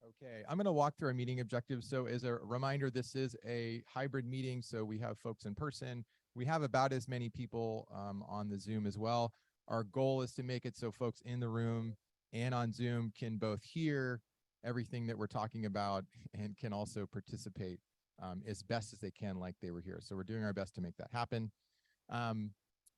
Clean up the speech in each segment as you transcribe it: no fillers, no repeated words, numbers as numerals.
Okay, I'm going to walk through our meeting objectives. So as a reminder, this is a hybrid meeting. So we have folks in person. We have about as many people on the Zoom as well. Our goal is to make it so folks in the room and on Zoom can both hear everything that we're talking about and can also participate as best as they can like they were here. So we're doing our best to make that happen. I'm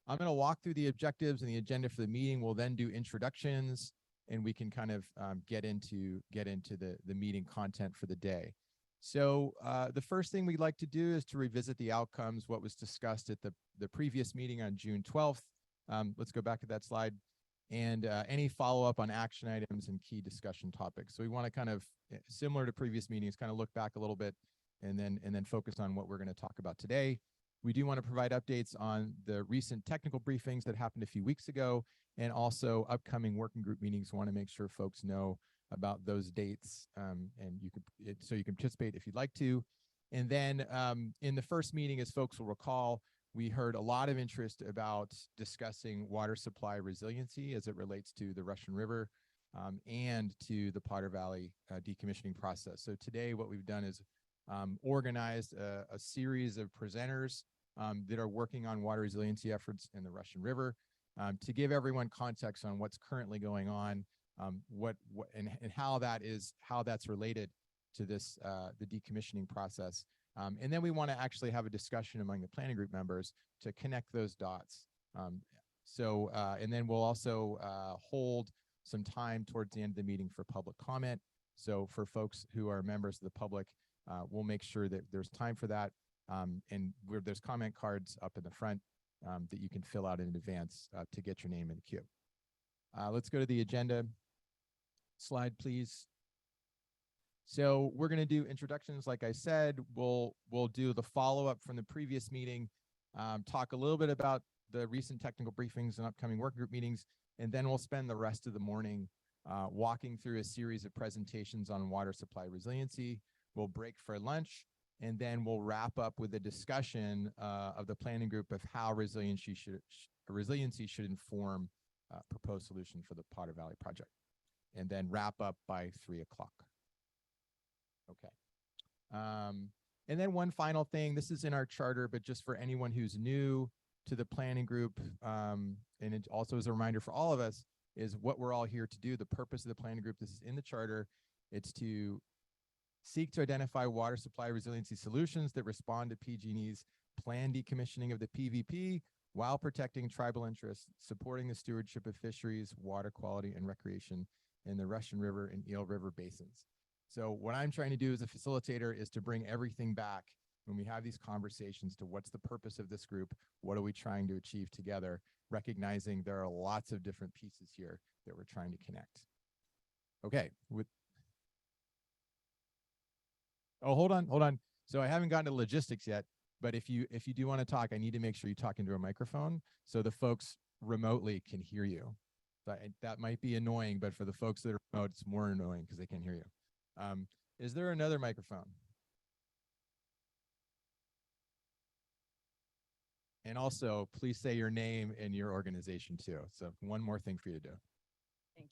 going to walk through the objectives and the agenda for the meeting. We'll then do introductions, and we can kind of get into the meeting content for the day. So the first thing we'd like to do is to revisit the outcomes, what was discussed at the previous meeting on June 12th. Let's go back to that slide. And any follow-up on action items and key discussion topics. So we want to kind of, similar to previous meetings, kind of look back a little bit and then focus on what we're going to talk about today. We do want to provide updates on the recent technical briefings that happened a few weeks ago, and also upcoming working group meetings. We want to make sure folks know about those dates, and so you can participate if you'd like to. And then in the first meeting, as folks will recall, we heard a lot of interest about discussing water supply resiliency as it relates to the Russian River and to the Potter Valley decommissioning process. So today what we've done is organized a series of presenters that are working on water resiliency efforts in the Russian River to give everyone context on what's currently going on, and how that's related to this the decommissioning process. And then we want to actually have a discussion among the planning group members to connect those dots. And then we'll also hold some time towards the end of the meeting for public comment. So for folks who are members of the public, we'll make sure that there's time for that. And there's comment cards up in the front that you can fill out in advance to get your name in the queue. Let's go to the agenda slide, please. So we're going to do introductions. Like I said, we'll do the follow-up from the previous meeting, talk a little bit about the recent technical briefings and upcoming work group meetings, and then we'll spend the rest of the morning walking through a series of presentations on water supply resiliency. We'll break for lunch, and then we'll wrap up with a discussion of the planning group of how resiliency should inform proposed solution for the Potter Valley project, and then wrap up by 3 o'clock. Okay. And then one final thing, this is in our charter, but just for anyone who's new to the planning group, and it also is a reminder for all of us, is what we're all here to do. The purpose of the planning group, this is in the charter, it's to seek to identify water supply resiliency solutions that respond to PG&E's planned decommissioning of the PVP while protecting tribal interests, supporting the stewardship of fisheries, water quality, and recreation in the Russian River and Eel River basins. So what I'm trying to do as a facilitator is to bring everything back when we have these conversations to what's the purpose of this group, what are we trying to achieve together, recognizing there are lots of different pieces here that we're trying to connect. Okay, hold on. So I haven't gotten to logistics yet, but if you do want to talk, I need to make sure you talk into a microphone so the folks remotely can hear you. That might be annoying, but for the folks that are remote, it's more annoying because they can't hear you. Is there another microphone? And also, please say your name and your organization too. So one more thing for you to do. Thank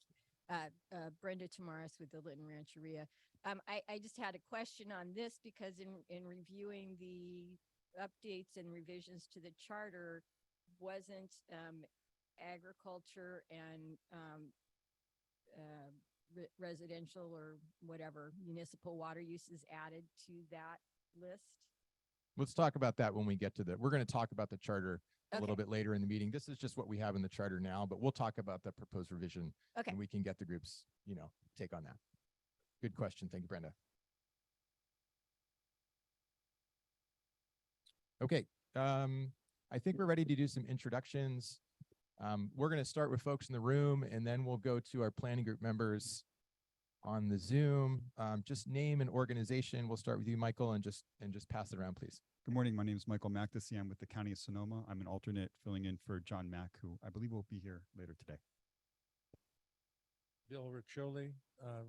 you. Brenda Tamaris with the Lytton Rancheria. I just had a question on this because in reviewing the updates and revisions to the charter, wasn't agriculture and residential or whatever municipal water uses added to that list? Let's talk about that when we get to we're going to talk about the charter a little bit later in the meeting. This is just what we have in the charter now, but we'll talk about the proposed revision and we can get the groups, take on that. Good question. Thank you, Brenda. Okay. I think we're ready to do some introductions. We're going to start with folks in the room, and then we'll go to our planning group members on the Zoom. Just name and organization. We'll start with you, Michael, and just pass it around, please. Good morning. My name is Michael Macdesy. I'm with the County of Sonoma. I'm an alternate filling in for John Mack, who I believe will be here later today. Bill Riccioli,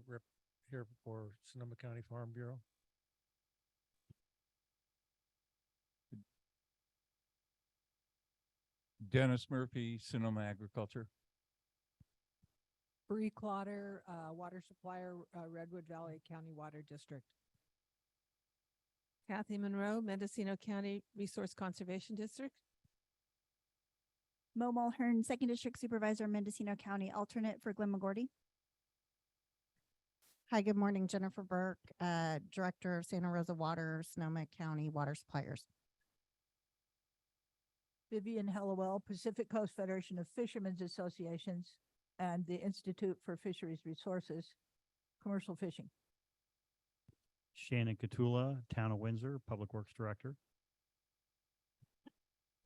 rep here for Sonoma County Farm Bureau. Dennis Murphy, Sonoma Agriculture. Bree Clotter, water supplier, Redwood Valley County Water District. Kathy Monroe, Mendocino County Resource Conservation District. Mo Mulhern, Second District Supervisor, Mendocino County, alternate for Glenn McGordy. Hi, good morning. Jennifer Burke, Director of Santa Rosa Water, Sonoma County Water Suppliers. Vivian Hallowell, Pacific Coast Federation of Fishermen's Associations and the Institute for Fisheries Resources, Commercial Fishing. Shannon Catula, Town of Windsor, Public Works Director.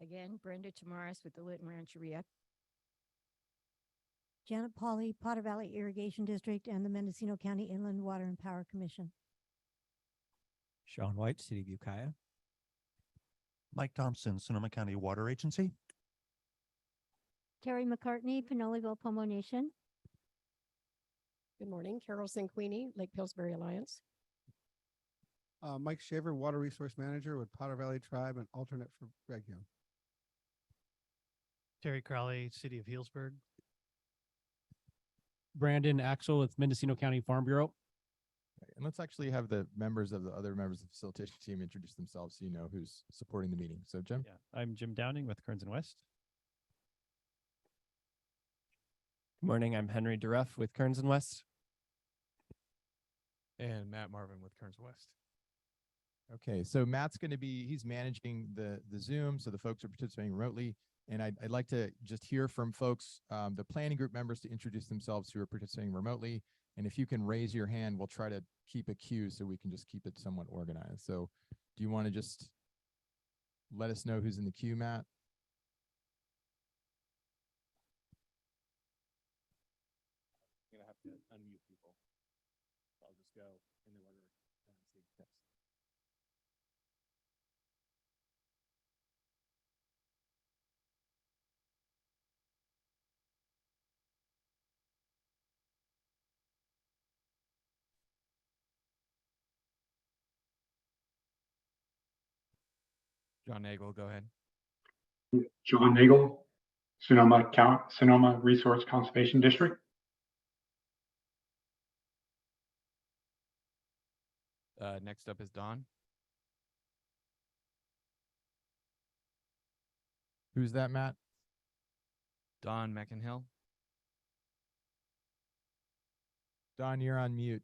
Again, Brenda Tamaris with the Lytton Rancheria. Janet Pauley, Potter Valley Irrigation District and the Mendocino County Inland Water and Power Commission. Sean White, City of Ukiah. Mike Thompson, Sonoma County Water Agency. Terry McCartney, Pinoleville Pomo Nation. Good morning, Carol Cinquini, Lake Pillsbury Alliance. Mike Shaver, Water Resource Manager with Potter Valley Tribe and alternate for Greg Young. Terry Crowley, City of Healdsburg. Brandon Axel with Mendocino County Farm Bureau. Okay, and let's actually have the members of the other members of the facilitation team introduce themselves so you know who's supporting the meeting. So Jim? Yeah, I'm Jim Downing with Kearns and West. Good morning. I'm Henry Dureff with Kearns and West. And Matt Marvin with Kearns West. Okay, so Matt's going to be, he's managing the Zoom, so the folks are participating remotely. And I'd like to just hear from folks, the planning group members to introduce themselves who are participating remotely. And if you can raise your hand, we'll try to keep a queue so we can just keep it somewhat organized. So do you want to just let us know who's in the queue, Matt? I'm going to have to unmute people. I'll just go in the order. John Nagel, go ahead. John Nagel, Sonoma Resource Conservation District. Next up is Don. Who's that, Matt? Don Meckenhill. Don, you're on mute.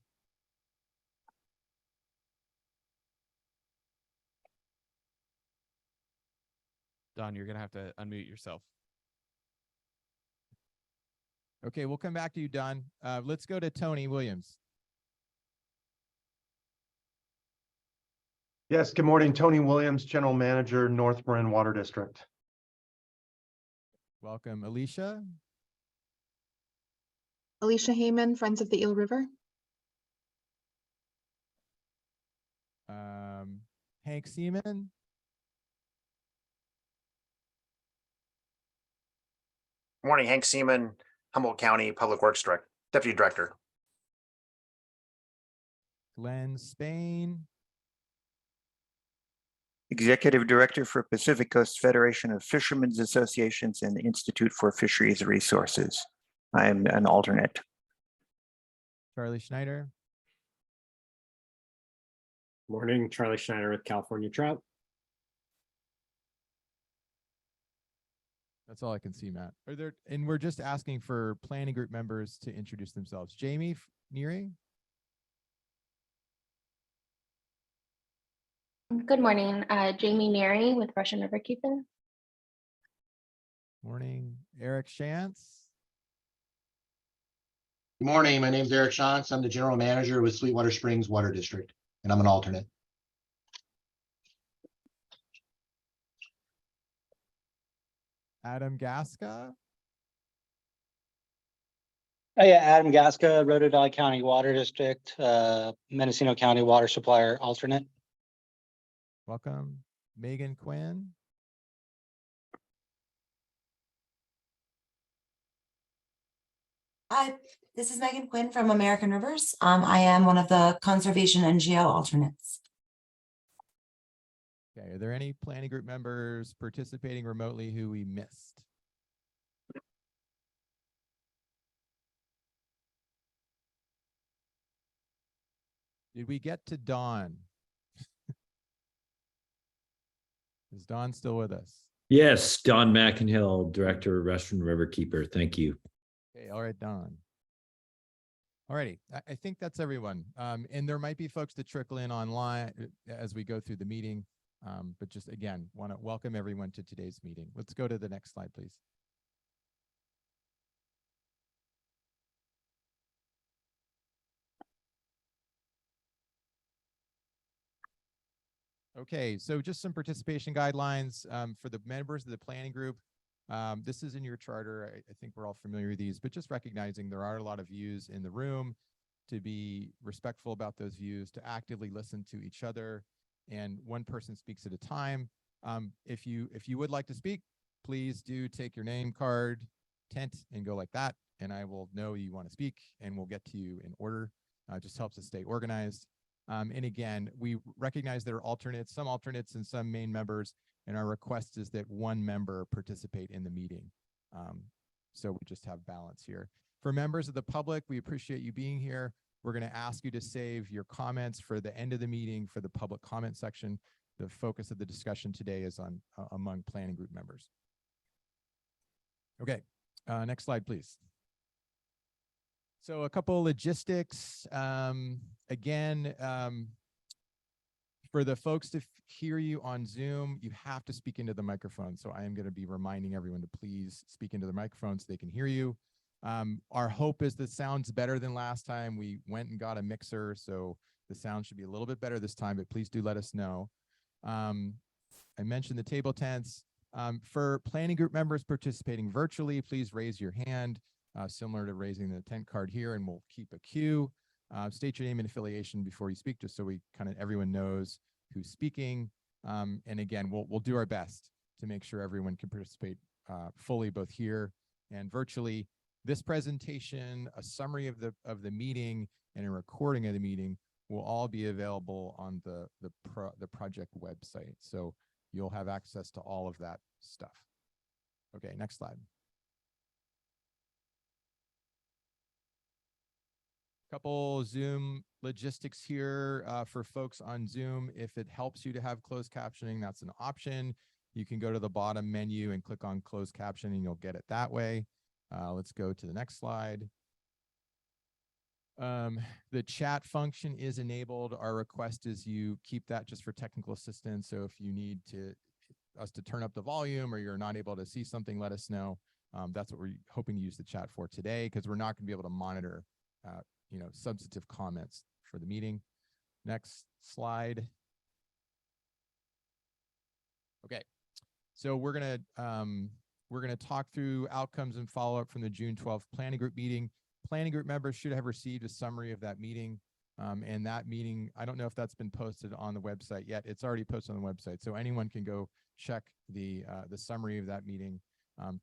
Don, you're going to have to unmute yourself. Okay, we'll come back to you, Don. Let's go to Tony Williams. Yes, good morning. Tony Williams, General Manager, North Marin Water District. Welcome. Alicia? Alicia Heyman, Friends of the Eel River. Hank Seaman? Morning, Hank Seaman, Humboldt County Public Works Deputy Director. Glenn Spain? Executive Director for Pacific Coast Federation of Fishermen's Associations and the Institute for Fisheries Resources. I'm an alternate. Charlie Schneider? Morning, Charlie Schneider with California Trout. That's all I can see, Matt. Are there, and we're just asking for planning group members to introduce themselves. Jamie Neary? Good morning, Jamie Neary with Russian Riverkeeper. Morning. Eric Shantz? Good morning. My name is Eric Shantz. I'm the General Manager with Sweetwater Springs Water District, and I'm an alternate. Adam Gasca? Oh, yeah, Adam Gasca, Rhode Valley County Water District, Mendocino County Water Supplier alternate. Welcome. Megan Quinn? Hi, this is Megan Quinn from American Rivers. I am one of the conservation NGO alternates. Okay, are there any planning group members participating remotely who we missed? Did we get to Dawn? Is Dawn still with us? Yes, Don McInhill, Director of Russian Riverkeeper. Thank you. Okay, all right, Dawn. Alrighty, I think that's everyone. And there might be folks that trickle in online as we go through the meeting. But just again, want to welcome everyone to today's meeting. Let's go to the next slide, please. Okay, so just some participation guidelines for the members of the planning group. This is in your charter. I think we're all familiar with these, but just recognizing there are a lot of views in the room, to be respectful about those views, to actively listen to each other, and one person speaks at a time. If you would like to speak, please do take your name card, tent, and go like that, and I will know you want to speak, and we'll get to you in order. Just helps us stay organized. And again, we recognize there are alternates, some alternates and some main members, and our request is that one member participate in the meeting. So we just have balance here. For members of the public, we appreciate you being here. We're going to ask you to save your comments for the end of the meeting for the public comment section. The focus of the discussion today is on among planning group members. Okay, next slide, please. So a couple logistics. Again, for the folks to hear you on Zoom, you have to speak into the microphone. So I am going to be reminding everyone to please speak into the microphone so they can hear you. Our hope is that sounds better than last time. We went and got a mixer, so the sound should be a little bit better this time, but please do let us know. I mentioned the table tents. For planning group members participating virtually, please raise your hand, similar to raising the tent card here, and we'll keep a queue. State your name and affiliation before you speak, just so we kind of everyone knows who's speaking. And again, we'll do our best to make sure everyone can participate fully, both here and virtually. This presentation, a summary of the meeting, and a recording of the meeting will all be available on the project website. So you'll have access to all of that stuff. Okay, next slide. Couple Zoom logistics here for folks on Zoom. If it helps you to have closed captioning, that's an option. You can go to the bottom menu and click on closed captioning. You'll get it that way. Let's go to the next slide. The chat function is enabled. Our request is you keep that just for technical assistance. So if you need us to turn up the volume or you're not able to see something, let us know. That's what we're hoping to use the chat for today, because we're not going to be able to monitor substantive comments for the meeting. Next slide. Okay, so we're gonna talk through outcomes and follow-up from the June 12th planning group meeting. Planning group members should have received a summary of that meeting. And that meeting, I don't know if that's been posted on the website yet. It's already posted on the website, so anyone can go check the summary of that meeting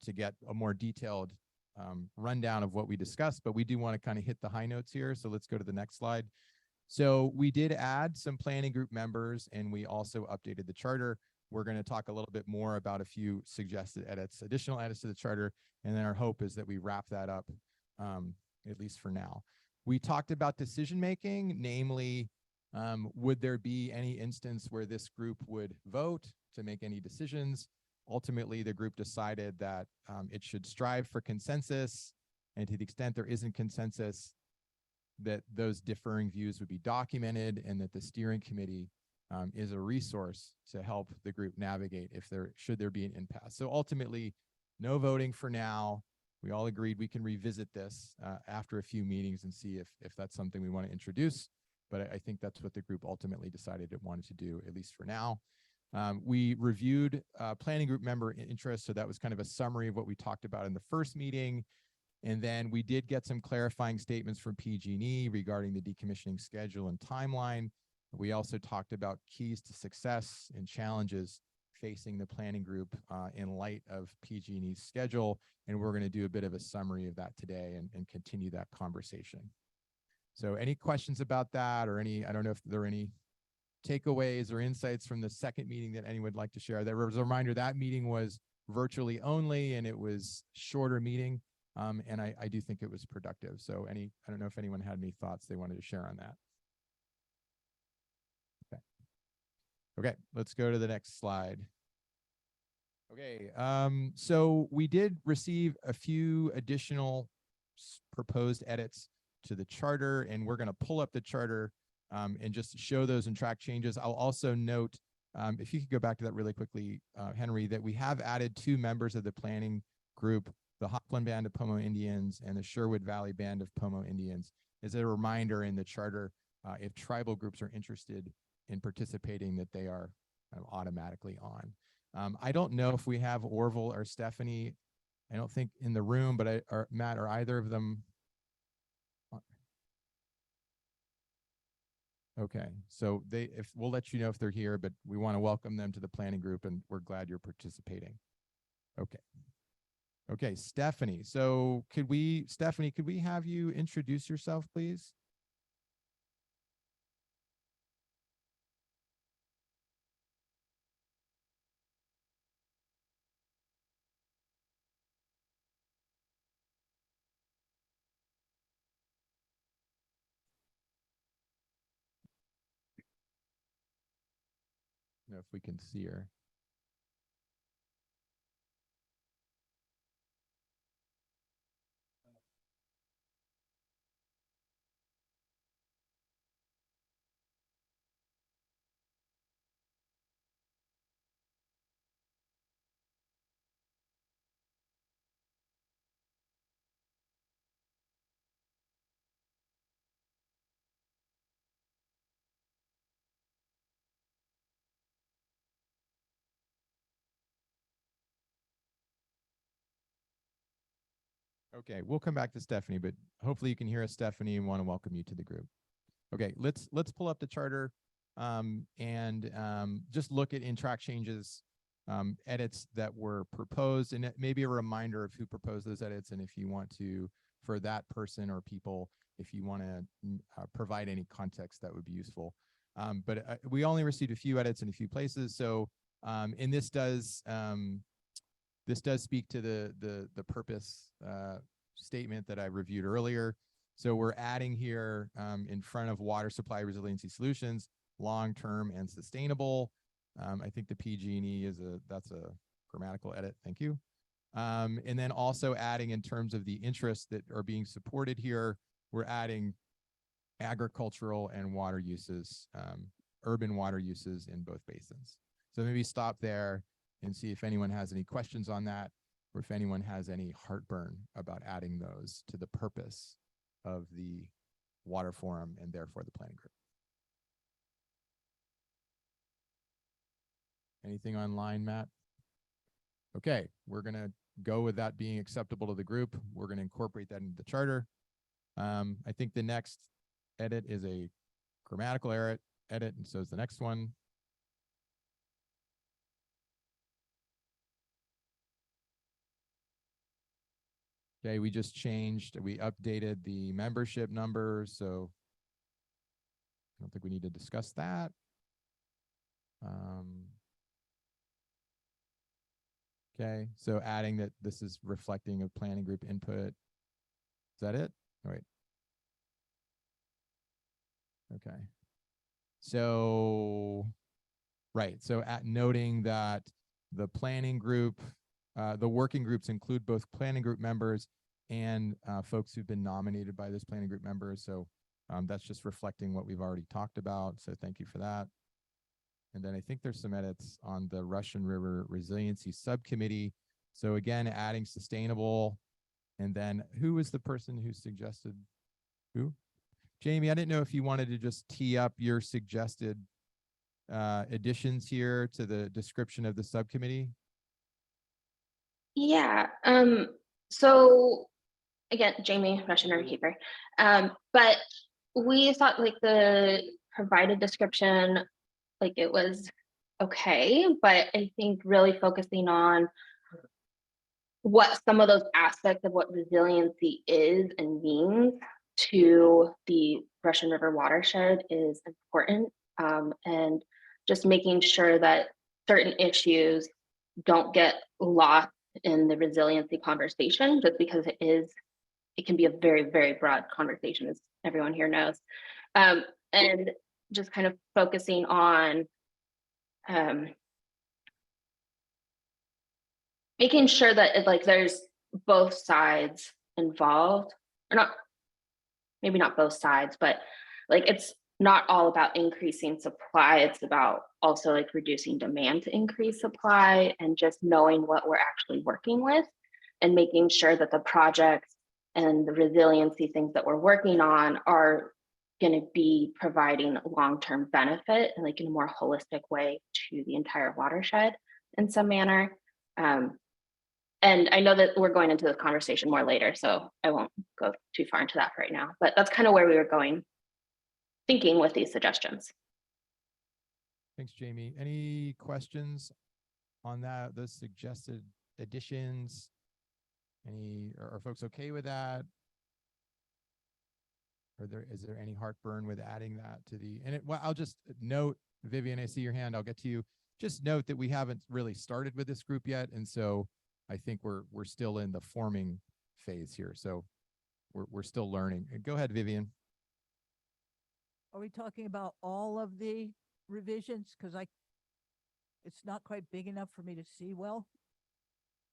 to get a more detailed rundown of what we discussed. But we do want to kind of hit the high notes here. So let's go to the next slide. So we did add some planning group members, and we also updated the charter. We're going to talk a little bit more about a few suggested edits, additional edits to the charter, and then our hope is that we wrap that up, at least for now. We talked about decision-making, namely, would there be any instance where this group would vote to make any decisions? Ultimately, the group decided that it should strive for consensus, and to the extent there isn't consensus, that those differing views would be documented, and that the steering committee is a resource to help the group navigate if should there be an impasse. So ultimately, no voting for now. We all agreed we can revisit this after a few meetings and see if that's something we want to introduce. But I think that's what the group ultimately decided it wanted to do, at least for now. We reviewed planning group member interest. So that was kind of a summary of what we talked about in the first meeting. And then we did get some clarifying statements from PG&E regarding the decommissioning schedule and timeline. We also talked about keys to success and challenges facing the planning group in light of PG&E's schedule. And we're going to do a bit of a summary of that today and continue that conversation. So any questions about that, or I don't know if there are any takeaways or insights from the second meeting that anyone would like to share. There was a reminder that meeting was virtually only, and it was shorter meeting. And I do think it was productive. So I don't know if anyone had any thoughts they wanted to share on that. Okay, let's go to the next slide. Okay, so we did receive a few additional proposed edits to the charter, and we're going to pull up the charter and just show those and track changes. I'll also note, if you could go back to that really quickly, Henry, that we have added 2 members of the planning group, the Hopland Band of Pomo Indians and the Sherwood Valley Band of Pomo Indians, as a reminder in the charter, if tribal groups are interested in participating, that they are automatically on. I don't know if we have Orville or Stephanie, I don't think in the room, but or Matt, are either of them? Okay, so if we'll let you know if they're here, but we want to welcome them to the planning group, and we're glad you're participating. Okay. Okay, Stephanie. So Stephanie, could we have you introduce yourself, please? Know if we can see her. Okay, we'll come back to Stephanie, but hopefully you can hear us, Stephanie, and want to welcome you to the group. Okay, let's pull up the charter and just look at in-track changes, edits that were proposed, and maybe a reminder of who proposed those edits, and if you want to, for that person or people, if you want to provide any context, that would be useful. But we only received a few edits in a few places, so and this does speak to the purpose statement that I reviewed earlier. So we're adding here in front of water supply resiliency solutions, long-term and sustainable. I think the PG&E that's a grammatical edit. Thank you. And then also adding in terms of the interests that are being supported here, we're adding agricultural and water uses, urban water uses in both basins. So maybe stop there and see if anyone has any questions on that, or if anyone has any heartburn about adding those to the purpose of the water forum and therefore the planning group. Anything online, Matt? Okay, we're gonna go with that being acceptable to the group. We're gonna incorporate that into the charter. I think the next edit is a grammatical edit, and so is the next one. Okay, we just changed, we updated the membership numbers, so I don't think we need to discuss that. Okay, so adding that this is reflecting of planning group input. Is that it? Oh, wait. Okay. So, right, so noting that the planning group, the working groups include both planning group members and folks who've been nominated by those planning group members. So that's just reflecting what we've already talked about. So thank you for that. And then I think there's some edits on the Russian River Resiliency Subcommittee. So again, adding sustainable. And then who was the person who suggested who? Jamie, I didn't know if you wanted to just tee up your suggested additions here to the description of the subcommittee. Yeah. So again, Jamie, Russian River Keeper. But we thought like the provided description, like it was okay, but I think really focusing on what some of those aspects of what resiliency is and means to the Russian River watershed is important. And just making sure that certain issues don't get lost in the resiliency conversation, just because it can be a very, very broad conversation, as everyone here knows. And just kind of focusing on making sure that it, like there's both sides involved, or not, maybe not both sides, but like it's not all about increasing supply. It's about also like reducing demand to increase supply, and just knowing what we're actually working with and making sure that the projects and the resiliency things that we're working on are going to be providing long-term benefit and like in a more holistic way to the entire watershed in some manner. And I know that we're going into the conversation more later, so I won't go too far into that right now, but that's kind of where we were going, thinking with these suggestions. Thanks, Jamie. Any questions on that, those suggested additions? Are folks okay with that? Is there any heartburn with adding that to the, well, I'll just note, Vivian, I see your hand, I'll get to you. Just note that we haven't really started with this group yet. And so I think we're still in the forming phase here. So we're still learning. Go ahead, Vivian. Are we talking about all of the revisions? Because it's not quite big enough for me to see well.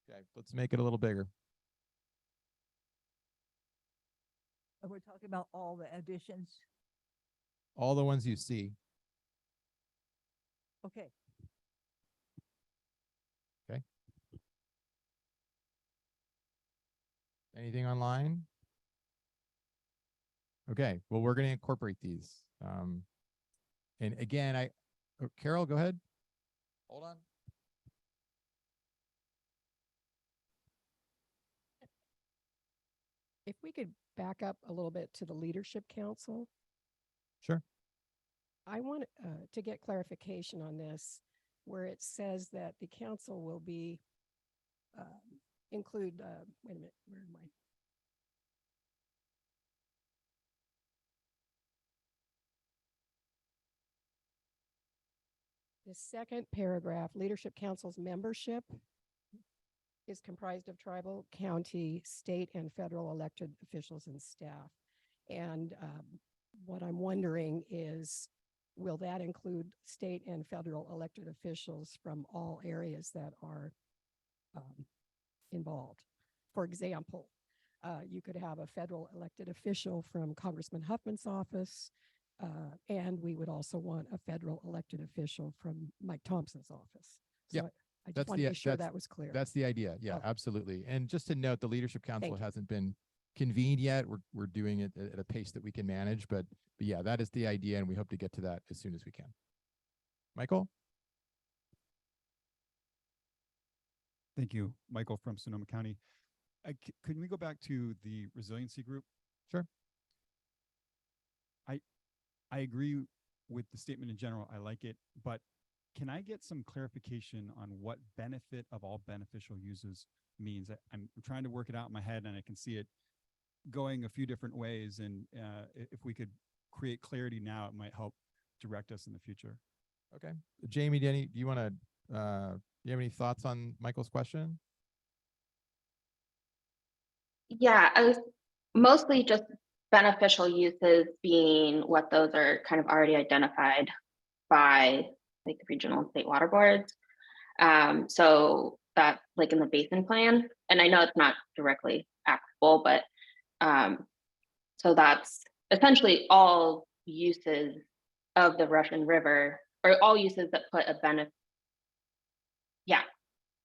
Okay, let's make it a little bigger. And we're talking about all the additions. All the ones you see. Okay. Okay. Anything online? Okay, well, we're going to incorporate these. And again, Carol, go ahead. Hold on. If we could back up a little bit to the Leadership Council. Sure. I want to get clarification on this, where it says that the council will be include, wait a minute, where am I? The second paragraph, Leadership Council's membership is comprised of tribal, county, state, and federal elected officials and staff. And what I'm wondering is, will that include state and federal elected officials from all areas that are involved? For example, you could have a federal elected official from Congressman Huffman's office, and we would also want a federal elected official from Mike Thompson's office. So Yeah. I just want to be sure that was clear. That's the idea. Yeah, Okay. absolutely. And just to note, the Leadership Council Thank you. hasn't been convened yet. We're doing it at a pace that we can manage, but yeah, that is the idea, and we hope to get to that as soon as we can. Michael? Thank you, Michael from Sonoma County. Can we go back to the resiliency group? Sure. I agree with the statement in general. I like it, but can I get some clarification on what benefit of all beneficial uses means? I'm trying to work it out in my head, and I can see it going a few different ways. And if we could create clarity now, it might help direct us in the future. Okay. Jamie, do you want to, do you have any thoughts on Michael's question? Yeah, I was mostly just beneficial uses being what those are kind of already identified by like the regional and state water boards. So that like in the basin plan, and I know it's not directly applicable, but so that's essentially all uses of the Russian River, or all uses that put a benefit. Yeah,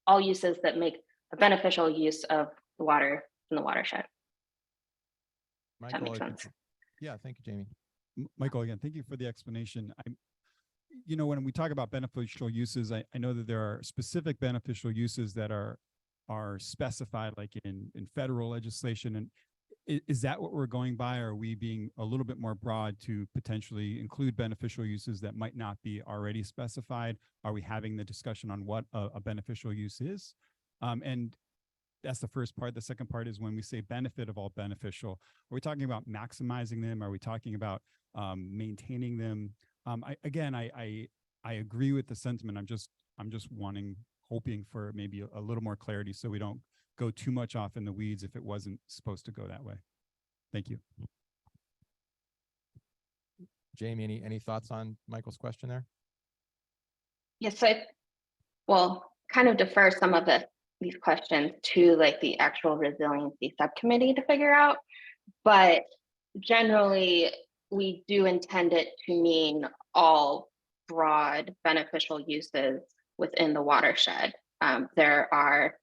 all uses that make a beneficial use of the water in the watershed. That makes sense. Yeah, thank you, Jamie. Michael, again, thank you for the explanation. When we talk about beneficial uses, I know that there are specific beneficial uses that are specified like in federal legislation. And is that what we're going by? Or are we being a little bit more broad to potentially include beneficial uses that might not be already specified? Are we having the discussion on what a beneficial use is? And that's the first part. The second part is when we say benefit of all beneficial, are we talking about maximizing them? Are we talking about maintaining them? I agree with the sentiment. I'm just hoping for maybe a little more clarity so we don't go too much off in the weeds if it wasn't supposed to go that way. Thank you. Jamie, any thoughts on Michael's question there? Yes, so well, kind of defer some of these questions to like the actual resiliency subcommittee to figure out. But generally, we do intend it to mean all broad beneficial uses within the watershed. There are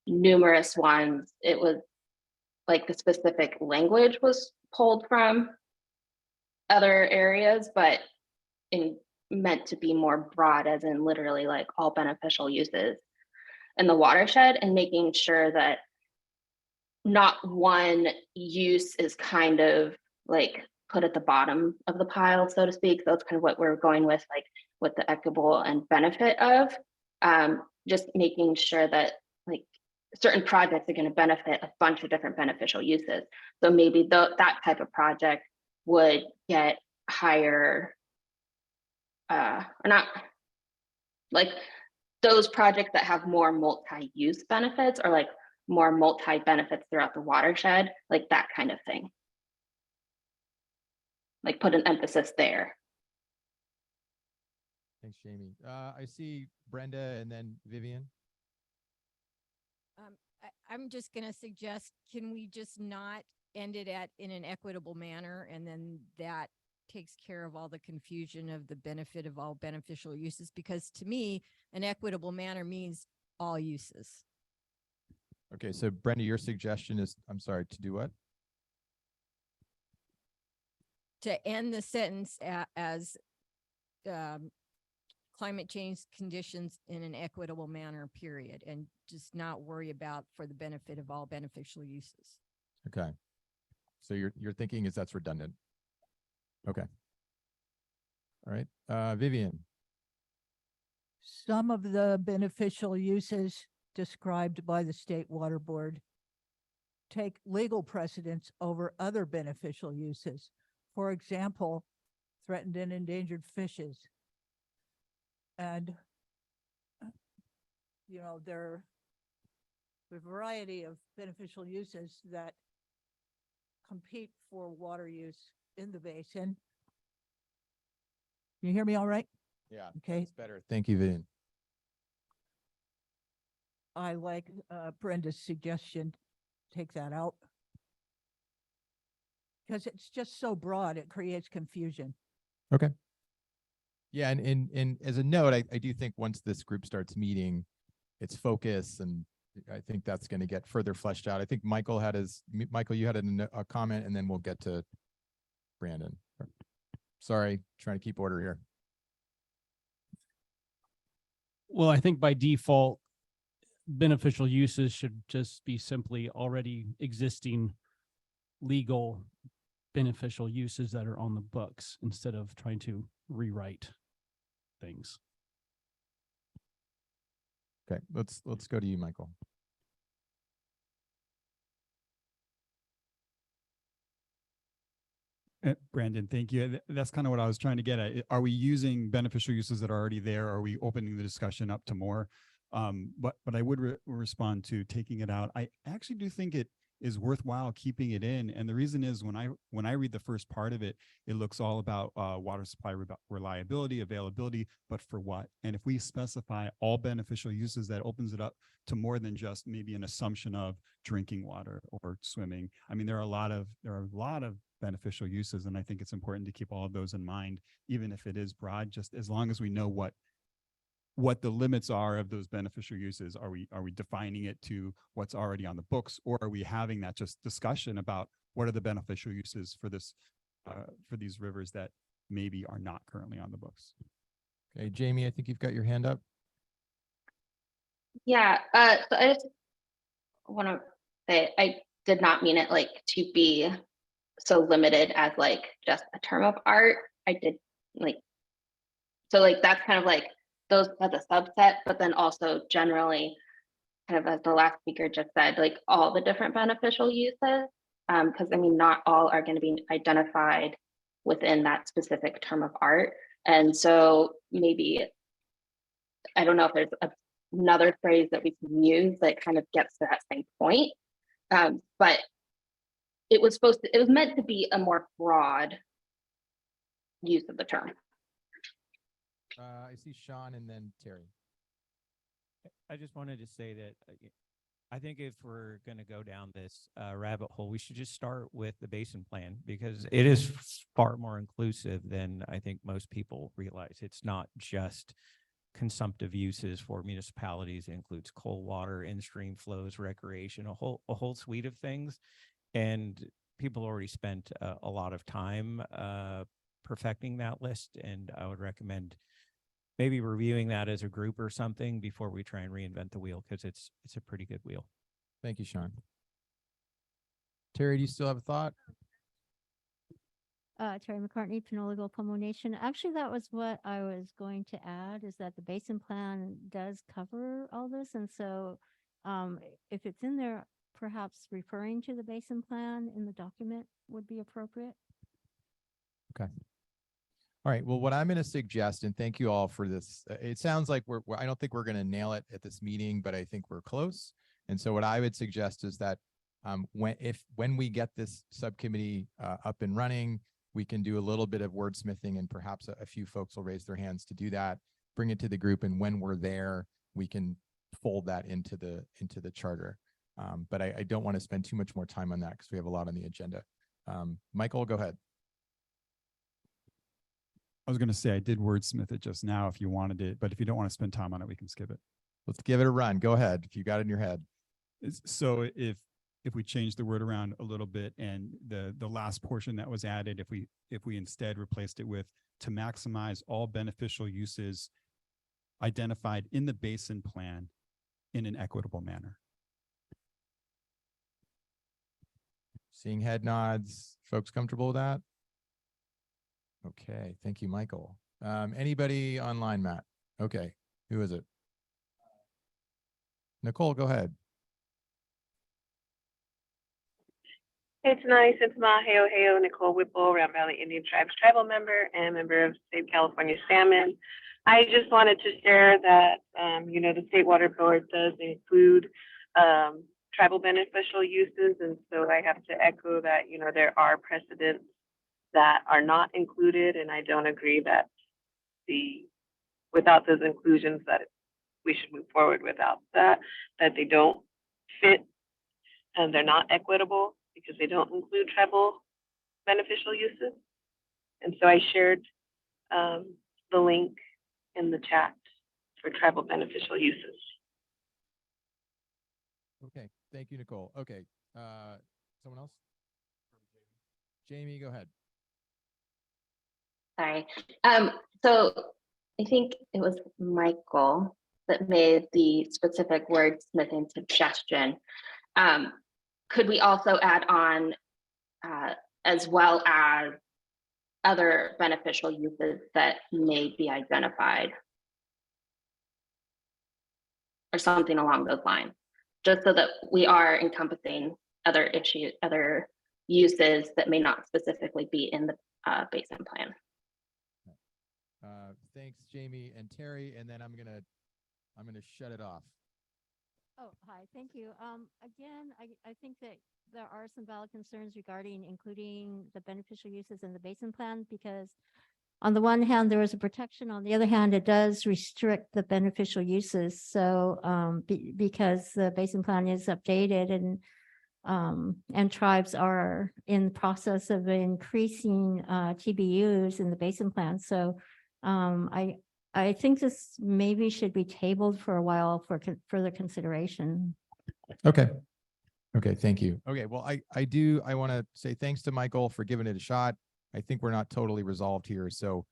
numerous ones. It was like the specific language was pulled from other areas, but meant to be more broad, as in literally like all beneficial uses in the watershed, and making sure that not one use is kind of like put at the bottom of the pile, so to speak. That's kind of what we're going with, like with the equitable and benefit of, just making sure that like certain projects are going to benefit a bunch of different beneficial uses. So maybe that type of project would get higher, or not, like those projects that have more multi-use benefits, or like more multi-benefits throughout the watershed, like that kind of thing. Like put an emphasis there. Thanks, Jamie. I see Brenda and then Vivian. I'm just gonna suggest, can we just not end it at in an equitable manner, and then that takes care of all the confusion of the benefit of all beneficial uses? Because to me, an equitable manner means all uses. Okay, so Brenda, your suggestion is, I'm sorry, to do what? To end the sentence as climate change conditions in an equitable manner, period, and just not worry about for the benefit of all beneficial uses. Okay. So your thinking is that's redundant. Okay. All right. Vivian. Some of the beneficial uses described by the State Water Board take legal precedence over other beneficial uses. For example, threatened and endangered fishes. And, you know, there are a variety of beneficial uses that compete for water use in the basin. Can you hear me all right? Yeah. Okay. That's better. Thank you, Vivian. I like Brenda's suggestion, take that out. Because it's just so broad, it creates confusion. Okay. Yeah, and as a note, I do think once this group starts meeting, its focus, and I think that's going to get further fleshed out. I think Michael, you had a comment, and then we'll get to Brandon. Sorry, trying to keep order here. Well, I think by default, beneficial uses should just be simply already existing legal beneficial uses that are on the books, instead of trying to rewrite things. Okay, let's go to you, Michael. Brandon, thank you. That's kind of what I was trying to get at. Are we using beneficial uses that are already there? Are we opening the discussion up to more? But I would respond to taking it out. I actually do think it is worthwhile keeping it in. And the reason is when I read the first part of it, it looks all about water supply reliability, availability, but for what? And if we specify all beneficial uses, that opens it up to more than just maybe an assumption of drinking water or swimming. I mean, there are a lot of beneficial uses, and I think it's important to keep all of those in mind, even if it is broad, just as long as we know what the limits are of those beneficial uses. Are we defining it to what's already on the books, or are we having that just discussion about what are the beneficial uses for this for these rivers that maybe are not currently on the books? Okay, Jamie, I think you've got your hand up. Yeah, so I just want to say I did not mean it like to be so limited as like just a term of art. I did like, so like that's kind of like those as a subset, but then also generally, kind of as the last speaker just said, like all the different beneficial uses, because I mean, not all are going to be identified within that specific term of art. And so maybe, I don't know if there's another phrase that we can use that kind of gets to that same point. But it was meant to be a more broad use of the term. I see Sean and then Terry. I just wanted to say that I think if we're going to go down this rabbit hole, we should just start with the basin plan because it is far more inclusive than I think most people realize. It's not just consumptive uses for municipalities. It includes cold water, in-stream flows, recreation, a whole suite of things. And people already spent a lot of time perfecting that list. And I would recommend maybe reviewing that as a group or something before we try and reinvent the wheel, because it's a pretty good wheel. Thank you, Sean. Terry, do you still have a thought? Terry McCartney, Panola Gulf Pomo Nation. Actually, that was what I was going to add, is that the basin plan does cover all this. And so if it's in there, perhaps referring to the basin plan in the document would be appropriate. Okay. All right. Well, what I'm going to suggest, and thank you all for this. It sounds like I don't think we're going to nail it at this meeting, but I think we're close. And so what I would suggest is that when we get this subcommittee up and running, we can do a little bit of wordsmithing, and perhaps a few folks will raise their hands to do that, bring it to the group. And when we're there, we can fold that into the charter. But I don't want to spend too much more time on that because we have a lot on the agenda. Michael, go ahead. I was going to say I did wordsmith it just now if you wanted it, but if you don't want to spend time on it, we can skip it. Let's give it a run. Go ahead if you got it in your head. So if we change the word around a little bit, and the last portion that was added, if we instead replaced it with to maximize all beneficial uses identified in the basin plan in an equitable manner. Seeing head nods, folks comfortable with that? Okay, thank you, Michael. Anybody online, Matt? Okay, who is it? Nicole, go ahead. It's nice. It's Maheo Heo, Nicole Whipple, Round Valley Indian Tribes tribal member and member of State California Salmon. I just wanted to share that, the State Water Board does include tribal beneficial uses. And so I have to echo that, there are precedents that are not included. And I don't agree that without those inclusions that we should move forward without that they don't fit and they're not equitable because they don't include tribal beneficial uses. And so I shared the link in the chat for tribal beneficial uses. Okay, thank you, Nicole. Okay, someone else? Jamie, go ahead. Sorry. So I think it was Michael that made the specific wordsmithing suggestion. Could we also add on as well as other beneficial uses that may be identified or something along those lines, just so that we are encompassing other issues, other uses that may not specifically be in the basin plan. Thanks, Jamie and Terry, and then I'm gonna shut it off. Oh, hi, thank you. Again, I think that there are some valid concerns regarding including the beneficial uses in the basin plan, because on the one hand, there is a protection. On the other hand, it does restrict the beneficial uses. So because the basin plan is updated and tribes are in the process of increasing TBUs in the basin plan. So I think this maybe should be tabled for a while for further consideration. Okay. Okay, thank you. Okay, well, I want to say thanks to Michael for giving it a shot. I think we're not totally resolved here. So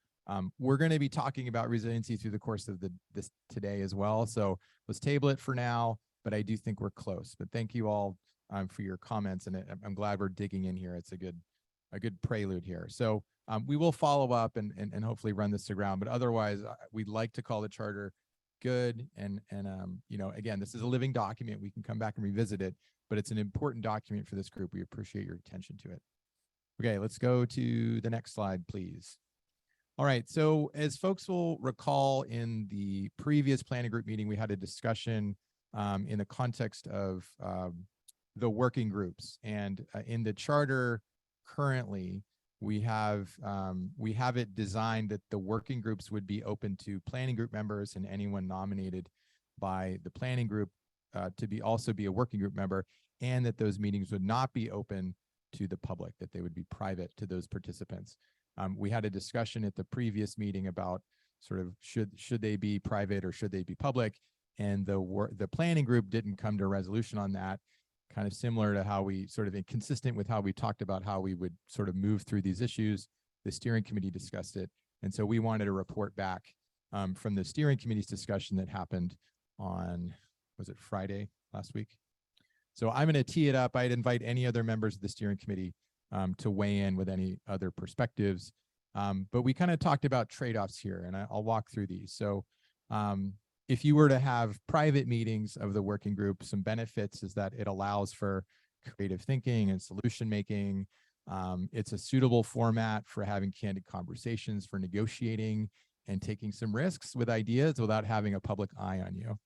we're going to be talking about resiliency through the course of this today as well. So let's table it for now, but I do think we're close. But thank you all for your comments, and I'm glad we're digging in here. It's a good prelude here. So we will follow up and hopefully run this to ground, but otherwise we'd like to call the charter good. And again, this is a living document. We can come back and revisit it, but it's an important document for this group. We appreciate your attention to it. Okay, let's go to the next slide, please. All right, so as folks will recall, in the previous planning group meeting, we had a discussion in the context of the working groups. And in the charter currently, we have it designed that the working groups would be open to planning group members and anyone nominated by the planning group to also be a working group member, and that those meetings would not be open to the public, that they would be private to those participants. We had a discussion at the previous meeting about sort of should they be private or should they be public, and the planning group didn't come to a resolution on that. Kind of similar to how we sort of inconsistent with how we talked about how we would sort of move through these issues. The steering committee discussed it, and so we wanted a report back from the steering committee's discussion that happened on, was it Friday last week? So I'm going to tee it up. I'd invite any other members of the steering committee to weigh in with any other perspectives. But we kind of talked about trade-offs here, and I'll walk through these. So if you were to have private meetings of the working group, some benefits is that it allows for creative thinking and solution making. It's a suitable format for having candid conversations, for negotiating and taking some risks with ideas without having a public eye on you.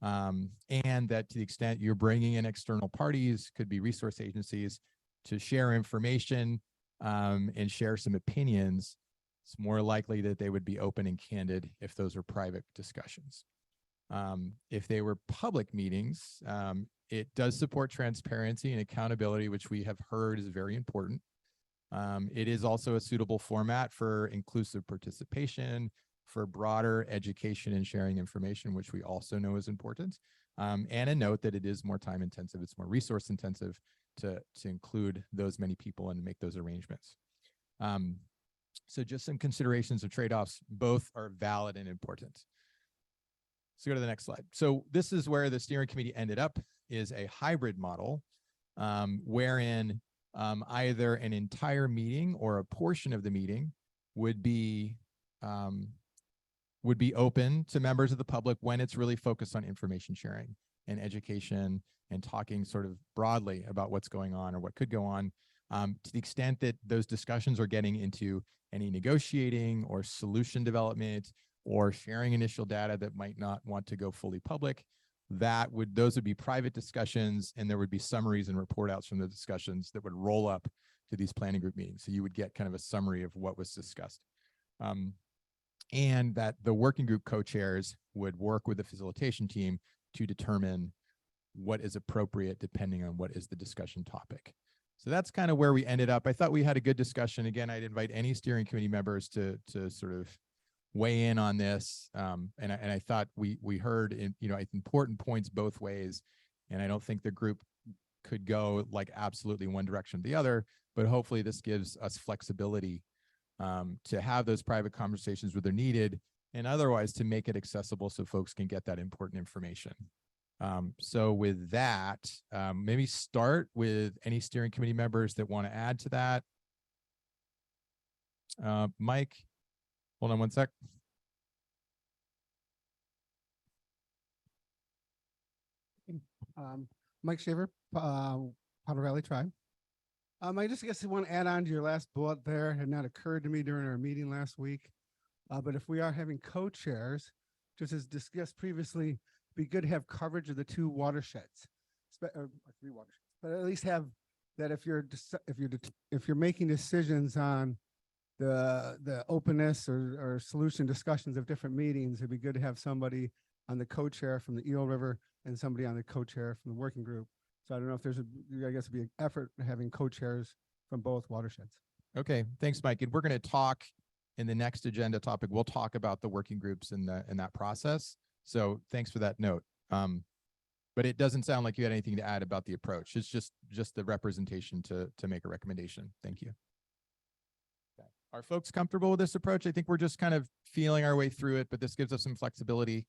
And that to the extent you're bringing in external parties, could be resource agencies, to share information and share some opinions, it's more likely that they would be open and candid if those are private discussions. If they were public meetings, it does support transparency and accountability, which we have heard is very important. It is also a suitable format for inclusive participation, for broader education and sharing information, which we also know is important. And a note that it is more time intensive, it's more resource intensive to include those many people and make those arrangements. So just some considerations of trade-offs, both are valid and important. So go to the next slide. So this is where the steering committee ended up, is a hybrid model, wherein either an entire meeting or a portion of the meeting would be open to members of the public when it's really focused on information sharing and education and talking sort of broadly about what's going on or what could go on. To the extent that those discussions are getting into any negotiating or solution development or sharing initial data that might not want to go fully public, those would be private discussions, and there would be summaries and report outs from the discussions that would roll up to these planning group meetings. So you would get kind of a summary of what was discussed. And that the working group co-chairs would work with the facilitation team to determine what is appropriate depending on what is the discussion topic. So that's kind of where we ended up. I thought we had a good discussion. Again, I'd invite any steering committee members to sort of weigh in on this. And I thought we heard important points both ways. And I don't think the group could go like absolutely one direction or the other, but hopefully this gives us flexibility to have those private conversations where they're needed, and otherwise to make it accessible so folks can get that important information. So with that, maybe start with any steering committee members that want to add to that. Mike, hold on one sec. Mike Shaver, Powder Valley Tribe. I just guess I want to add on to your last bullet there. It had not occurred to me during our meeting last week. But if we are having co-chairs, just as discussed previously, it'd be good to have coverage of the two watersheds, or 3 watersheds, but at least have that if you're making decisions on the openness or solution discussions of different meetings, it'd be good to have somebody on the co-chair from the Eel River and somebody on the co-chair from the working group. So I don't know if there's I guess it'd be an effort having co-chairs from both watersheds. Okay, thanks, Mike. And we're going to talk in the next agenda topic. We'll talk about the working groups in that process. So thanks for that note. But it doesn't sound like you had anything to add about the approach. It's just the representation to make a recommendation. Thank you. Okay. Are folks comfortable with this approach? I think we're just kind of feeling our way through it, but this gives us some flexibility.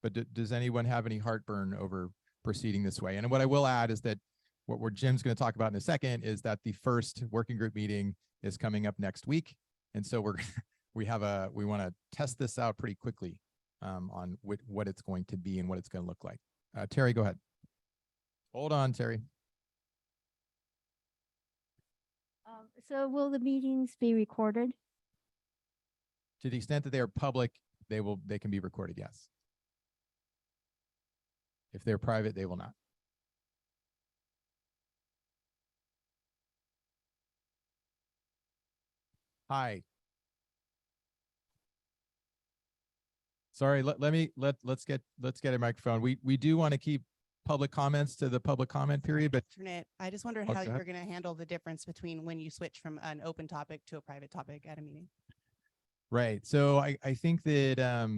But does anyone have any heartburn over proceeding this way? And what I will add is that what Jim's going to talk about in a second is that the first working group meeting is coming up next week. And so we want to test this out pretty quickly on what it's going to be and what it's going to look like. Terry, go ahead. Hold on, Terry. So will the meetings be recorded? To the extent that they are public, they can be recorded, yes. If they're private, they will not. Hi. Sorry, let's get a microphone. We do want to keep public comments to the public comment period, but Alternate. I just wondered Oh, how go you're ahead. going to handle the difference between when you switch from an open topic to a private topic at a meeting. right. So I think that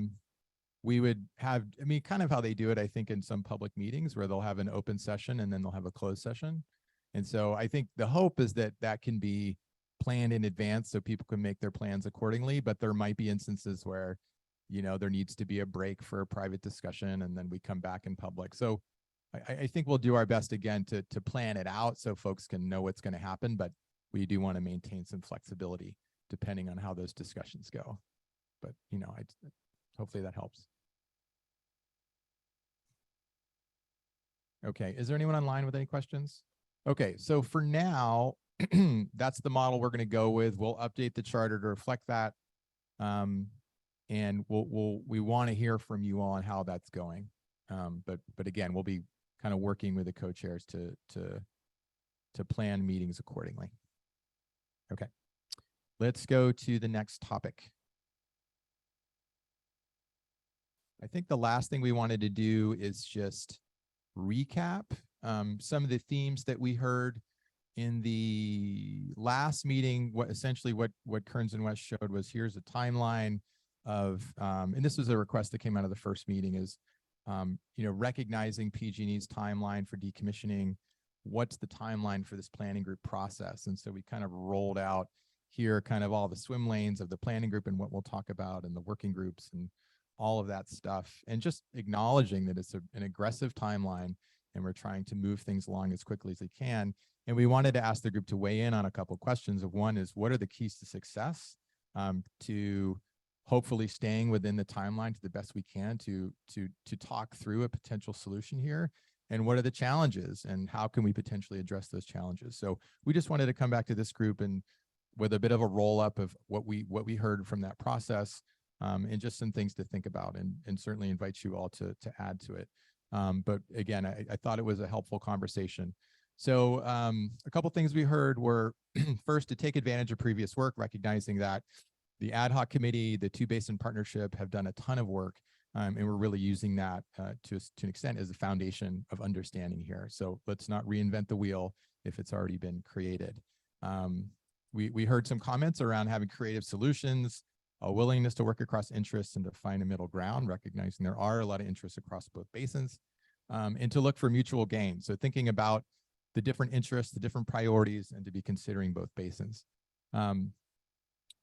we would have, I mean, kind of how they do it, I think, in some public meetings where they'll have an open session and then they'll have a closed session. And so I think the hope is that that can be planned in advance so people can make their plans accordingly. But there might be instances where, there needs to be a break for a private discussion and then we come back in public. So I think we'll do our best again to plan it out so folks can know what's going to happen, but we do want to maintain some flexibility depending on how those discussions go. But, hopefully that helps. Okay, is there anyone online with any questions? Okay, so for now, that's the model we're going to go with. We'll update the charter to reflect that. And we want to hear from you all on how that's going. But again, we'll be kind of working with the co-chairs to plan meetings accordingly. Okay, let's go to the next topic. I think the last thing we wanted to do is just recap some of the themes that we heard in the last meeting. What Kearns and West showed was, here's a timeline of, and this was a request that came out of the first meeting, is recognizing PG&E's timeline for decommissioning. What's the timeline for this planning group process? And so we kind of rolled out here kind of all the swim lanes of the planning group and what we'll talk about, and the working groups and all of that stuff, and just acknowledging that it's an aggressive timeline and we're trying to move things along as quickly as we can. And we wanted to ask the group to weigh in on a couple of questions. Of one is, what are the keys to success to hopefully staying within the timeline to the best we can to talk through a potential solution here? And what are the challenges and how can we potentially address those challenges? So we just wanted to come back to this group and with a bit of a roll up of what we heard from that process, and just some things to think about, and certainly invite you all to add to it. But again, I thought it was a helpful conversation. So a couple things we heard were first, to take advantage of previous work, recognizing that the ad hoc committee, the two basin partnership have done a ton of work, and we're really using that to an extent as a foundation of understanding here. So let's not reinvent the wheel if it's already been created. We heard some comments around having creative solutions, a willingness to work across interests and to find a middle ground, recognizing there are a lot of interests across both basins, and to look for mutual gain. So thinking about the different interests, the different priorities, and to be considering both basins.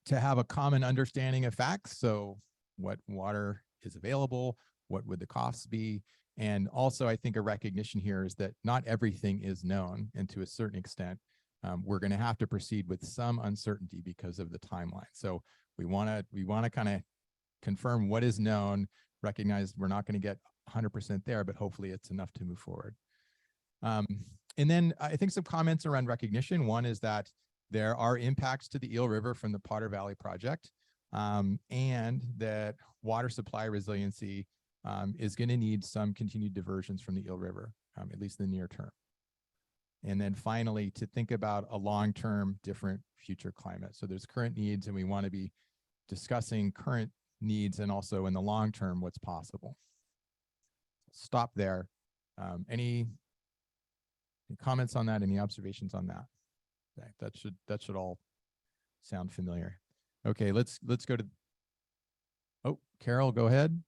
To have a common understanding of facts. So what water is available, what would the costs be? And also, I think a recognition here is that not everything is known, and to a certain extent, we're going to have to proceed with some uncertainty because of the timeline. So we want to kind of confirm what is known, recognize we're not going to get 100% there, but hopefully it's enough to move forward. And then I think some comments around recognition. One is that there are impacts to the Eel River from the Potter Valley project, and that water supply resiliency is going to need some continued diversions from the Eel River, at least in the near term. And then finally, to think about a long-term different future climate. So there's current needs, and we want to be discussing current needs and also in the long term what's possible. Stop there. Any comments on that? Any observations on that? Okay, that should all sound familiar. Okay, let's go to. Oh, Carol, go ahead.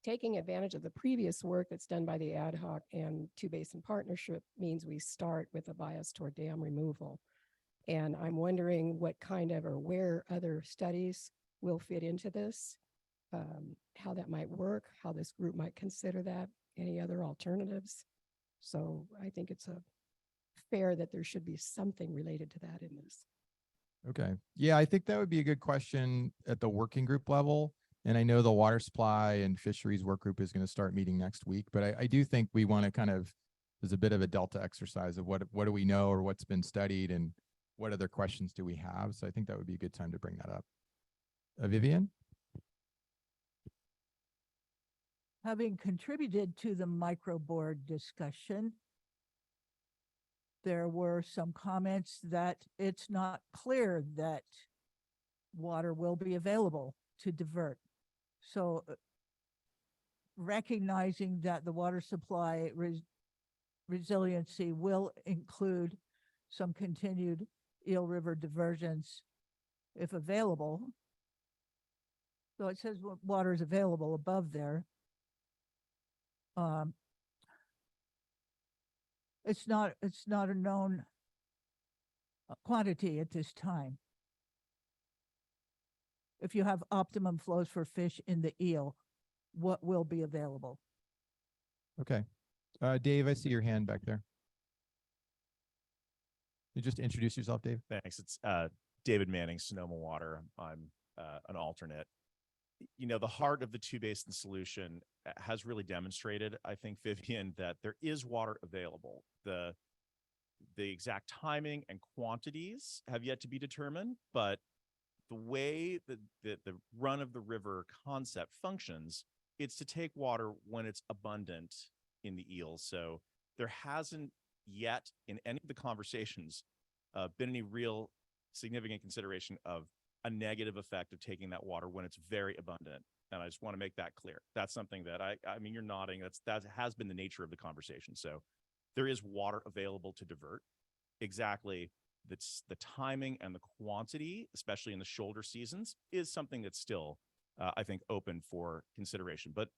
Taking advantage of the previous work that's done by the ad hoc and two basin partnership means we start with a bias toward dam removal. And I'm wondering what kind of, or where other studies will fit into this, how that might work, how this group might consider that, any other alternatives. So I think it's fair that there should be something related to that in this. Okay. Yeah, I think that would be a good question at the working group level. And I know the water supply and fisheries work group is going to start meeting next week, but I do think we want to kind of, there's a bit of a delta exercise of what do we know or what's been studied and what other questions do we have. So I think that would be a good time to bring that up. Vivian? Having contributed to the micro board discussion, there were some comments that it's not clear that water will be available to divert. So recognizing that the water supply resiliency will include some continued Eel River diversions if available. So it says water is available above there. It's not a known quantity at this time. If you have optimum flows for fish in the eel, what will be available? Okay. Dave, I see your hand back there. You just introduce yourself, Dave. Thanks. It's David Manning, Sonoma Water. I'm an alternate. You know, the heart of the two basin solution has really demonstrated, I think, Vivian, that there is water available. The exact timing and quantities have yet to be determined, but the way that the run of the river concept functions, it's to take water when it's abundant in the eels. So there hasn't yet in any of the conversations been any real significant consideration of a negative effect of taking that water when it's very abundant. And I just want to make that clear. That's something that I mean, you're nodding. That has been the nature of the conversation. So there is water available to divert. Exactly. That's the timing and the quantity, especially in the shoulder seasons, is something that's still, I think, open for consideration. But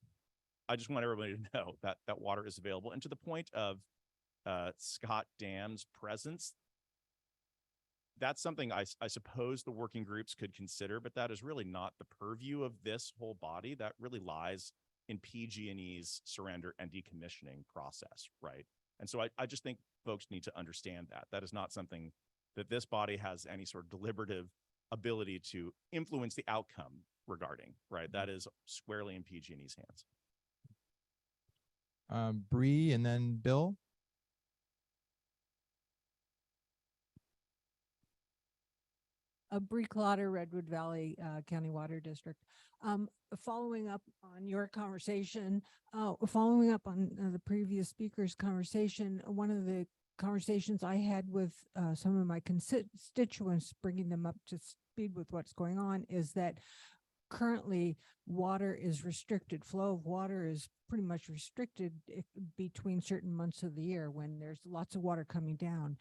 I just want everybody to know that that water is available. And to the point of Scott Dam's presence, that's something I suppose the working groups could consider, but that is really not the purview of this whole body. That really lies in PG&E's surrender and decommissioning process, right? And so I just think folks need to understand that. That is not something that this body has any sort of deliberative ability to influence the outcome regarding, right? That is squarely in PG&E's hands. Bree and then Bill. Bree Clotter, Redwood Valley County Water District. Following up on your conversation, following up on the previous speaker's conversation, one of the conversations I had with some of my constituents, bringing them up to speed with what's going on, is that currently water is restricted. Flow of water is pretty much restricted between certain months of the year when there's lots of water coming down.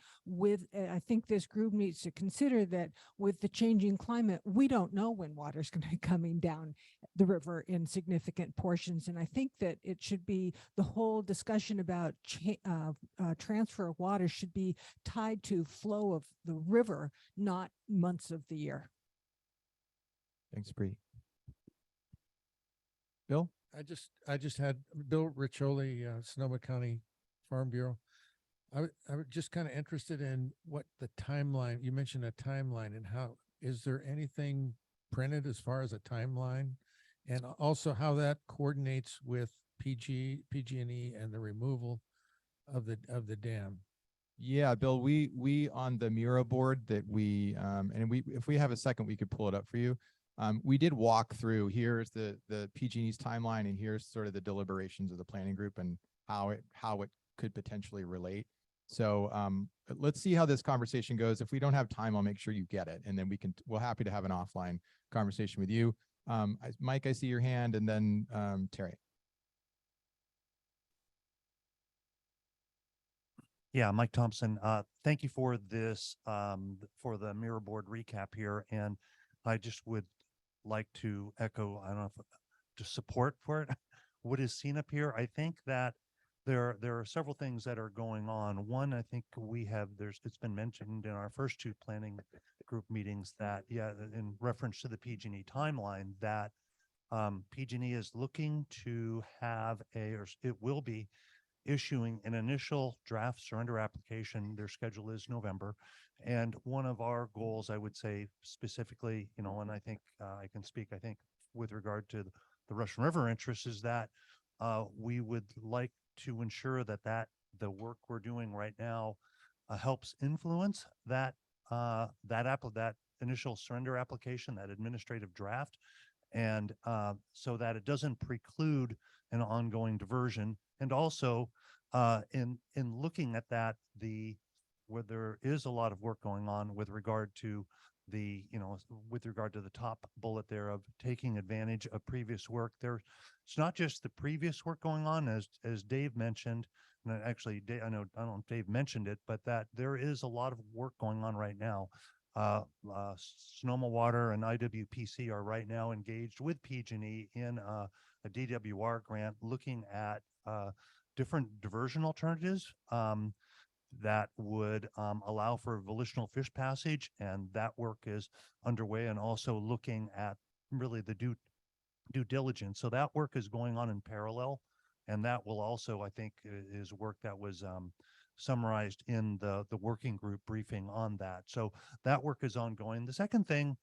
I think this group needs to consider that with the changing climate, we don't know when water's going to be coming down the river in significant portions. And I think that it should be, the whole discussion about transfer of water should be tied to flow of the river, not months of the year. Thanks, Bree. Bill? I just had Bill Riccioli, Sonoma County Farm Bureau. I was just kind of interested in what the timeline, you mentioned a timeline, and how, is there anything printed as far as a timeline? And also how that coordinates with PG&E and the removal of the dam? Yeah, Bill, we on the Miro board that we and we, if we have a second, we could pull it up for you. We did walk through, here's the PG&E's timeline, and here's sort of the deliberations of the planning group and how it could potentially relate. So let's see how this conversation goes. If we don't have time, I'll make sure you get it, and then we're happy to have an offline conversation with you. Mike, I see your hand, and then Terry. Yeah, Mike Thompson. Thank you for this, for the mirror board recap here. And I just would like to echo, I don't know if to support for it, what is seen up here. I think that there are several things that are going on. One, I think it's been mentioned in our first two planning group meetings that, yeah, in reference to the PG&E timeline, that PG&E is looking to have or it will be issuing an initial draft surrender application. Their schedule is November. And one of our goals, I would say specifically, and I think I can speak, I think with regard to the Russian River interest, is that we would like to ensure that the work we're doing right now helps influence that initial surrender application, that administrative draft, and so that it doesn't preclude an ongoing diversion. And also in looking at that, the where there is a lot of work going on with regard to the, with regard to the top bullet there of taking advantage of previous work. It's not just the previous work going on, as Dave mentioned, and actually, I don't know if Dave mentioned it, but that there is a lot of work going on right now. Sonoma Water and IWPC are right now engaged with PG&E in a DWR grant looking at different diversion alternatives that would allow for volitional fish passage, and that work is underway, and also looking at really the due diligence. So that work is going on in parallel, and that will also, I think, is work that was summarized in the working group briefing on that. So that work is ongoing. The second thing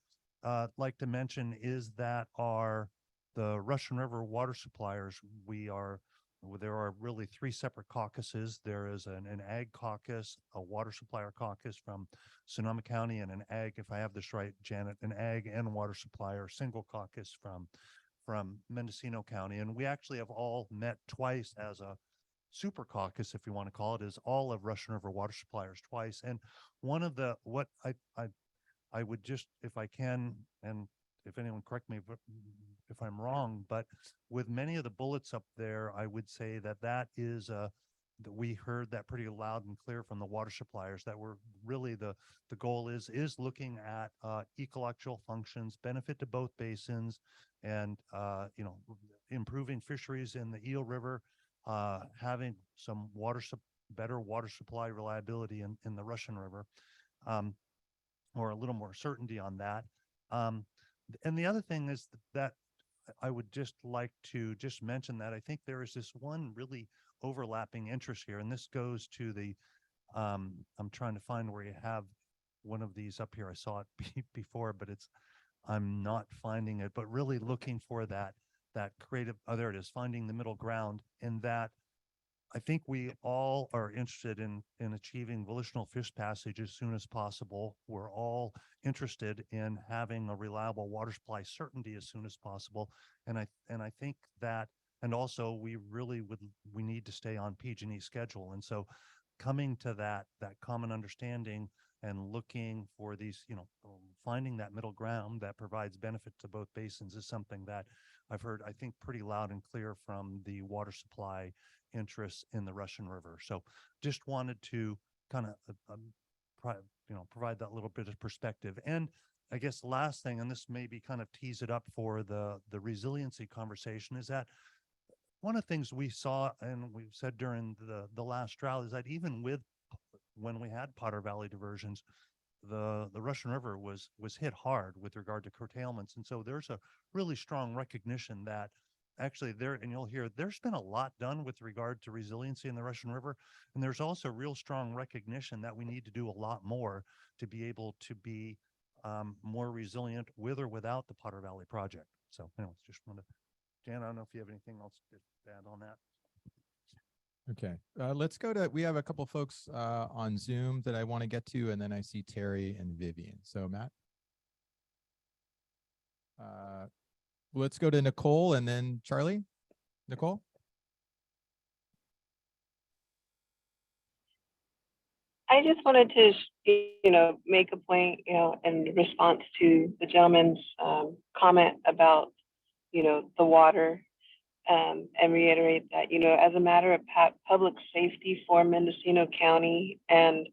I'd like to mention is that the Russian River water suppliers, there are really three separate caucuses. There is an ag caucus, a water supplier caucus from Sonoma County, and an ag, if I have this right, Janet, an ag and water supplier single caucus from Mendocino County. And we actually have all met twice as a super caucus, if you want to call it, is all of Russian River water suppliers twice. And one of what I would just, if I can, and if anyone correct me if I'm wrong, but with many of the bullets up there, I would say that is that we heard that pretty loud and clear from the water suppliers, that we're really the goal is looking at ecological functions, benefit to both basins, and improving fisheries in the Eel River, having some better water supply reliability in the Russian River, or a little more certainty on that. And the other thing is that I would just like to just mention that I think there is this one really overlapping interest here, and this goes to the, I'm trying to find where you have one of these up here. I saw it before, but I'm not finding it, but really looking for that creative, there it is, finding the middle ground, in that I think we all are interested in achieving volitional fish passage as soon as possible. We're all interested in having a reliable water supply certainty as soon as possible. And I think that, and also we need to stay on PG&E schedule. And so coming to that common understanding and looking for these, finding that middle ground that provides benefit to both basins is something that I've heard, I think, pretty loud and clear from the water supply interests in the Russian River. So just wanted to kind of, provide that little bit of perspective. And I guess the last thing, and this maybe kind of tease it up for the resiliency conversation, is that one of the things we saw, and we've said during the last drought, is that even when we had Potter Valley diversions, the Russian River was hit hard with regard to curtailments. And so there's a really strong recognition that actually and you'll hear, there's been a lot done with regard to resiliency in the Russian River. And there's also real strong recognition that we need to do a lot more to be able to be more resilient with or without the Potter Valley project. So anyways, just wanted to, Jan, I don't know if you have anything else to add on that. Okay, let's go to, we have a couple folks on Zoom that I want to get to, and then I see Terry and Vivian. So Matt. Let's go to Nicole and then Charlie. Nicole? I just wanted to, make a point, in response to the gentleman's comment about, the water, and reiterate that, as a matter of public safety for Mendocino County, and,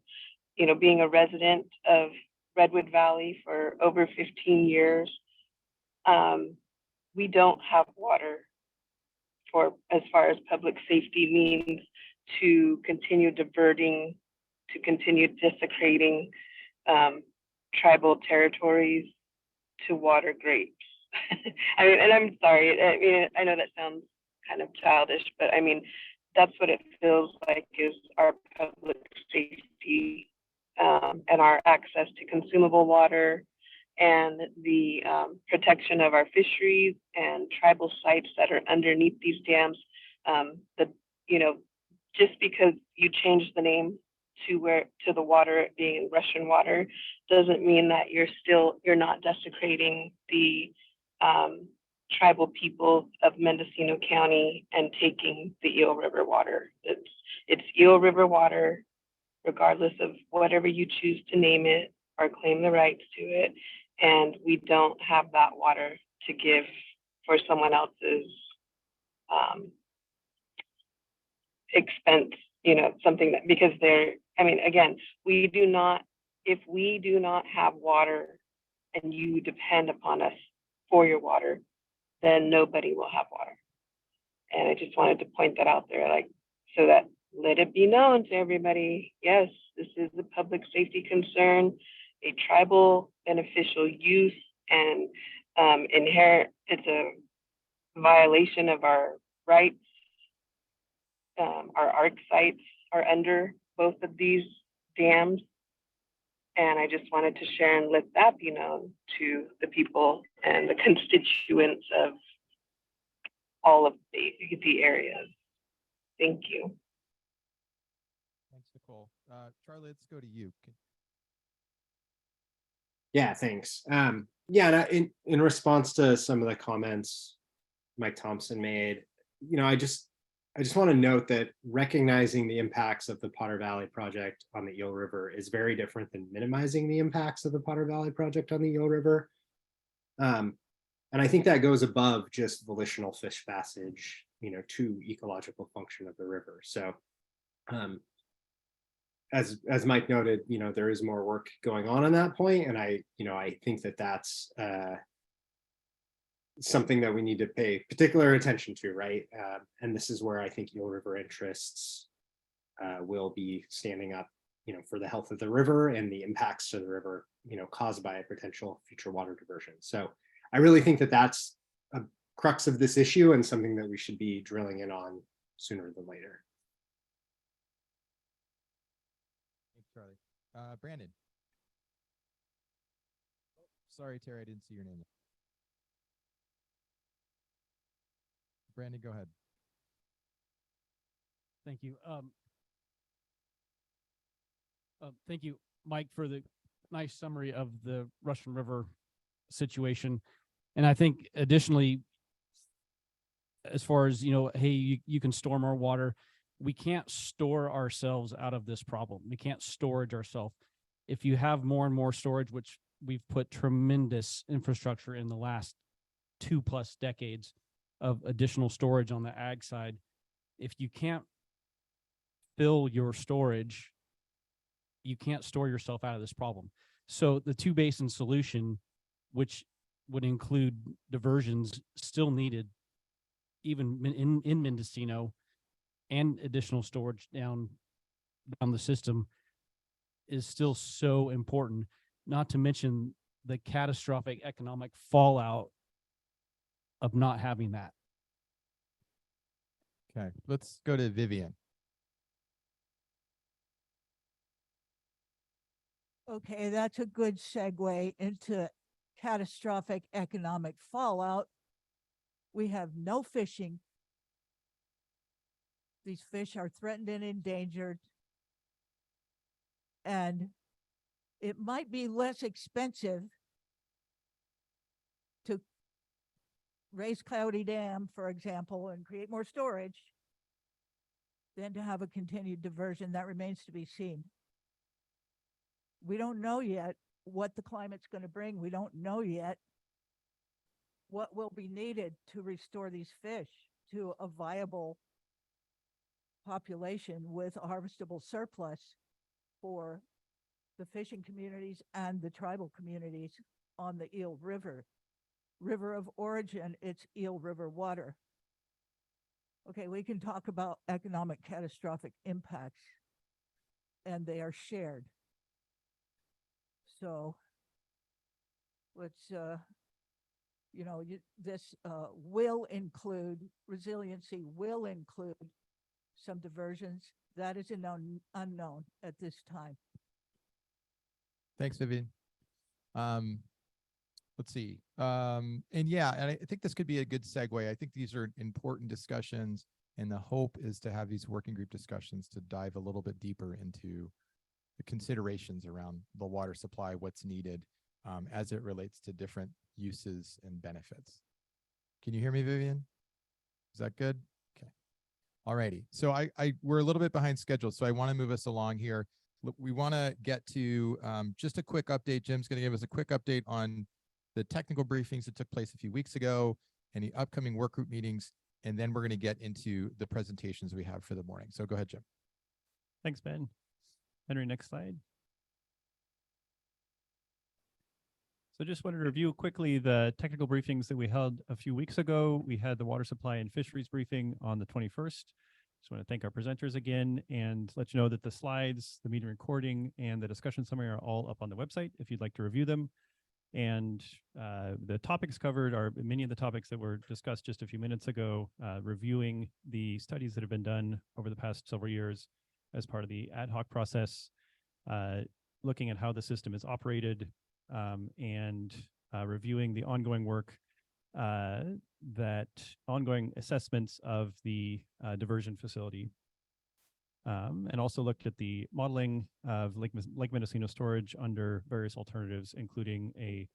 being a resident of Redwood Valley for over 15 years, we don't have water as far as public safety means, to continue diverting, to continue desecrating tribal territories to water grapes. And I'm sorry. I know that sounds kind of childish, but that's what it feels like, is our public safety and our access to consumable water, and the protection of our fisheries and tribal sites that are underneath these dams. Just because you change the name to the water being Russian water doesn't mean that you're not desecrating the tribal people of Mendocino County and taking the Eel River water. It's Eel River water, regardless of whatever you choose to name it or claim the rights to it. And we don't have that water to give for someone else's expense, something that, because I mean, again, if we do not have water and you depend upon us for your water, then nobody will have water. And I just wanted to point that out there, so that let it be known to everybody, yes, this is a public safety concern, a tribal beneficial use, and it's a violation of our rights. Our ARC sites are under both of these dams. And I just wanted to share and let that be known to the people and the constituents of all of the areas. Thank you. Thanks, Nicole. Charlie, let's go to you. Yeah, thanks. Yeah, and in response to some of the comments Mike Thompson made, I just want to note that recognizing the impacts of the Potter Valley project on the Eel River is very different than minimizing the impacts of the Potter Valley project on the Eel River. And I think that goes above just volitional fish passage, to ecological function of the river. So as Mike noted, there is more work going on that point. And I think that that's something that we need to pay particular attention to, right? And this is where I think Eel River interests will be standing up, for the health of the river and the impacts to the river, caused by a potential future water diversion. So I really think that that's a crux of this issue and something that we should be drilling in on sooner than later. Thanks, Charlie. Brandon. Sorry, Terry, I didn't see your name. Brandon, go ahead. Thank you. Thank you, Mike, for the nice summary of the Russian River situation. And I think additionally, as far as, hey, you can store more water. We can't store ourselves out of this problem. We can't storage ourselves. If you have more and more storage, which we've put tremendous infrastructure in the last 2+ decades of additional storage on the ag side, if you can't fill your storage, you can't store yourself out of this problem. So the 2-basin solution, which would include diversions still needed, even in Mendocino, and additional storage down the system, is still so important, not to mention the catastrophic economic fallout of not having that. Okay, let's go to Vivian. Okay, that's a good segue into catastrophic economic fallout. We have no fishing. These fish are threatened and endangered. And it might be less expensive to raise Coyote Dam, for example, and create more storage than to have a continued diversion. That remains to be seen. We don't know yet what the climate's going to bring. We don't know yet what will be needed to restore these fish to a viable population with a harvestable surplus for the fishing communities and the tribal communities on the Eel River. River of origin, it's Eel River water. Okay, we can talk about economic catastrophic impacts, and they are shared. So let's, this will include, resiliency will include some diversions. That is unknown at this time. Thanks, Vivian. Let's see. And I think this could be a good segue. I think these are important discussions, and the hope is to have these working group discussions to dive a little bit deeper into the considerations around the water supply, what's needed as it relates to different uses and benefits. Can you hear me, Vivian? Is that good? Okay. All righty. So we're a little bit behind schedule, so I want to move us along here. look, we want to get to just a quick update. Jim's going to give us a quick update on the technical briefings that took place a few weeks ago, any upcoming work group meetings, and then we're going to get into the presentations we have for the morning. So go ahead, Jim. Thanks, Ben. Henry, next slide. So just wanted to review quickly the technical briefings that we held a few weeks ago. We had the water supply and fisheries briefing on the 21st. Just want to thank our presenters again and let you know that the slides, the meeting recording, and the discussion summary are all up on the website if you'd like to review them. And the topics covered are many of the topics that were discussed just a few minutes ago, reviewing the studies that have been done over the past several years as part of the ad hoc process, looking at how the system is operated, and reviewing the ongoing work, that ongoing assessments of the diversion facility, and also looked at the modeling of Lake Mendocino storage under various alternatives, including a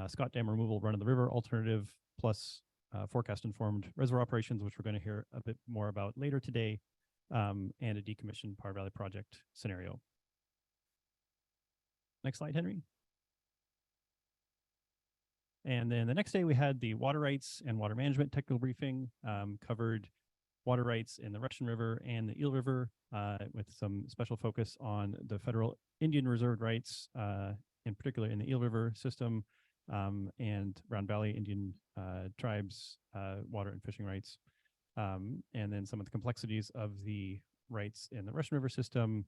Scott Dam removal run-of-the-river alternative, plus forecast-informed reservoir operations, which we're going to hear a bit more about later today, and a decommissioned Powder Valley project scenario. Next slide, Henry. And then the next day we had the water rights and water management technical briefing, covered water rights in the Russian River and the Eel River, with some special focus on the federal Indian reserved rights, in particular in the Eel River system, and Round Valley Indian tribes, water and fishing rights, and then some of the complexities of the rights in the Russian River system,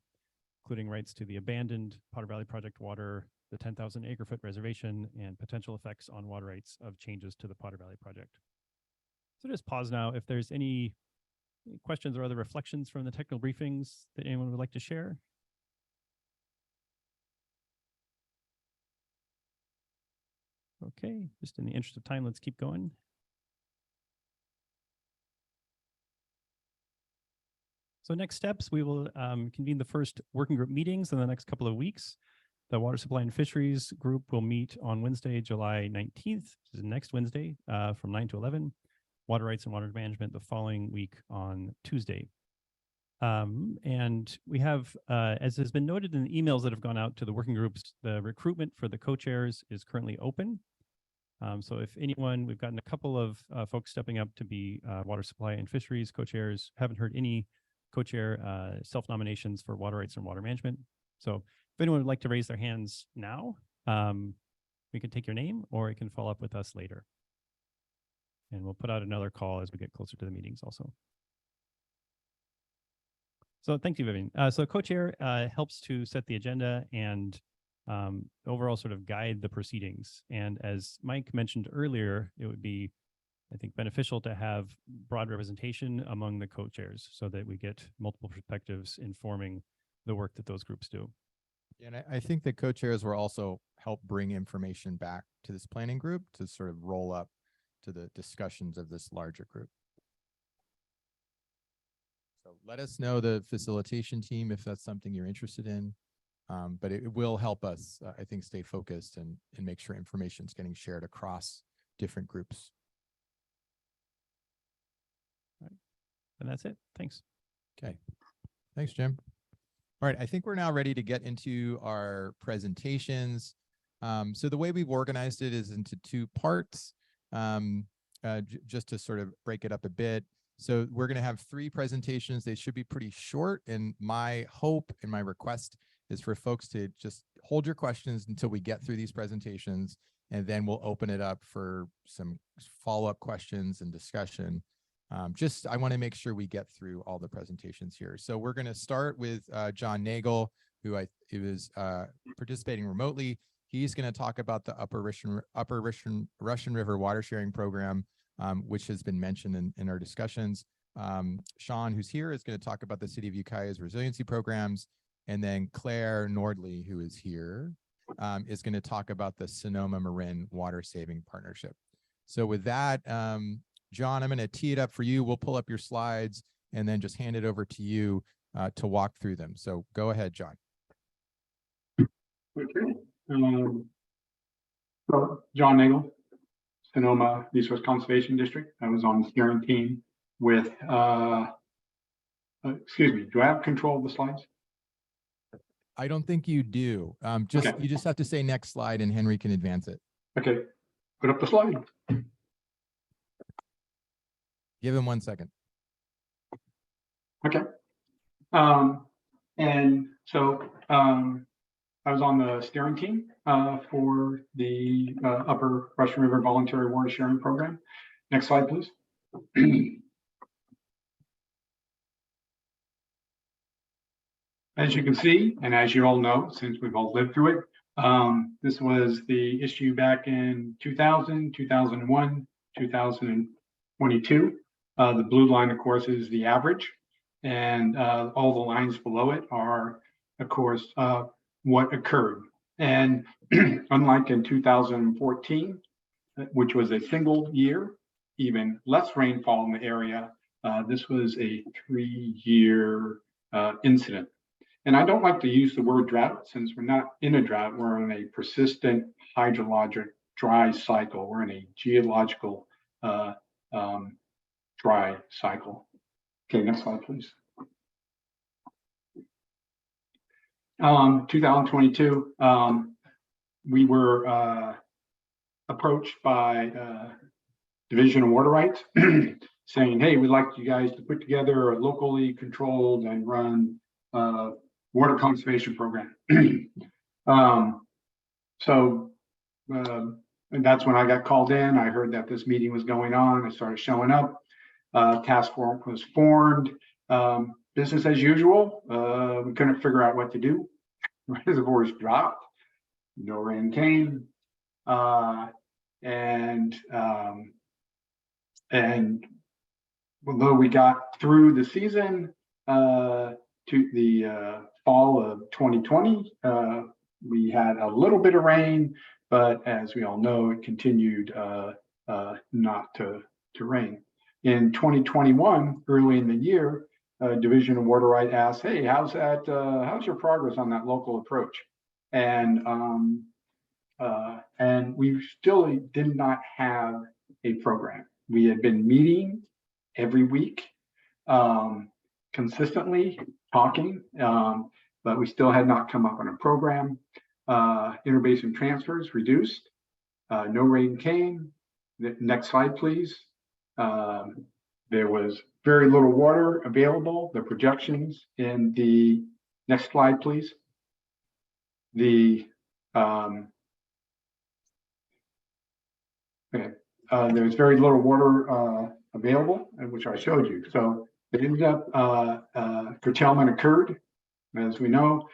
including rights to the abandoned Powder Valley project water, the 10,000 acre-foot reservation, and potential effects on water rights of changes to the Powder Valley project. So just pause now if there's any questions or other reflections from the technical briefings that anyone would like to share. Okay, just in the interest of time, let's keep going. So next steps, we will convene the first working group meetings in the next couple of weeks. The Water Supply and Fisheries group will meet on Wednesday, July 19th, which is next Wednesday, from 9 to 11. Water Rights and Water Management the following week on Tuesday. And we have, as has been noted in the emails that have gone out to the working groups, the recruitment for the co-chairs is currently open. So if anyone, we've gotten a couple of folks stepping up to be Water Supply and Fisheries co-chairs. Haven't heard any co-chair self-nominations for Water Rights and Water Management. So if anyone would like to raise their hands now, we can take your name, or it can follow up with us later. And we'll put out another call as we get closer to the meetings also. So thank you, Vivian. So co-chair helps to set the agenda and overall sort of guide the proceedings. And as Mike mentioned earlier, it would be, I think, beneficial to have broad representation among the co-chairs so that we get multiple perspectives informing the work that those groups do. And I think the co-chairs will also help bring information back to this planning group to sort of roll up to the discussions of this larger group. So let us know, the facilitation team, if that's something you're interested in. But it will help us, I think, stay focused and make sure information is getting shared across different groups. All right. And that's it. Thanks. Okay. Thanks, Jim. All right, I think we're now ready to get into our presentations. So the way we've organized it is into two parts, just to sort of break it up a bit. So we're going to have 3 presentations. They should be pretty short. And my hope and my request is for folks to just hold your questions until we get through these presentations, and then we'll open it up for some follow-up questions and discussion. I want to make sure we get through all the presentations here. So we're going to start with John Nagel, who is participating remotely. He's going to talk about the Upper Russian River Water Sharing Program, which has been mentioned in our discussions. Sean, who's here, is going to talk about the City of Ukiah's resiliency programs. And then Claire Nordley, who is here, is going to talk about the Sonoma Marin Water Saving Partnership. So with that, John, I'm going to tee it up for you. We'll pull up your slides and then just hand it over to you to walk through them. So go ahead, John. Okay. So John Nagel, Sonoma Resource Conservation District. I was on the steering team with, excuse me, do I have control of the slides? I don't think you do. Okay. You just have to say next slide and Henry can advance it. Okay, put up the slide. Give him 1 second. Okay. And so I was on the steering team for the Upper Russian River Voluntary Water Sharing Program. Next slide, please. As you can see, and as you all know, since we've all lived through it, this was the issue back in 2000, 2001, 2022. The blue line, of course, is the average, and all the lines below it are, of course, what occurred. And unlike in 2014, which was a single year, even less rainfall in the area, this was a 3-year incident. And I don't like to use the word drought since we're not in a drought. We're in a persistent hydrologic dry cycle. We're in a geological dry cycle. Okay, next slide, please. 2022, we were approached by Division of Water Rights saying, hey, we'd like you guys to put together a locally controlled and run water conservation program. And that's when I got called in. I heard that this meeting was going on. I started showing up. Task force was formed. Business as usual. We couldn't figure out what to do. Reservoirs dropped. No rain came. And although we got through the season to the fall of 2020, we had a little bit of rain, but as we all know, it continued not to rain. In 2021, early in the year, Division of Water Rights asked, hey, how's your progress on that local approach? And we still did not have a program. We had been meeting every week, consistently talking, but we still had not come up on a program. Interbasin transfers reduced. No rain came. Next slide, please. There was very little water available. The projections in the next slide, please. There's very little water available, which I showed you. So it ended up curtailment occurred. As we know,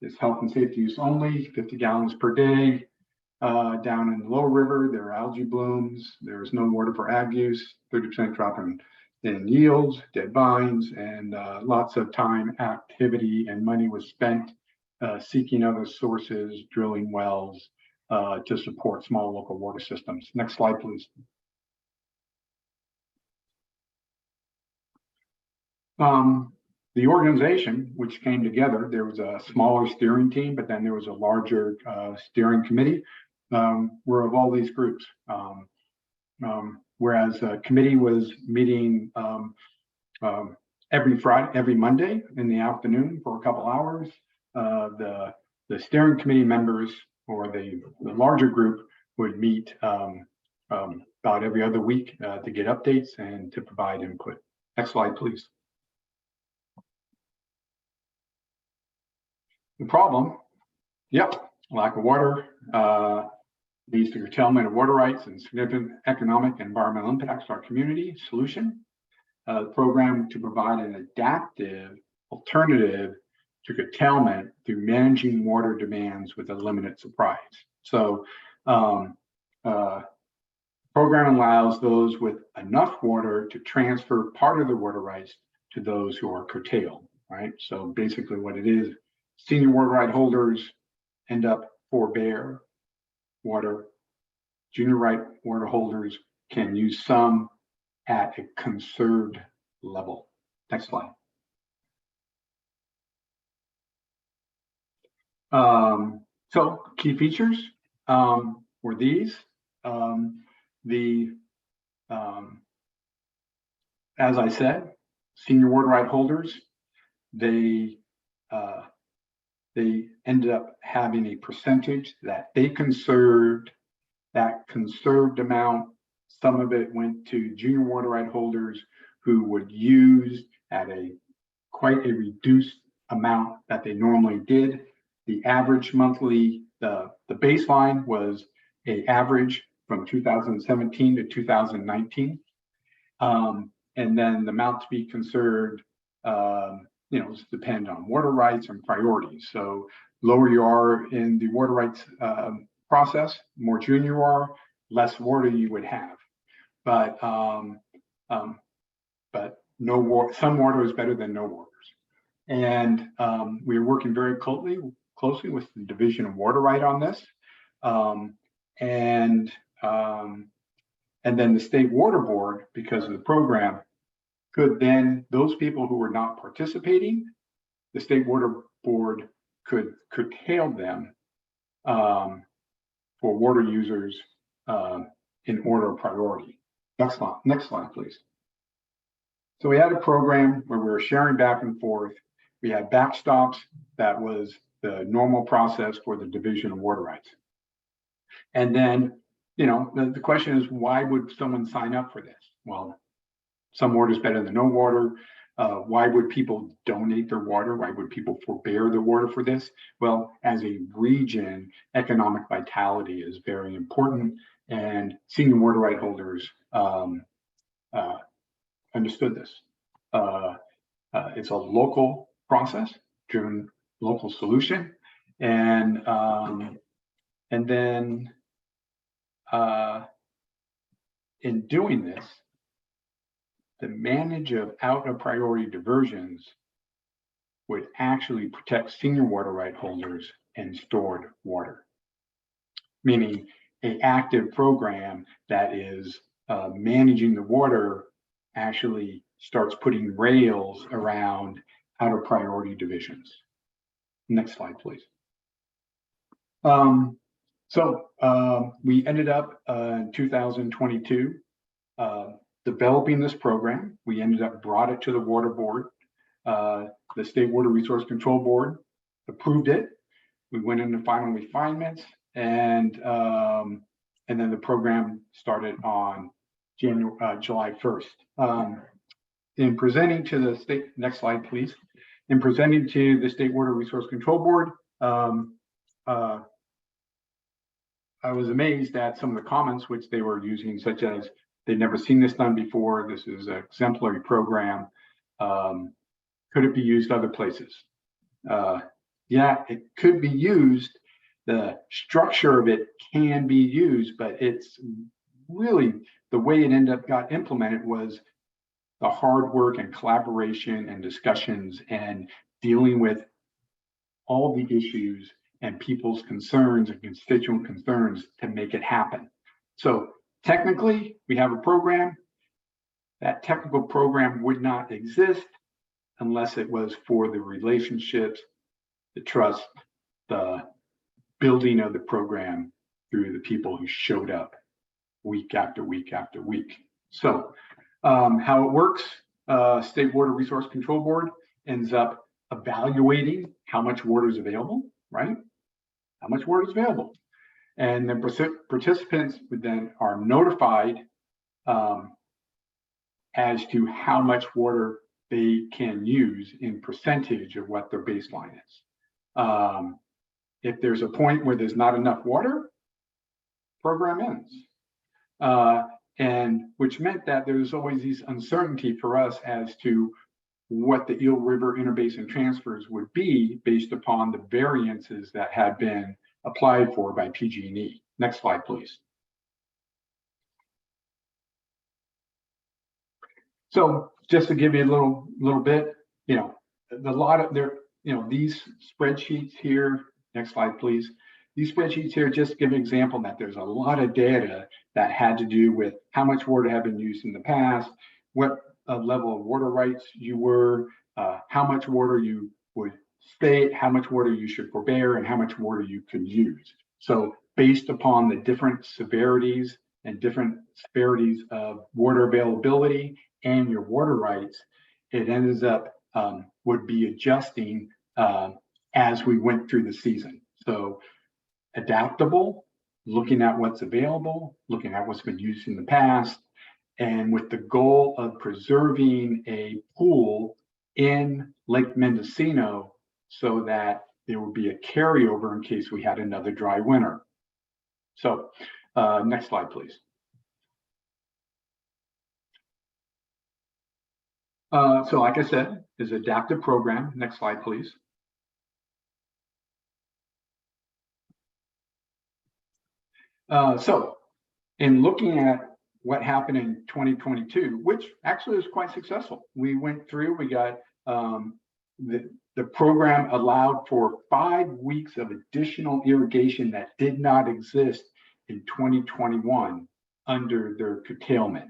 it's health and safety use only, 50 gallons per day. Down in the lower river, there are algae blooms. There's no water for ag use, 30% drop in yields, dead vines, and lots of time, activity, and money was spent seeking other sources, drilling wells to support small local water systems. Next slide, please. The organization, which came together, there was a smaller steering team, but then there was a larger steering committee. Were of all these groups. Whereas a committee was meeting every Monday in the afternoon for a couple hours. The steering committee members or the larger group would meet about every other week to get updates and to provide input. Next slide, please. The problem, lack of water leads to curtailment of water rights and significant economic and environmental impacts to our community. Solution, the program to provide an adaptive alternative to curtailment through managing water demands with a limited supply. So program allows those with enough water to transfer part of the water rights to those who are curtailed, right? So basically what it is, senior water right holders end up forbear water. Junior right water holders can use some at a conserved level. Next slide. So key features were these. As I said, senior water right holders, they they ended up having a percentage that they conserved. That conserved amount, some of it went to junior water right holders who would use at a quite a reduced amount that they normally did. The average monthly, the baseline was a average from 2017 to 2019. And then the amount to be conserved, depend on water rights and priorities. So lower you are in the water rights process, more junior you are, less water you would have. But no water, some water is better than no waters. And we're working very closely with the Division of Water Right on this. And then the State Water Board, because of the program, could then, those people who were not participating, the State Water Board could curtail them for water users in order of priority. Next slide, please. So we had a program where we were sharing back and forth. We had backstops. That was the normal process for the Division of Water Rights. And then, the question is, why would someone sign up for this? Well, some water is better than no water. Why would people donate their water? Why would people forbear the water for this? Well, as a region, economic vitality is very important, and senior water right holders understood this. It's a local process, driven local solution, and then in doing this, the manage of out of priority diversions would actually protect senior water right holders and stored water, meaning an active program that is managing the water actually starts putting rails around out of priority divisions. Next slide, please. We ended up in 2022 developing this program. We ended up brought it to the water board. The State Water Resource Control Board approved it. We went into final refinements, and then the program started on July 1st. In presenting to the state, next slide, please. In presenting to the State Water Resource Control Board, I was amazed at some of the comments which they were using, such as they'd never seen this done before. This is an exemplary program. Could it be used other places? Yeah, it could be used. The structure of it can be used, but it's really the way it ended up got implemented was the hard work and collaboration and discussions and dealing with all the issues and people's concerns and constituent concerns to make it happen. So technically, we have a program. That technical program would not exist unless it was for the relationships, the trust, the building of the program through the people who showed up week after week after week. So how it works, State Water Resource Control Board ends up evaluating how much water is available, right? How much water is available. And then participants would then are notified as to how much water they can use in percentage of what their baseline is. If there's a point where there's not enough water, program ends. And which meant that there's always this uncertainty for us as to what the Eel River interbasin transfers would be based upon the variances that had been applied for by PG&E. Next slide, please. So just to give you a little bit, these spreadsheets here, next slide, please. These spreadsheets here just give an example that there's a lot of data that had to do with how much water had been used in the past, what level of water rights you were, how much water you would state, how much water you should forbear, and how much water you could use. So based upon the different severities and different disparities of water availability and your water rights, it ends up would be adjusting as we went through the season. So adaptable, looking at what's available, looking at what's been used in the past, and with the goal of preserving a pool in Lake Mendocino so that there would be a carryover in case we had another dry winter. So next slide, please. So like I said, is adaptive program. Next slide, please. So in looking at what happened in 2022, which actually was quite successful, we went through, we got the program allowed for 5 weeks of additional irrigation that did not exist in 2021 under their curtailment.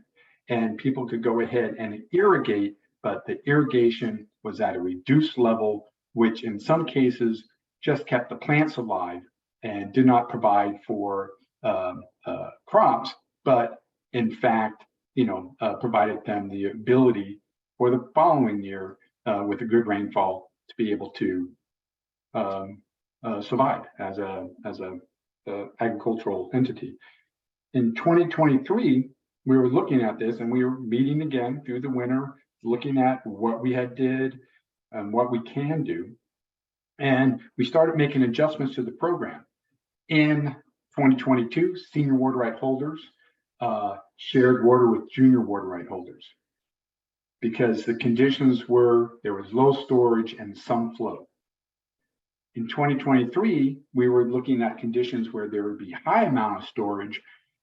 And people could go ahead and irrigate, but the irrigation was at a reduced level, which in some cases just kept the plants alive and did not provide for crops, but in fact, provided them the ability for the following year with a good rainfall to be able to survive as a agricultural entity. In 2023, we were looking at this and we were meeting again through the winter, looking at what we had did and what we can do. And we started making adjustments to the program. In 2022, senior water right holders shared water with junior water right holders because the conditions were there was low storage and some flow. In 2023, we were looking at conditions where there would be high amount of storage,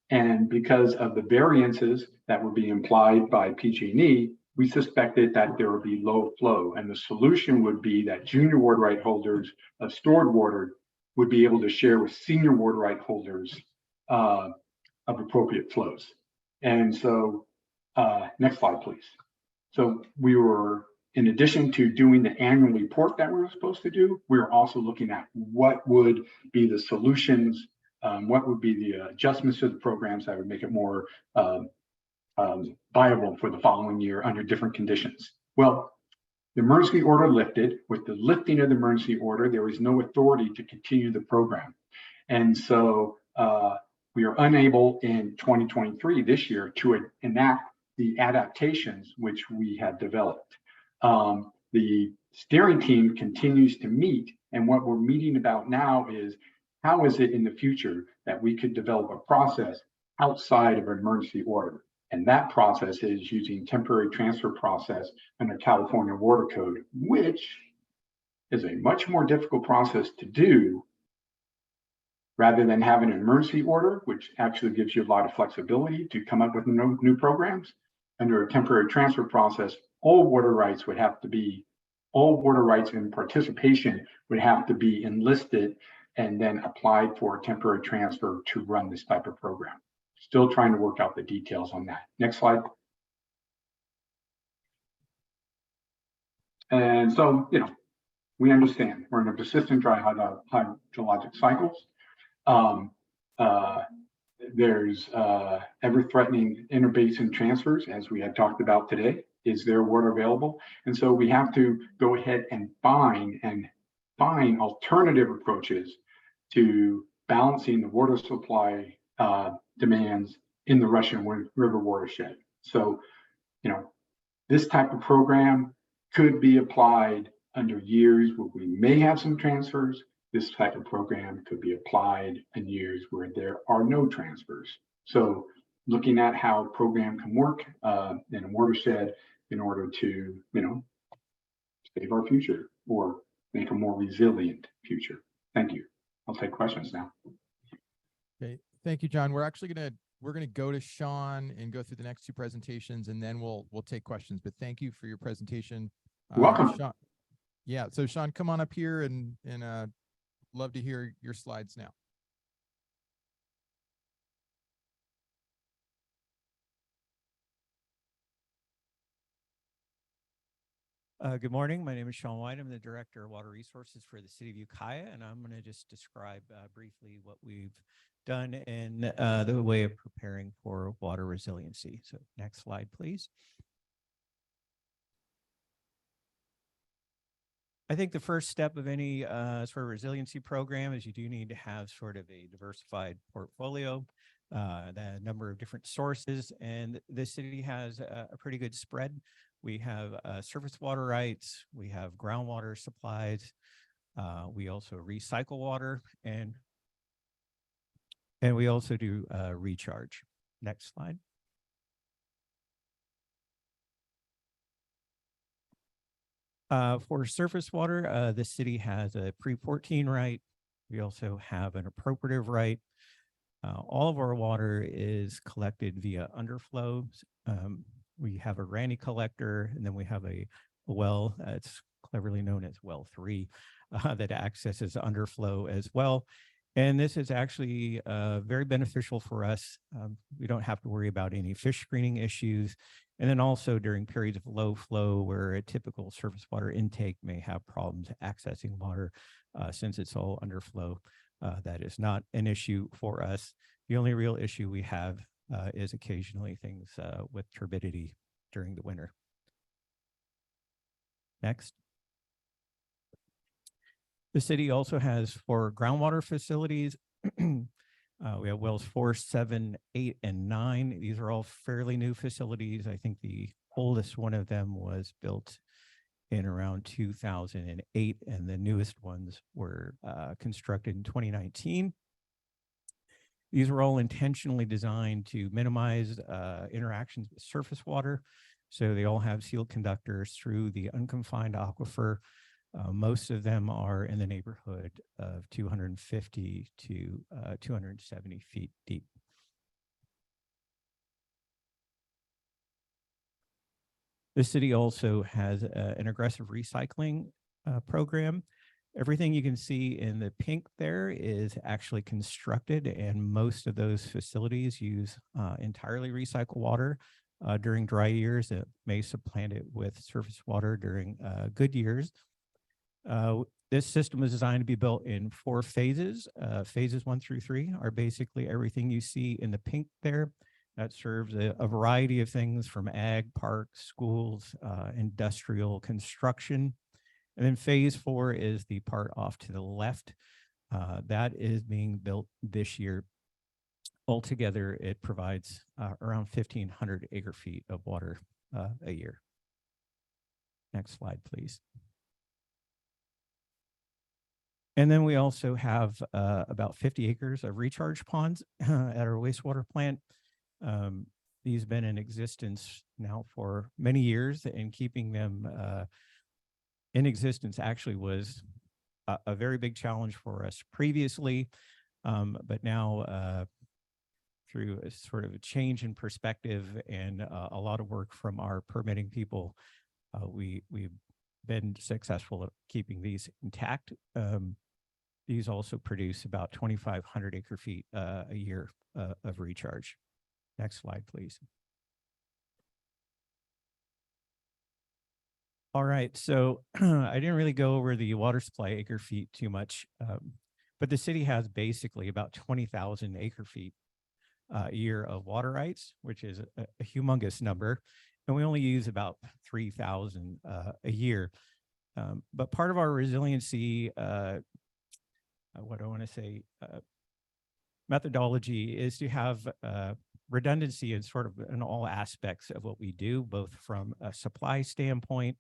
and because of the variances that were being implied by PG&E, we suspected that there would be low flow, and the solution would be that junior water right holders of stored water would be able to share with senior water right holders of appropriate flows. And so, next slide, please. So we were, in addition to doing the annual report that we were supposed to do, we were also looking at what would be the solutions, what would be the adjustments to the programs that would make it more viable for the following year under different conditions. Well, the emergency order lifted. With the lifting of the emergency order, there was no authority to continue the program. And so we are unable in 2023, this year, to enact the adaptations which we had developed. The steering team continues to meet, and what we're meeting about now is how is it in the future that we could develop a process outside of an emergency order. And that process is using temporary transfer process under California Water Code, which is a much more difficult process to do rather than having an emergency order, which actually gives you a lot of flexibility to come up with new programs. Under a temporary transfer process, all water rights and participation would have to be enlisted and then applied for a temporary transfer to run this type of program. Still trying to work out the details on that. Next slide. And so, we understand we're in a persistent dry hydrologic cycles. There's ever-threatening interbasin transfers, as we had talked about today. Is there water available? And so we have to go ahead and find alternative approaches to balancing the water supply demands in the Russian River watershed. So, this type of program could be applied under years where we may have some transfers. This type of program could be applied in years where there are no transfers. So looking at how a program can work in a watershed in order to, save our future or make a more resilient future. Thank you. I'll take questions now. Okay, thank you, John. We're actually we're gonna go to Sean and go through the next two presentations, and then we'll take questions. But thank you for your presentation. Welcome. Sean. Yeah, so Sean, come on up here and love to hear your slides now. Good morning. My name is Sean White. I'm the Director of Water Resources for the City of Ukiah, and I'm going to just describe briefly what we've done in the way of preparing for water resiliency. So next slide, please. I think the first step of any sort of resiliency program is you do need to have sort of a diversified portfolio, the number of different sources, and this city has a pretty good spread. We have surface water rights, we have groundwater supplies, we also recycle water, and we also do recharge. Next slide. For surface water, the city has a pre-14 right. We also have an appropriative right. All of our water is collected via underflows. We have a Randy collector, and then we have a well that's cleverly known as well 3 that accesses underflow as well. And this is actually very beneficial for us. We don't have to worry about any fish screening issues. And then also during periods of low flow where a typical surface water intake may have problems accessing water, since it's all underflow, that is not an issue for us. The only real issue we have is occasionally things with turbidity during the winter. Next. The city also has 4 groundwater facilities. We have wells 4, 7, 8, and 9. These are all fairly new facilities. I think the oldest one of them was built in around 2008, and the newest ones were constructed in 2019. These were all intentionally designed to minimize interactions with surface water. So they all have sealed conductors through the unconfined aquifer. Most of them are in the neighborhood of 250 to 270 feet deep. The city also has an aggressive recycling program. Everything you can see in the pink there is actually constructed, and most of those facilities use entirely recycled water during dry years. It may supplant it with surface water during good years. This system is designed to be built in 4 phases. Phases 1 through 3 are basically everything you see in the pink there. That serves a variety of things from ag, parks, schools, industrial construction. And then phase 4 is the part off to the left. That is being built this year. Altogether, it provides around 1,500 acre feet of water a year. Next slide, please. And then we also have about 50 acres of recharge ponds at our wastewater plant. These have been in existence now for many years, and keeping them in existence actually was a very big challenge for us previously. But now through a sort of a change in perspective and a lot of work from our permitting people, we've been successful at keeping these intact. These also produce about 2,500 acre feet a year of recharge. Next slide, please. All right, so I didn't really go over the water supply acre feet too much, but the city has basically about 20,000 acre feet a year of water rights, which is a humongous number, and we only use about 3,000 a year. But part of our resiliency, what do I want to say, methodology is to have redundancy in sort of in all aspects of what we do, both from a supply standpoint,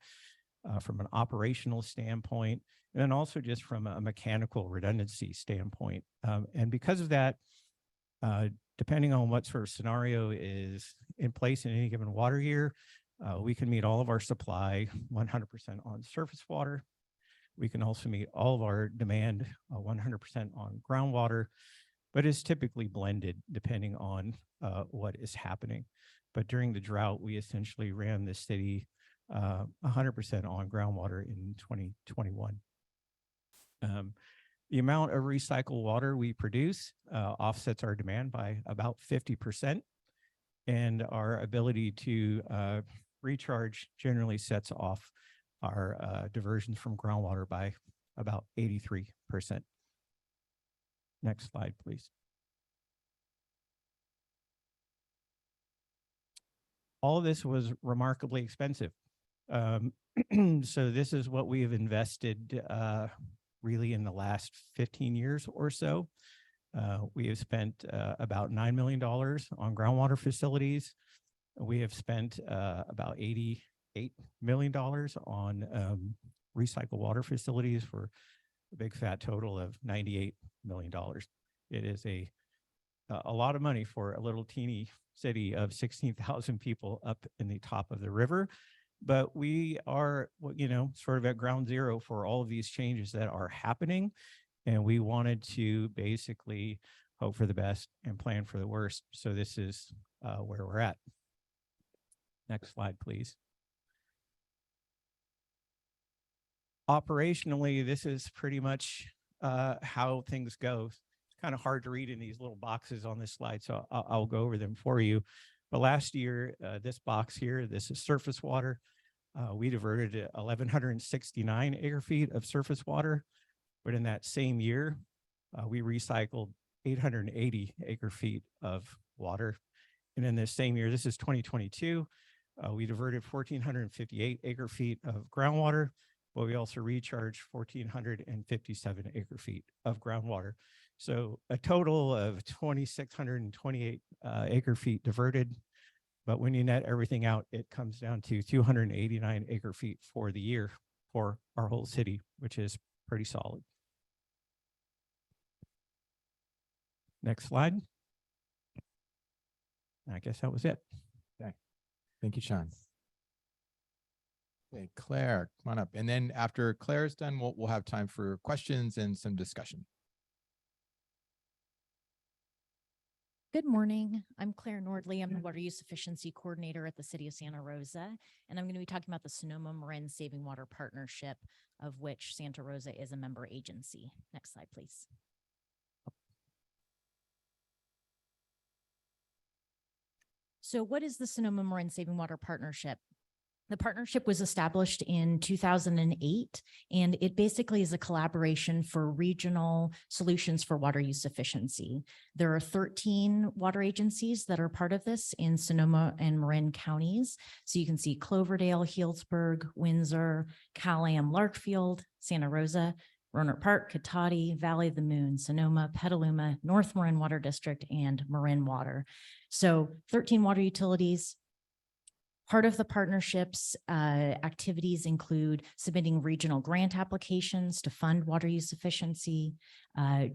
from an operational standpoint, and then also just from a mechanical redundancy standpoint. And because of that, depending on what sort of scenario is in place in any given water year, we can meet all of our supply 100% on surface water. We can also meet all of our demand 100% on groundwater, but it's typically blended depending on what is happening. But during the drought, we essentially ran the city 100% on groundwater in 2021. The amount of recycled water we produce offsets our demand by about 50%, and our ability to recharge generally sets off our diversions from groundwater by about 83%. Next slide, please. All of this was remarkably expensive. So this is what we have invested really in the last 15 years or so. We have spent about $9 million on groundwater facilities. We have spent about $88 million on recycled water facilities for a big fat total of $98 million. It is a lot of money for a little teeny city of 16,000 people up in the top of the river. But we are, sort of at ground zero for all of these changes that are happening. And we wanted to basically hope for the best and plan for the worst. So this is where we're at. Next slide, please. Operationally, this is pretty much how things go. It's kind of hard to read in these little boxes on this slide, so I'll go over them for you. But last year, this box here, this is surface water. We diverted 1,169 acre feet of surface water, but in that same year, we recycled 880 acre feet of water. And in this same year, this is 2022, we diverted 1,458 acre feet of groundwater, but we also recharged 1,457 acre feet of groundwater. So a total of 2,628 acre feet diverted. But when you net everything out, it comes down to 289 acre feet for the year for our whole city, which is pretty solid. Next slide. I guess that was it. Okay. Thank you, Sean. Okay, Claire, come on up. And then after Claire's done, we'll have time for questions and some discussion. Good morning. I'm Claire Nordley. I'm the Water Use Efficiency Coordinator at the City of Santa Rosa, and I'm going to be talking about the Sonoma Marin Saving Water Partnership, of which Santa Rosa is a member agency. Next slide, please. So what is the Sonoma Marin Saving Water Partnership? The partnership was established in 2008, and it basically is a collaboration for regional solutions for water use efficiency. There are 13 water agencies that are part of this in Sonoma and Marin counties. So you can see Cloverdale, Healdsburg, Windsor, Calam, Larkfield, Santa Rosa, Rohnert Park, Cotati, Valley of the Moon, Sonoma, Petaluma, North Marin Water District, and Marin Water. So 13 water utilities. Part of the partnership's activities include submitting regional grant applications to fund water use efficiency,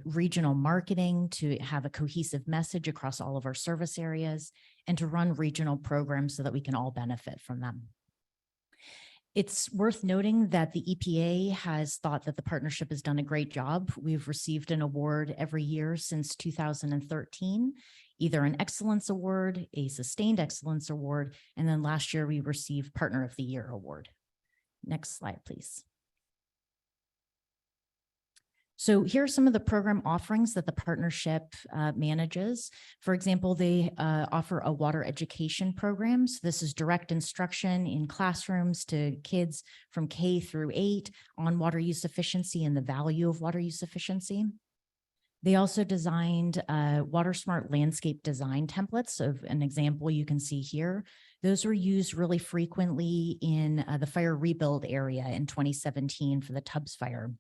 regional marketing to have a cohesive message across all of our service areas, and to run regional programs so that we can all benefit from them. It's worth noting that the EPA has thought that the partnership has done a great job. We've received an award every year since 2013. Either an excellence award, a sustained excellence award, and then last year we received Partner of the Year award. Next slide, please. So here are some of the program offerings that the partnership manages. For example, they offer a water education program. So this is direct instruction in classrooms to kids from K through 8 on water use efficiency and the value of water use efficiency. They also designed water smart landscape design templates. Of an example you can see here. Those were used really frequently in the fire rebuild area in 2017 for the Tubbs fire.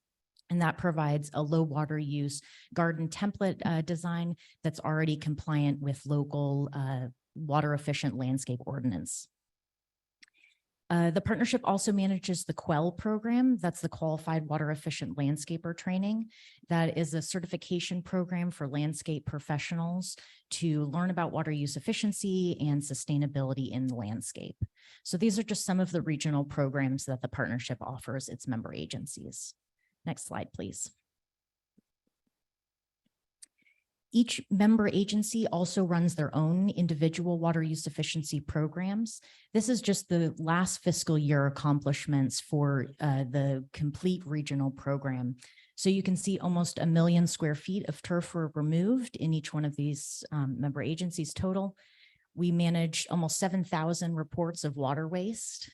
And that provides a low water use garden template design that's already compliant with local water efficient landscape ordinance. The partnership also manages the QUEL program. That's the Qualified Water Efficient Landscaper Training. That is a certification program for landscape professionals to learn about water use efficiency and sustainability in the landscape. So these are just some of the regional programs that the partnership offers its member agencies. Next slide, please. Each member agency also runs their own individual water use efficiency programs. This is just the last fiscal year accomplishments for the complete regional program. So you can see almost 1 million square feet of turf were removed in each one of these member agencies total. We managed almost 7,000 reports of water waste,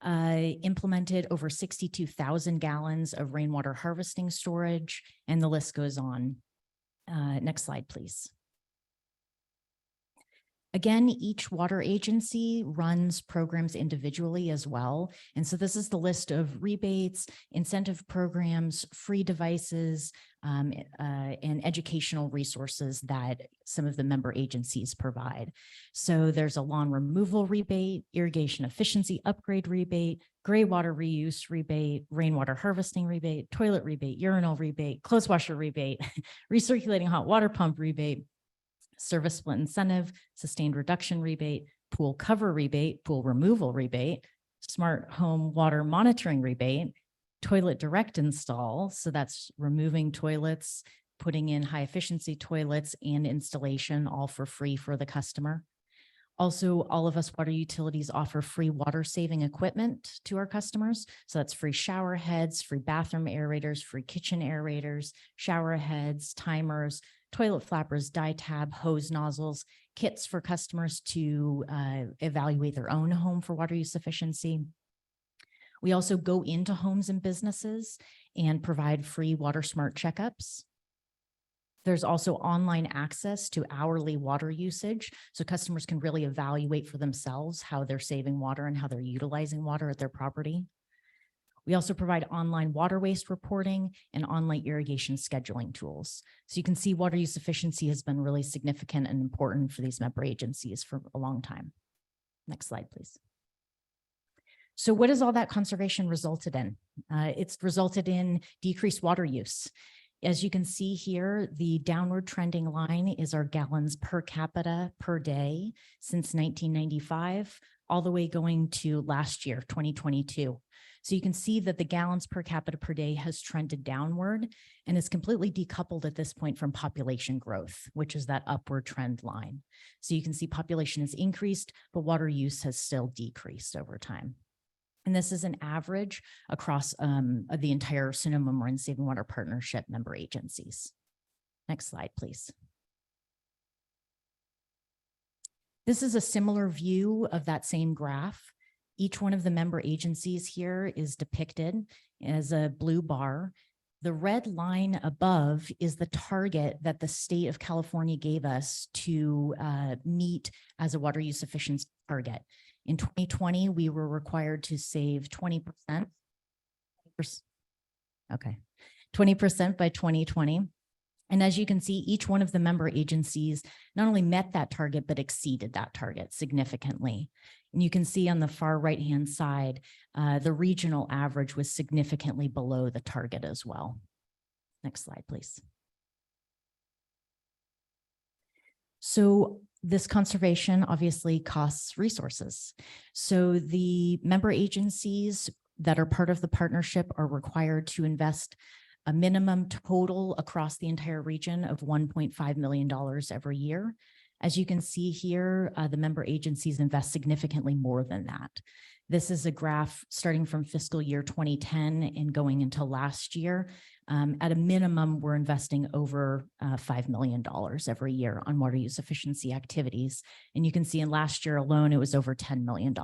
implemented over 62,000 gallons of rainwater harvesting storage, and the list goes on. Next slide, please. Again, each water agency runs programs individually as well. And so this is the list of rebates, incentive programs, free devices, and educational resources that some of the member agencies provide. So there's a lawn removal rebate, irrigation efficiency upgrade rebate, gray water reuse rebate, rainwater harvesting rebate, toilet rebate, urinal rebate, clothes washer rebate, recirculating hot water pump rebate, service split incentive, sustained reduction rebate, pool cover rebate, pool removal rebate, smart home water monitoring rebate, toilet direct install. So that's removing toilets, putting in high efficiency toilets and installation, all for free for the customer. Also, all of us water utilities offer free water saving equipment to our customers. So that's free shower heads, free bathroom aerators, free kitchen aerators, shower heads, timers, toilet flappers, dye tab, hose nozzles, kits for customers to evaluate their own home for water use efficiency. We also go into homes and businesses and provide free water smart checkups. There's also online access to hourly water usage, so customers can really evaluate for themselves how they're saving water and how they're utilizing water at their property. We also provide online water waste reporting and online irrigation scheduling tools. So you can see water use efficiency has been really significant and important for these member agencies for a long time. Next slide, please. So what has all that conservation resulted in? It's resulted in decreased water use. As you can see here, the downward trending line is our gallons per capita per day since 1995, all the way going to last year, 2022. So you can see that the gallons per capita per day has trended downward and is completely decoupled at this point from population growth, which is that upward trend line. So you can see population has increased, but water use has still decreased over time. And this is an average across the entire Sonoma Marin Saving Water Partnership member agencies. Next slide, please. This is a similar view of that same graph. Each one of the member agencies here is depicted as a blue bar. The red line above is the target that the state of California gave us to meet as a water use efficiency target. In 2020, we were required to save 20%. Okay, 20% by 2020. And as you can see, each one of the member agencies not only met that target, but exceeded that target significantly. And you can see on the far right-hand side, the regional average was significantly below the target as well. Next slide, please. So this conservation obviously costs resources. So the member agencies that are part of the partnership are required to invest a minimum total across the entire region of $1.5 million every year. As you can see here, the member agencies invest significantly more than that. This is a graph starting from fiscal year 2010 and going into last year. At a minimum, we're investing over $5 million every year on water use efficiency activities. And you can see in last year alone, it was over $10 million.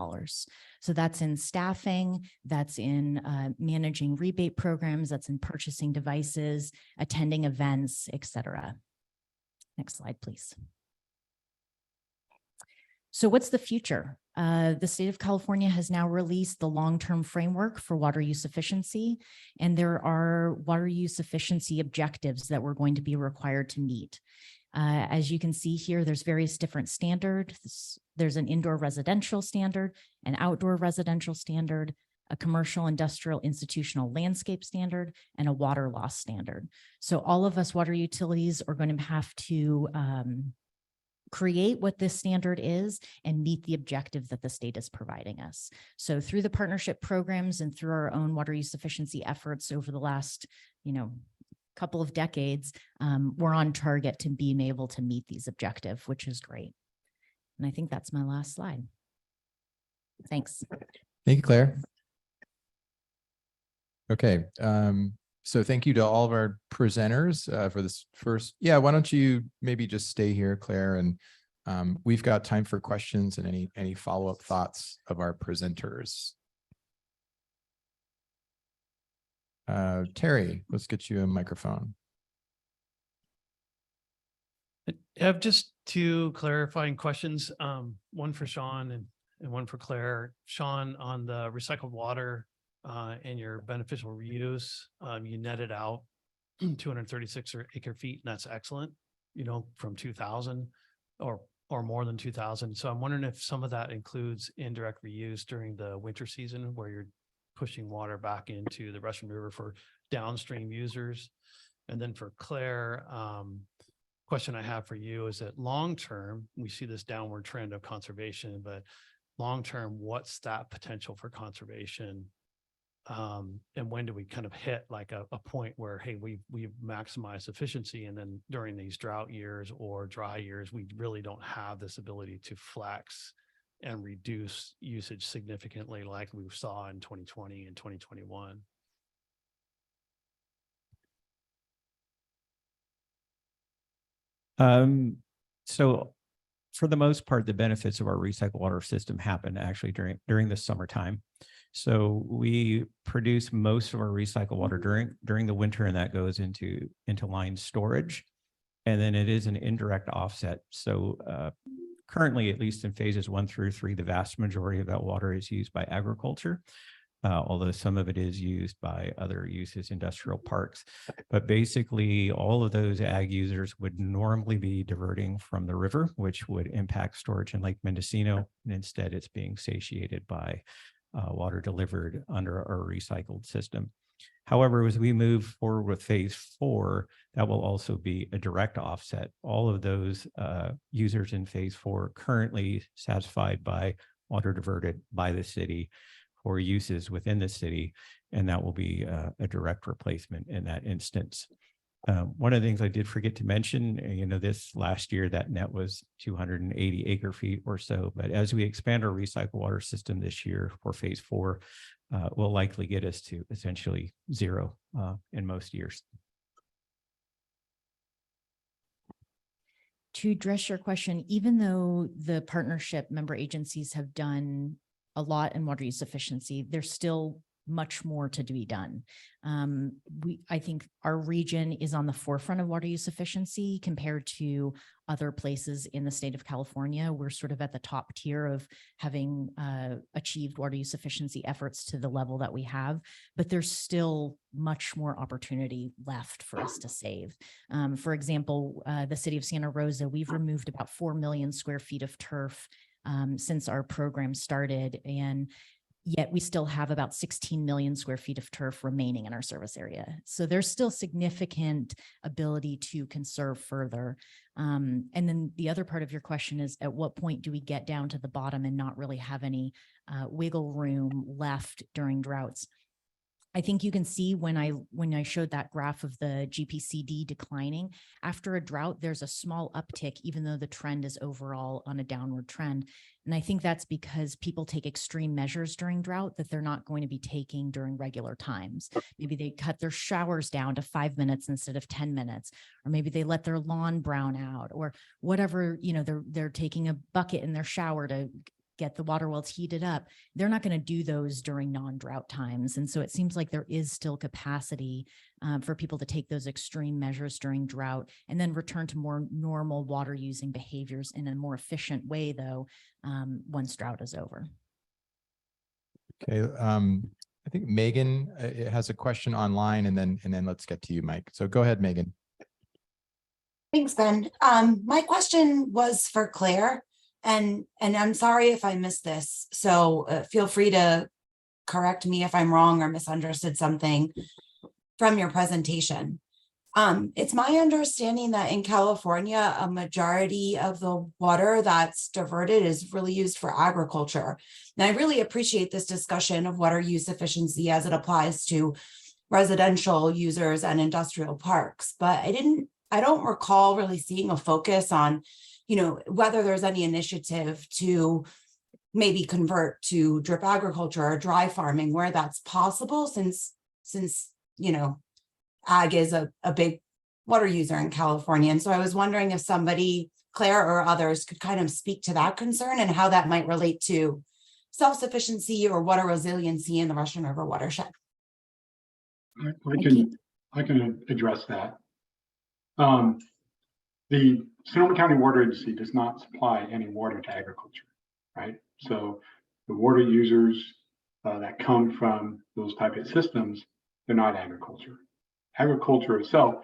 So that's in staffing, that's in managing rebate programs, that's in purchasing devices, attending events, et cetera. Next slide, please. So what's the future? The state of California has now released the long-term framework for water use efficiency, and there are water use efficiency objectives that we're going to be required to meet. As you can see here, there's various different standards. There's an indoor residential standard, an outdoor residential standard, a commercial, industrial, institutional landscape standard, and a water loss standard. So all of us water utilities are going to have to create what this standard is and meet the objective that the state is providing us. So through the partnership programs and through our own water use efficiency efforts over the last, couple of decades, we're on target to being able to meet these objectives, which is great. And I think that's my last slide. Thanks. Thank you, Claire. Okay. So thank you to all of our presenters for this first. Yeah, why don't you maybe just stay here, Claire, and we've got time for questions and any follow-up thoughts of our presenters. Terry, let's get you a microphone. I've just two clarifying questions, one for Sean and one for Claire. Sean, on the recycled water and your beneficial reuse, you netted out 236 acre feet, and that's excellent, you know, from 2000 or more than 2000. So I'm wondering if some of that includes indirect reuse during the winter season where you're pushing water back into the Russian River for downstream users. And then for Claire, question I have for you is that long-term, we see this downward trend of conservation, but long-term, what's that potential for conservation? And when do we kind of hit like a point where, hey, we've maximized efficiency, and then during these drought years or dry years, we really don't have this ability to flex and reduce usage significantly like we saw in 2020 and 2021. So for the most part, the benefits of our recycled water system happen actually during the summertime. So we produce most of our recycled water during the winter, and that goes into line storage. And then it is an indirect offset. So currently, at least in phases 1 through 3, the vast majority of that water is used by agriculture. Although some of it is used by other uses, industrial parks. But basically, all of those ag users would normally be diverting from the river, which would impact storage in Lake Mendocino. And instead, it's being satiated by water delivered under our recycled system. However, as we move forward with phase 4, that will also be a direct offset. All of those users in phase 4 are currently satisfied by water diverted by the city for uses within the city, and that will be a direct replacement in that instance. One of the things I did forget to mention, you know, this last year that net was 280 acre feet or so, but as we expand our recycled water system this year for phase 4, will likely get us to essentially 0 in most years. To address your question, even though the partnership member agencies have done a lot in water use efficiency, there's still much more to be done. I think our region is on the forefront of water use efficiency compared to other places in the state of California. We're sort of at the top tier of having achieved water use efficiency efforts to the level that we have, but there's still much more opportunity left for us to save. For example, the city of Santa Rosa, we've removed about 4 million square feet of turf since our program started, and yet we still have about 16 million square feet of turf remaining in our service area. So there's still significant ability to conserve further. And then the other part of your question is, at what point do we get down to the bottom and not really have any wiggle room left during droughts? I think you can see when I showed that graph of the GPCD declining, after a drought, there's a small uptick, even though the trend is overall on a downward trend. And I think that's because people take extreme measures during drought that they're not going to be taking during regular times. Maybe they cut their showers down to 5 minutes instead of 10 minutes, or maybe they let their lawn brown out, or whatever, you know, they're taking a bucket in their shower to get the water wells heated up. They're not going to do those during non-drought times. And so it seems like there is still capacity for people to take those extreme measures during drought and then return to more normal water using behaviors in a more efficient way, though, once drought is over. Okay. I think Megan has a question online, and then let's get to you, Mike. So go ahead, Megan. Thanks, Ben. My question was for Claire. And I'm sorry if I missed this, so feel free to correct me if I'm wrong or misunderstood something from your presentation. It's my understanding that in California, a majority of the water that's diverted is really used for agriculture. And I really appreciate this discussion of water use efficiency as it applies to residential users and industrial parks, but I don't recall really seeing a focus on, you know, whether there's any initiative to maybe convert to drip agriculture or dry farming where that's possible, since you know, ag is a big water user in California. And so I was wondering if somebody, Claire or others, could kind of speak to that concern and how that might relate to self-sufficiency or water resiliency in the Russian River watershed. I can address that. The Sonoma County Water Agency does not supply any water to agriculture, right? So the water users that come from those type of systems, they're not agriculture. Agriculture itself,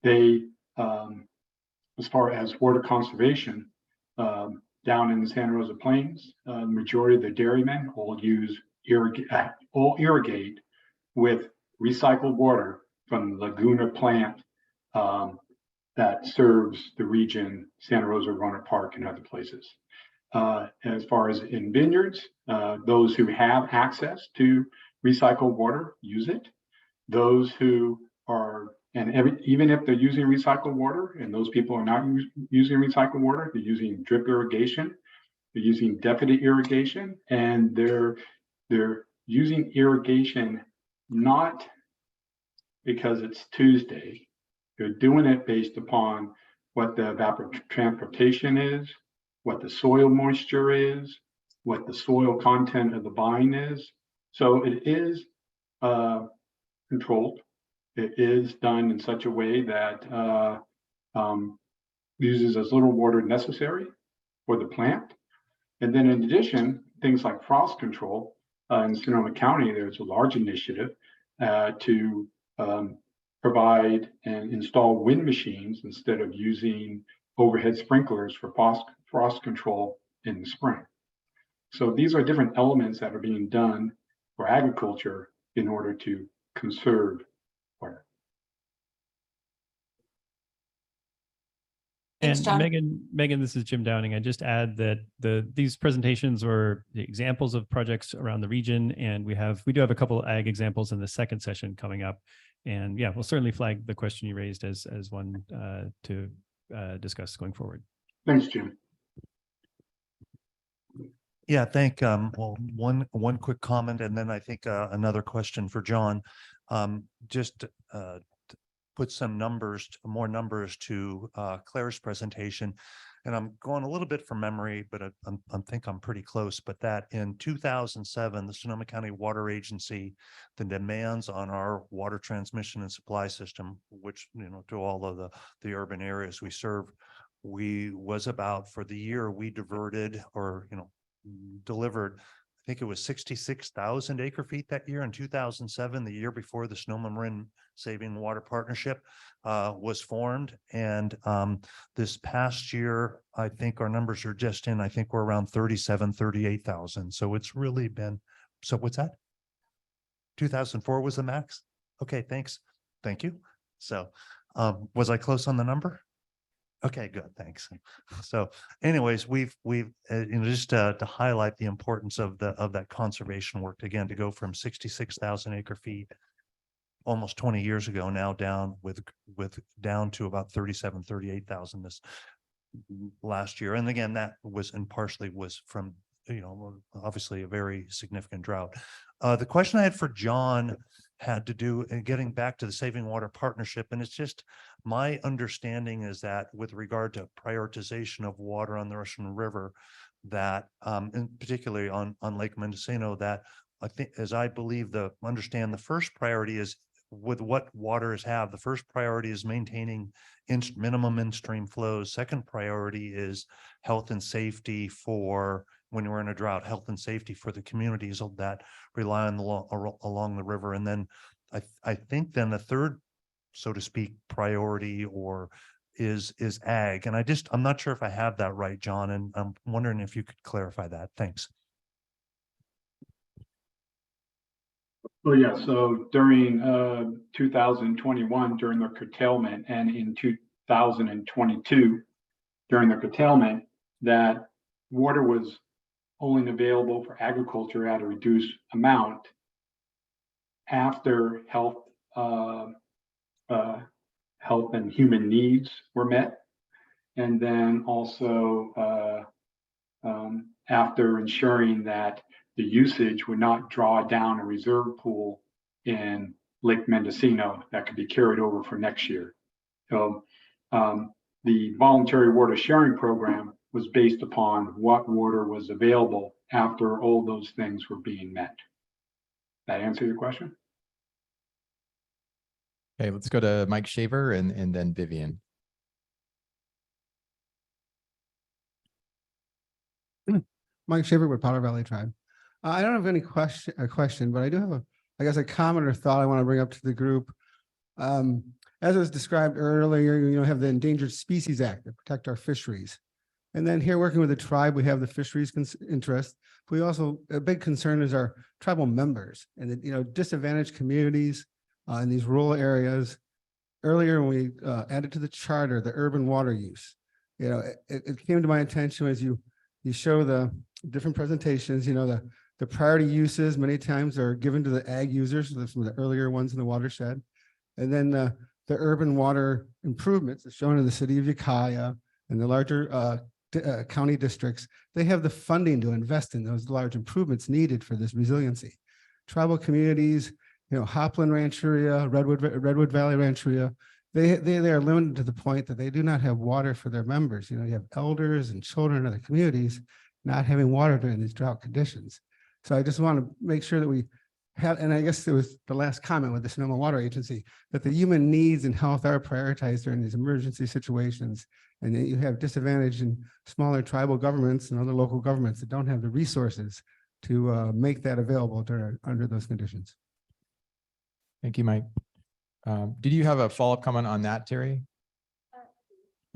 they, as far as water conservation, down in the Santa Rosa Plains, the majority of the dairymen all irrigate with recycled water from the Laguna plant that serves the region, Santa Rosa, Roanoke Park, and other places. As far as in vineyards, those who have access to recycled water use it. Those who are, even if they're using recycled water and those people are not using recycled water, they're using drip irrigation, they're using definite irrigation, and they're using irrigation not because it's Tuesday. They're doing it based upon what the evapotranspiration is, what the soil moisture is, what the soil content of the vine is. So it is controlled. It is done in such a way that uses as little water necessary for the plant. And then in addition, things like frost control in Sonoma County, there's a large initiative to provide and install wind machines instead of using overhead sprinklers for frost control in the spring. So these are different elements that are being done for agriculture in order to conserve water. Thanks, And John. Megan, this is Jim Downing. I just add that these presentations were the examples of projects around the region, and we do have a couple of ag examples in the second session coming up. And yeah, we'll certainly flag the question you raised as one to discuss going forward. Thanks, Jim. Yeah, well, one quick comment, and then I think another question for John. Just put some more numbers to Claire's presentation. And I'm going a little bit from memory, but I think I'm pretty close. But that in 2007, the Sonoma County Water Agency, the demands on our water transmission and supply system, which, to all of the urban areas we serve, was about, for the year, we diverted or, delivered, I think it was 66,000 acre feet that year in 2007, the year before the Sonoma Marin Saving Water Partnership was formed. And this past year, I think our numbers are just in, I think we're around 38,000. So it's really been, so what's that? 2004 was the max? Okay, thanks. Thank you. So was I close on the number? Okay, good, thanks. So anyways, we've just to highlight the importance of that conservation work, again, to go from 66,000 acre feet almost 20 years ago now down down to about 38,000 this last year. And again, that was, and partially was from, obviously a very significant drought. The question I had for John had to do, and getting back to the Saving Water Partnership, and it's just my understanding is that with regard to prioritization of water on the Russian River, that and particularly on Lake Mendocino, that I think, as I believe understand, the first priority is with what waters have. The first priority is maintaining minimum in-stream flows. Second priority is health and safety for when we're in a drought, health and safety for the communities that rely on along the river. And then I think then the third, so to speak, priority is ag. And I'm not sure if I have that right, John, and I'm wondering if you could clarify that. Thanks. Well, yeah, so during 2021, during the curtailment, and in 2022, during the curtailment, that water was only available for agriculture at a reduced amount after health and human needs were met. And then also after ensuring that the usage would not draw down a reserve pool in Lake Mendocino that could be carried over for next year. So the voluntary water sharing program was based upon what water was available after all those things were being met. That answer your question? Okay, let's go to Mike Shaver and then Vivian. Mike Shaver with Powder Valley Tribe. I don't have any question, but I do have I guess a comment or thought I want to bring up to the group. As was described earlier, have the Endangered Species Act to protect our fisheries. And then here working with the tribe, we have the fisheries interest. We also, a big concern is our tribal members and the, disadvantaged communities in these rural areas. Earlier, when we added to the charter, the urban water use, it came to my attention as you show the different presentations, the priority uses many times are given to the ag users, so some of the earlier ones in the watershed. And then the urban water improvements as shown in the city of Ukiah and the larger county districts, they have the funding to invest in those large improvements needed for this resiliency. Tribal communities, Hopland Rancheria, Redwood Valley Rancheria, they are limited to the point that they do not have water for their members. You have elders and children in other communities not having water during these drought conditions. So I just want to make sure that we have, and I guess it was the last comment with the Sonoma Water Agency, that the human needs and health are prioritized during these emergency situations, and that you have disadvantaged in smaller tribal governments and other local governments that don't have the resources to make that available under those conditions. Thank you, Mike. Did you have a follow-up comment on that, Terry?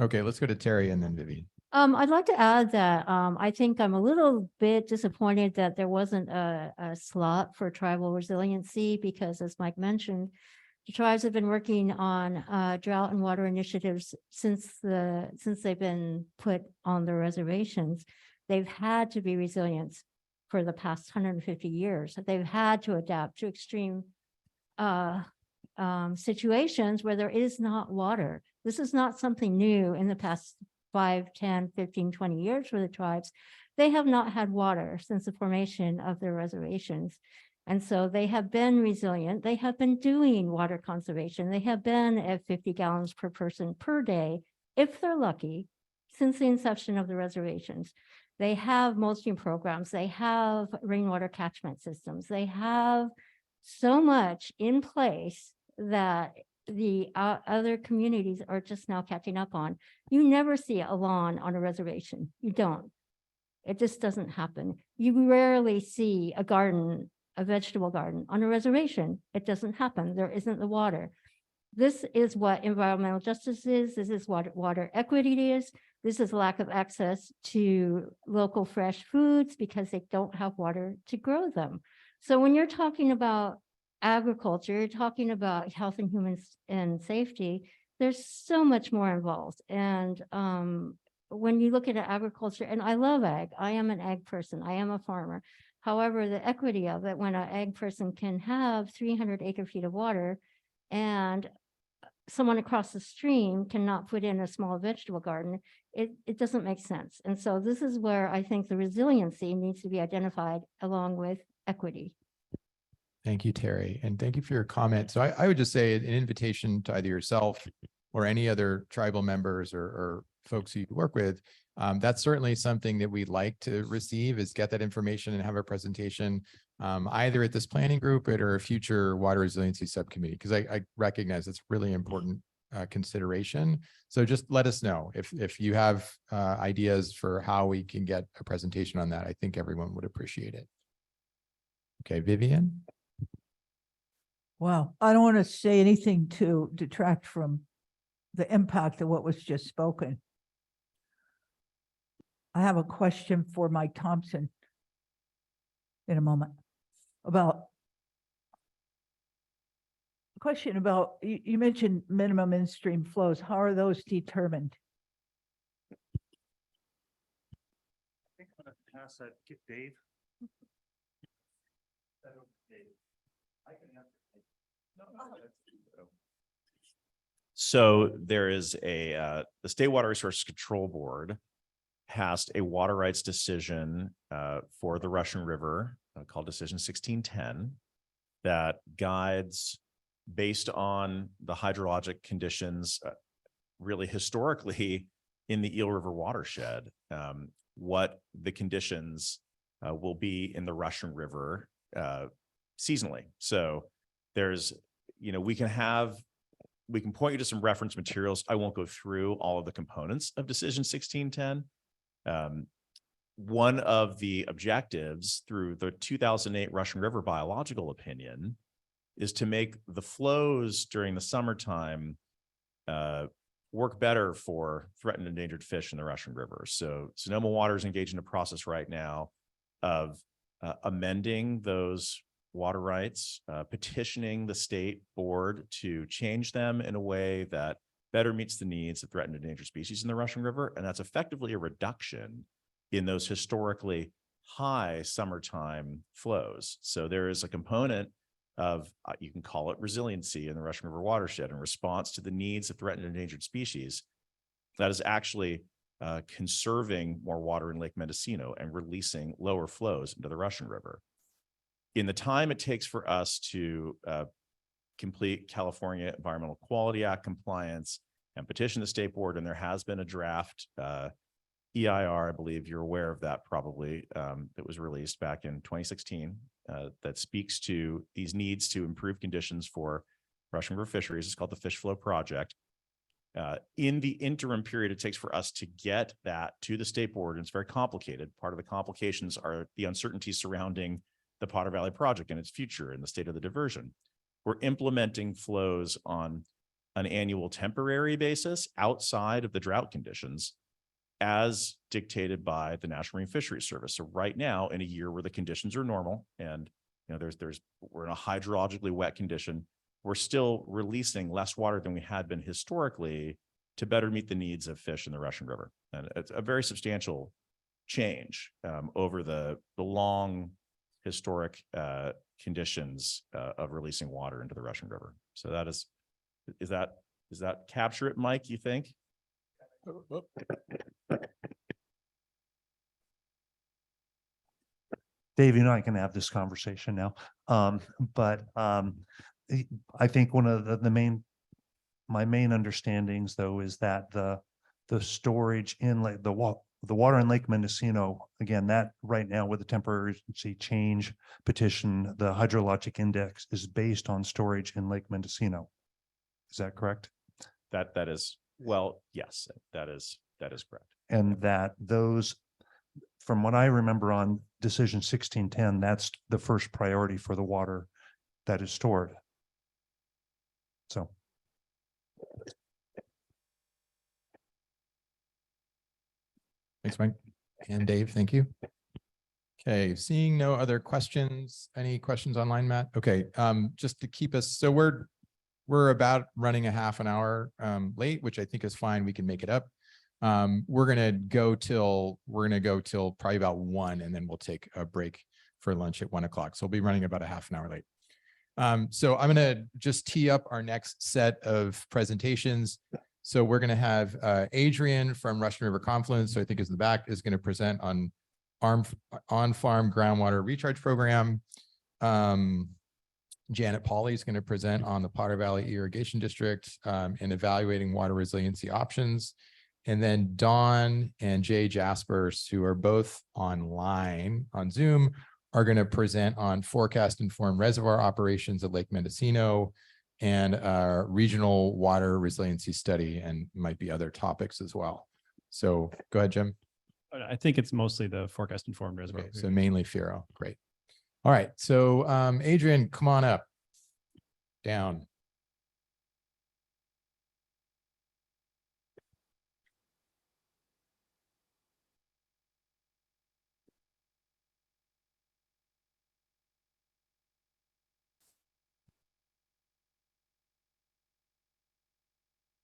Okay, let's go to Terry and then Vivian. I'd like to add that I think I'm a little bit disappointed that there wasn't a slot for tribal resiliency because, as Mike mentioned, the tribes have been working on drought and water initiatives since they've been put on the reservations. They've had to be resilient for the past 150 years. They've had to adapt to extreme situations where there is not water. This is not something new in the past 5, 10, 15, 20 years for the tribes. They have not had water since the formation of their reservations. And so they have been resilient. They have been doing water conservation. They have been at 50 gallons per person per day, if they're lucky, since the inception of the reservations. They have mulching programs. They have rainwater catchment systems. They have so much in place that the other communities are just now catching up on. You never see a lawn on a reservation. You don't. It just doesn't happen. You rarely see a garden, a vegetable garden on a reservation. It doesn't happen. There isn't the water. This is what environmental justice is. This is what water equity is. This is lack of access to local fresh foods because they don't have water to grow them. So when you're talking about agriculture, you're talking about health and human and safety, there's so much more involved. And when you look at agriculture, and I love ag, I am an ag person, I am a farmer. However, the equity of it, when an ag person can have 300 acre feet of water and someone across the stream cannot put in a small vegetable garden, it doesn't make sense. And so this is where I think the resiliency needs to be identified along with equity. Thank you, Terry. And thank you for your comment. So I would just say an invitation to either yourself or any other tribal members or folks you work with. That's certainly something that we'd like to receive, is get that information and have a presentation either at this planning group or a future water resiliency subcommittee, because I recognize it's really important consideration. So just let us know if you have ideas for how we can get a presentation on that. I think everyone would appreciate it. Okay, Vivian. Well, I don't want to say anything to detract from the impact of what was just spoken. I have a question for Mike Thompson in a moment about a question about, you mentioned minimum in-stream flows. How are those determined? I think I'm going to pass that to Dave. So there is the State Water Resources Control Board passed a water rights decision for the Russian River called Decision 1610 that guides, based on the hydrologic conditions really historically in the Eel River watershed, what the conditions will be in the Russian River seasonally. So there's, we can point you to some reference materials. I won't go through all of the components of Decision 1610. one of the objectives through the 2008 Russian River biological opinion is to make the flows during the summertime work better for threatened and endangered fish in the Russian River. So Sonoma Water is engaged in a process right now of amending those water rights, petitioning the state board to change them in a way that better meets the needs of threatened and endangered species in the Russian River. And that's effectively a reduction in those historically high summertime flows. So there is a component of, you can call it resiliency in the Russian River watershed in response to the needs of threatened and endangered species that is actually conserving more water in Lake Mendocino and releasing lower flows into the Russian River. In the time it takes for us to complete California Environmental Quality Act compliance and petition the state board, and there has been a draft EIR, I believe you're aware of that probably, that was released back in 2016 that speaks to these needs to improve conditions for Russian River fisheries. It's called the Fish Flow Project. In the interim period it takes for us to get that to the state board, and it's very complicated. Part of the complications are the uncertainties surrounding the Potter Valley project and its future and the state of the diversion. We're implementing flows on an annual temporary basis outside of the drought conditions as dictated by the National Marine Fisheries Service. So right now, in a year where the conditions are normal and we're in a hydrologically wet condition, we're still releasing less water than we had been historically to better meet the needs of fish in the Russian River. And it's a very substantial change over the long historic conditions of releasing water into the Russian River. So that does that capture it, Mike, you think? Dave, you and I can have this conversation now. But I think one of my main understandings though is that the storage in the water in Lake Mendocino, again, that right now with the temporary change petition, the hydrologic index is based on storage in Lake Mendocino. Is that correct? That is, well, yes, that is correct. And that those, from what I remember on decision 1610, that's the first priority for the water that is stored. So. Thanks, Mike. And Dave, thank you. Okay, seeing no other questions. Any questions online, Matt? Okay, just to keep us, so we're about running a half an hour late, which I think is fine. We can make it up. We're gonna go till probably about 1, and then we'll take a break for lunch at 1 o'clock. So we'll be running about a half an hour late. So I'm gonna just tee up our next set of presentations. So we're gonna have Adrian from Russian River Confluence, so I think is in the back, is gonna present on on-farm groundwater recharge program. Janet Pauley is going to present on the Potter Valley Irrigation District and evaluating water resiliency options. And then Dawn and Jay Jaspers, who are both online on Zoom, are going to present on forecast informed reservoir operations at Lake Mendocino and regional water resiliency study, and might be other topics as well. So go ahead, Jim. I think it's mostly the forecast informed reservoir. Okay, so mainly FIRO. Great. All right. So Adrian, come on up. Down.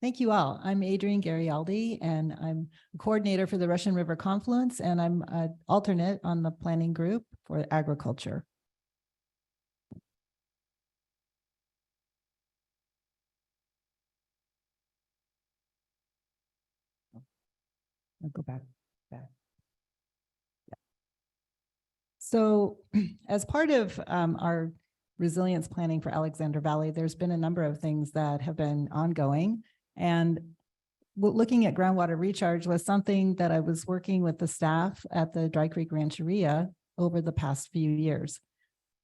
Thank you all. I'm Adrienne Garialdi, and I'm a coordinator for the Russian River Confluence, and I'm an alternate on the planning group for agriculture. I'll go back. Yeah. So as part of our resilience planning for Alexander Valley, there's been a number of things that have been ongoing. And looking at groundwater recharge was something that I was working with the staff at the Dry Creek Rancheria over the past few years.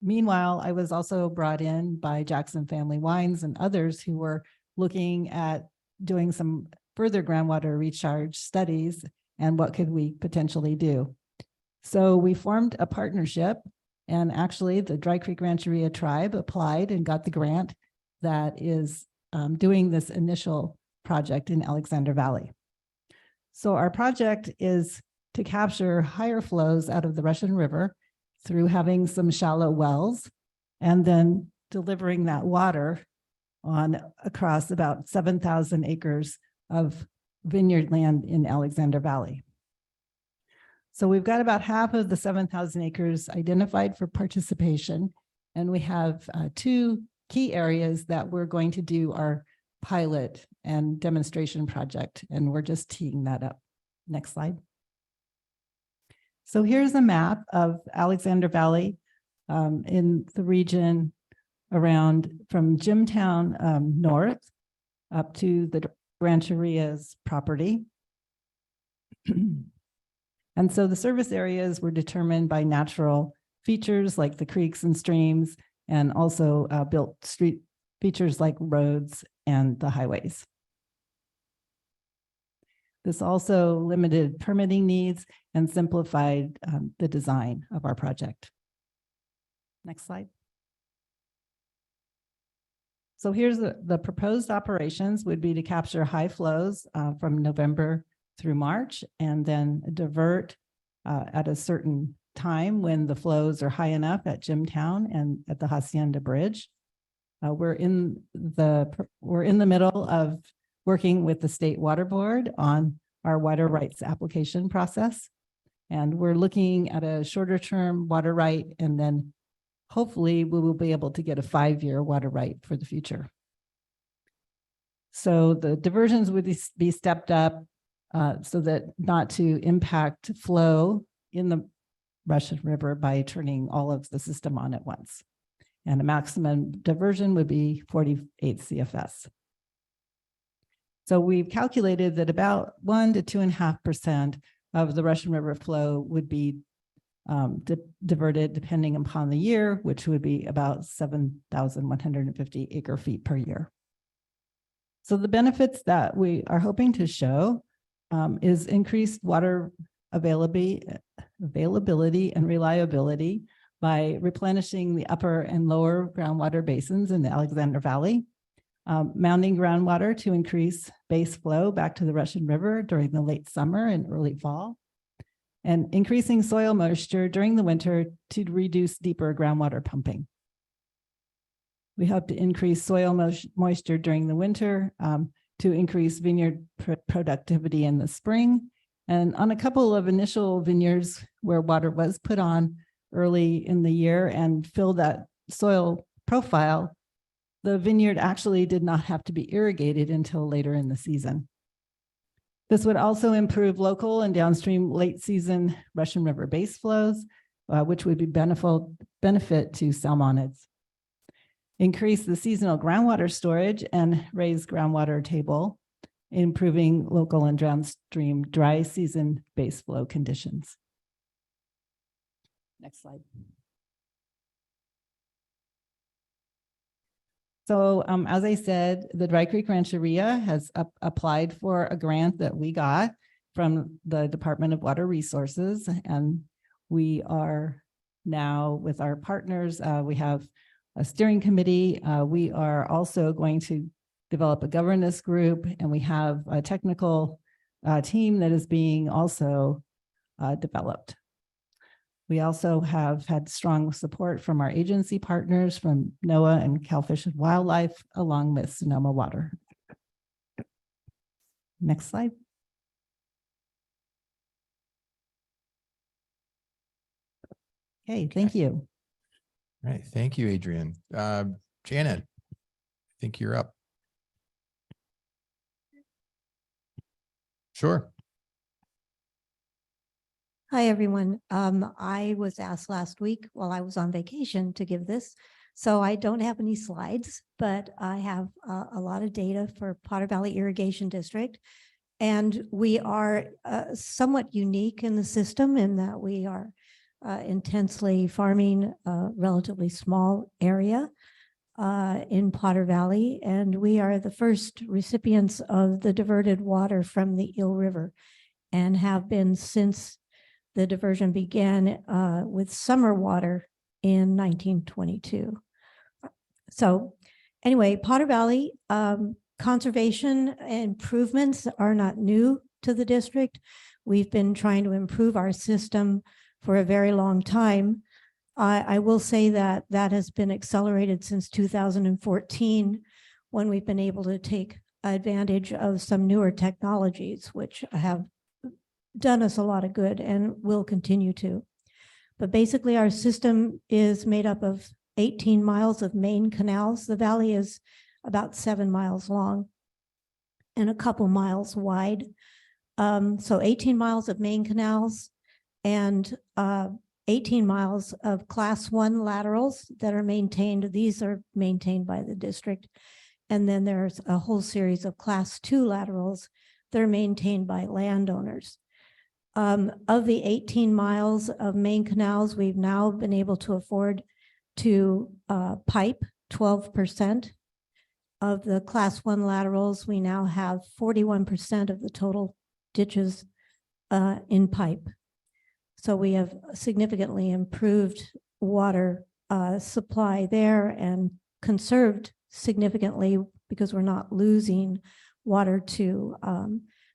Meanwhile, I was also brought in by Jackson Family Wines and others who were looking at doing some further groundwater recharge studies and what could we potentially do. So we formed a partnership, and actually the Dry Creek Rancheria tribe applied and got the grant that is doing this initial project in Alexander Valley. So our project is to capture higher flows out of the Russian River through having some shallow wells and then delivering that water on across about 7,000 acres of vineyard land in Alexander Valley. So we've got about half of the 7,000 acres identified for participation, and we have two key areas that we're going to do our pilot and demonstration project, and we're just teeing that up. Next slide. So here's a map of Alexander Valley in the region around from Jimtown north up to the Rancheria's property. And so the service areas were determined by natural features like the creeks and streams, and also built street features like roads and the highways. This also limited permitting needs and simplified the design of our project. Next slide. So here's the proposed operations would be to capture high flows from November through March, and then divert at a certain time when the flows are high enough at Jimtown and at the Hacienda Bridge. We're in the middle of working with the State Water Board on our water rights application process. And we're looking at a shorter term water right, and then hopefully we will be able to get a 5-year water right for the future. So the diversions would be stepped up so that not to impact flow in the Russian River by turning all of the system on at once. And a maximum diversion would be 48 CFS. So we've calculated that about 1 to 2.5% of the Russian River flow would be diverted depending upon the year, which would be about 7,150 acre feet per year. So the benefits that we are hoping to show is increased water availability and reliability by replenishing the upper and lower groundwater basins in the Alexander Valley, mounting groundwater to increase base flow back to the Russian River during the late summer and early fall, and increasing soil moisture during the winter to reduce deeper groundwater pumping. We hope to increase soil moisture during the winter to increase vineyard productivity in the spring. And on a couple of initial vineyards where water was put on early in the year and filled that soil profile, the vineyard actually did not have to be irrigated until later in the season. This would also improve local and downstream late season Russian River base flows, which would be benefit to salmonids. Increase the seasonal groundwater storage and raise groundwater table, improving local and downstream dry season base flow conditions. Next slide. So as I said, the Dry Creek Rancheria has applied for a grant that we got from the Department of Water Resources. And we are now with our partners, we have a steering committee. We are also going to develop a governance group, and we have a technical team that is being also developed. We also have had strong support from our agency partners from NOAA and Cal Fish and Wildlife, along with Sonoma Water. Next slide. Okay, thank you. All right, thank you, Adrian. Janet, I think you're up. Sure. Hi, everyone. I was asked last week while I was on vacation to give this, so I don't have any slides, but I have a lot of data for Potter Valley Irrigation District. And we are somewhat unique in the system in that we are intensely farming a relatively small area in Potter Valley. And we are the first recipients of the diverted water from the Eel River and have been since The diversion began with summer water in 1922. So anyway, Potter Valley conservation improvements are not new to the district. We've been trying to improve our system for a very long time. I will say that that has been accelerated since 2014, when we've been able to take advantage of some newer technologies, which have done us a lot of good and will continue to. But basically, our system is made up of 18 miles of main canals. The valley is about 7 miles long and a couple miles wide. So 18 miles of main canals and 18 miles of class 1 laterals that are maintained. These are maintained by the district. And then there's a whole series of class 2 laterals that are maintained by landowners. Of the 18 miles of main canals, we've now been able to afford to pipe 12%. Of the class 1 laterals, we now have 41% of the total ditches in pipe. So we have significantly improved water supply there and conserved significantly, because we're not losing water to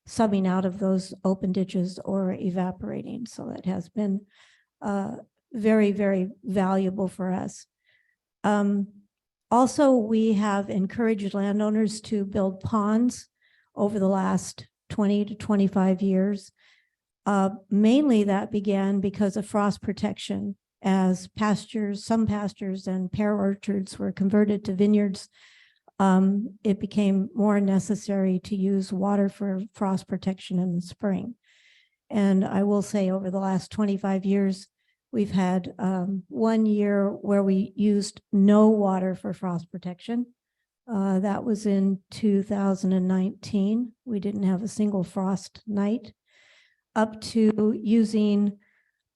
subbing out of those open ditches or evaporating. So that has been very, very valuable for us. Also, we have encouraged landowners to build ponds over the last 20 to 25 years. Mainly that began because of frost protection, as pastures, some pastures and pear orchards were converted to vineyards. It became more necessary to use water for frost protection in the spring. And I will say, over the last 25 years, we've had 1 year where we used no water for frost protection. That was in 2019. We didn't have a single frost night, up to using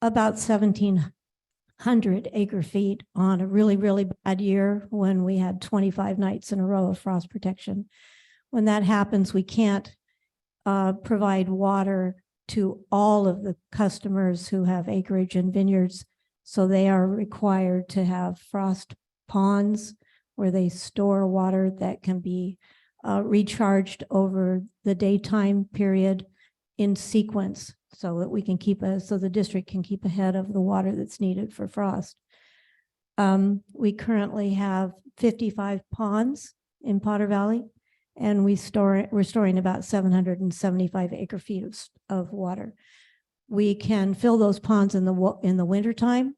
about 1,700 acre feet on a really, really bad year when we had 25 nights in a row of frost protection. When that happens, we can't provide water to all of the customers who have acreage and vineyards. So they are required to have frost ponds where they store water that can be recharged over the daytime period in sequence, so that we can so the district can keep ahead of the water that's needed for frost. We currently have 55 ponds in Potter Valley, and we're storing about 775 acre feet of water. We can fill those ponds in the wintertime,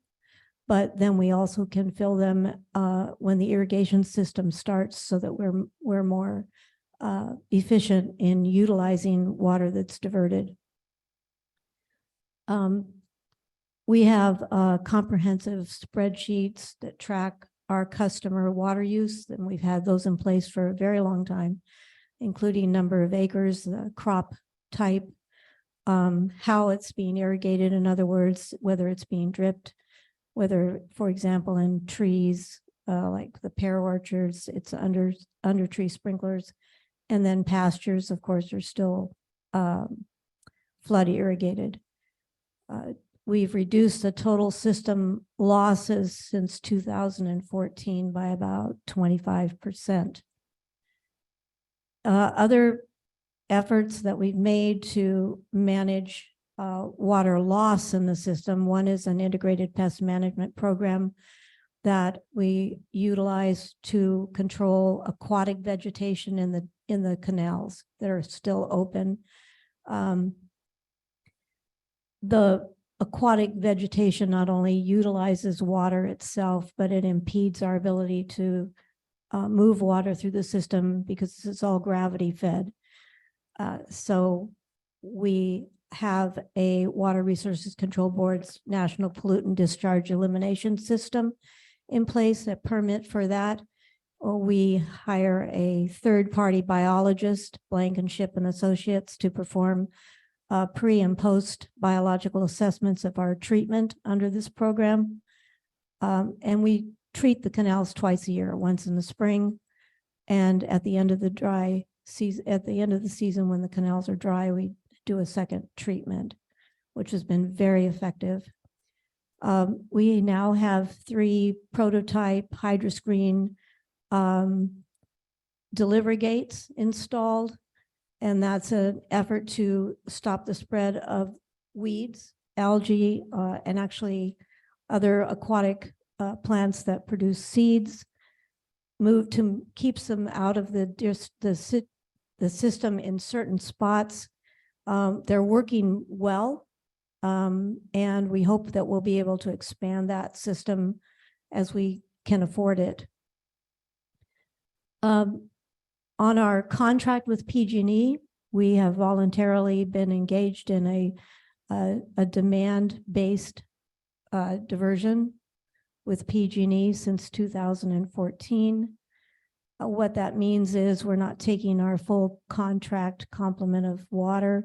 but then we also can fill them when the irrigation system starts, so that we're more efficient in utilizing water that's diverted. We have comprehensive spreadsheets that track our customer water use, and we've had those in place for a very long time, including number of acres, the crop type, how it's being irrigated, in other words, whether it's being dripped, whether, for example, in trees like the pear orchards, it's under tree sprinklers. And then pastures, of course, are still flood irrigated. We've reduced the total system losses since 2014 by about 25%. Other efforts that we've made to manage water loss in the system, one is an integrated pest management program that we utilize to control aquatic vegetation in the canals that are still open. The aquatic vegetation not only utilizes water itself, but it impedes our ability to move water through the system, because it's all gravity fed. So we have a Water Resources Control Board's National Pollutant Discharge Elimination System in place, a permit for that. We hire a third-party biologist, Blankenship and Associates, to perform pre and post biological assessments of our treatment under this program. And we treat the canals twice a year, once in the spring and at the end of the season, when the canals are dry, we do a second treatment. which has been very effective. We now have 3 prototype hydroscreen delivery gates installed, and that's an effort to stop the spread of weeds, algae, and actually other aquatic plants that produce seeds. Keeps them out of the system in certain spots. They're working well, and we hope that we'll be able to expand that system as we can afford it. On our contract with PG&E, we have voluntarily been engaged in a demand-based diversion with PG&E since 2014. What that means is we're not taking our full contract complement of water,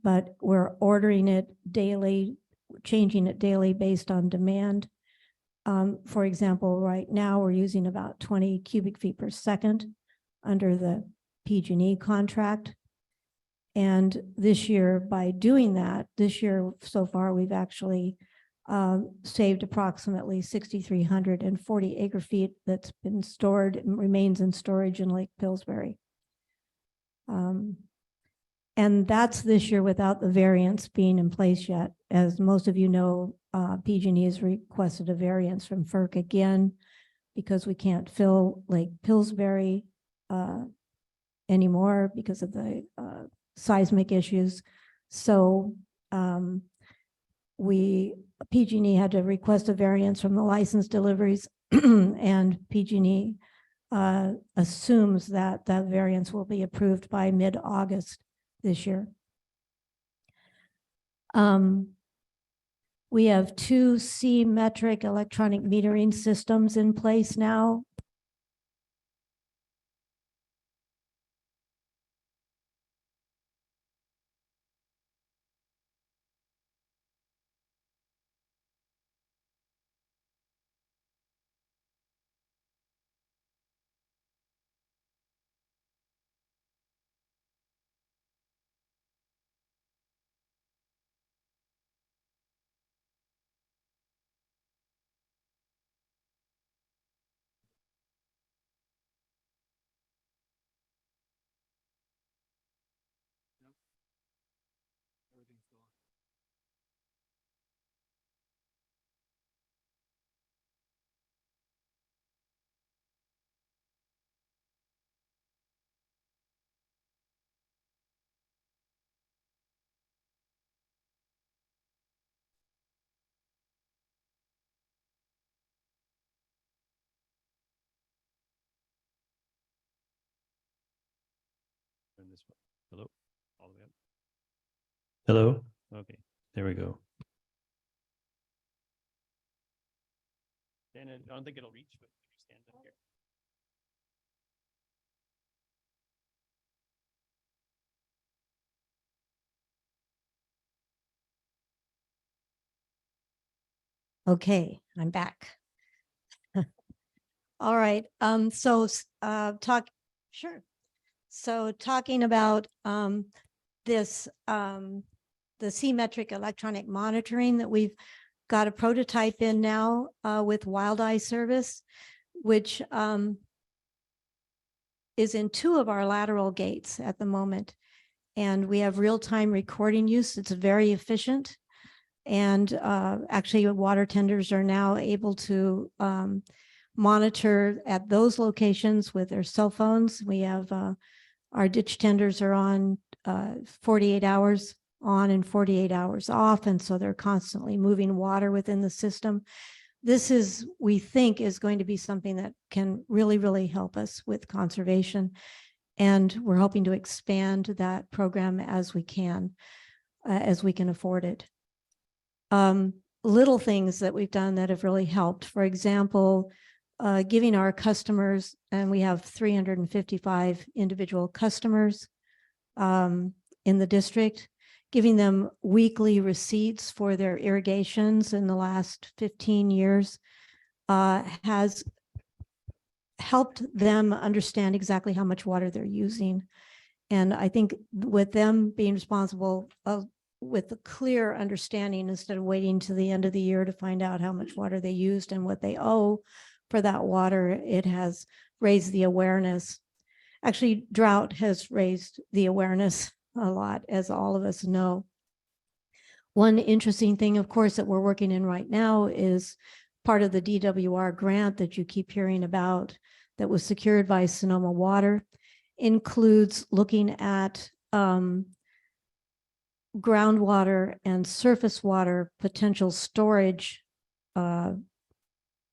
but we're ordering it daily, changing it daily based on demand. For example, right now we're using about 20 cubic feet per second under the PG&E contract. And this year, by doing that, this year so far, we've actually saved approximately 6,340 acre feet that's been stored and remains in storage in Lake Pillsbury. And that's this year without the variance being in place yet. As most of you know, PG&E has requested a variance from FERC again because we can't fill Lake Pillsbury anymore because of the seismic issues. So PG&E had to request a variance from the license deliveries and PG&E assumes that that variance will be approved by mid-August this year. We have 2 C-metric electronic metering systems in place now. Hello, all the way up. Hello. Okay, there we go. And I don't think it'll reach, but if you stand up here. Okay, I'm back. All right. So talking about this, the C-metric electronic monitoring that we've got a prototype in now with Wild Eye service, which is in 2 of our lateral gates at the moment. And we have real-time recording use. It's very efficient. And actually water tenders are now able to monitor at those locations with their cell phones. We have our ditch tenders are on 48 hours on and 48 hours off. And so they're constantly moving water within the system. This is, we think, is going to be something that can really, really help us with conservation. And we're hoping to expand that program as we can afford it. Little things that we've done that have really helped. For example, giving our customers, and we have 355 individual customers in the district, giving them weekly receipts for their irrigations in the last 15 years has helped them understand exactly how much water they're using. And I think with them being responsible with a clear understanding instead of waiting to the end of the year to find out how much water they used and what they owe for that water. It has raised the awareness. Actually, drought has raised the awareness a lot, as all of us know. One interesting thing, of course, that we're working in right now is part of the DWR grant that you keep hearing about that was secured by Sonoma Water, includes looking at groundwater and surface water potential storage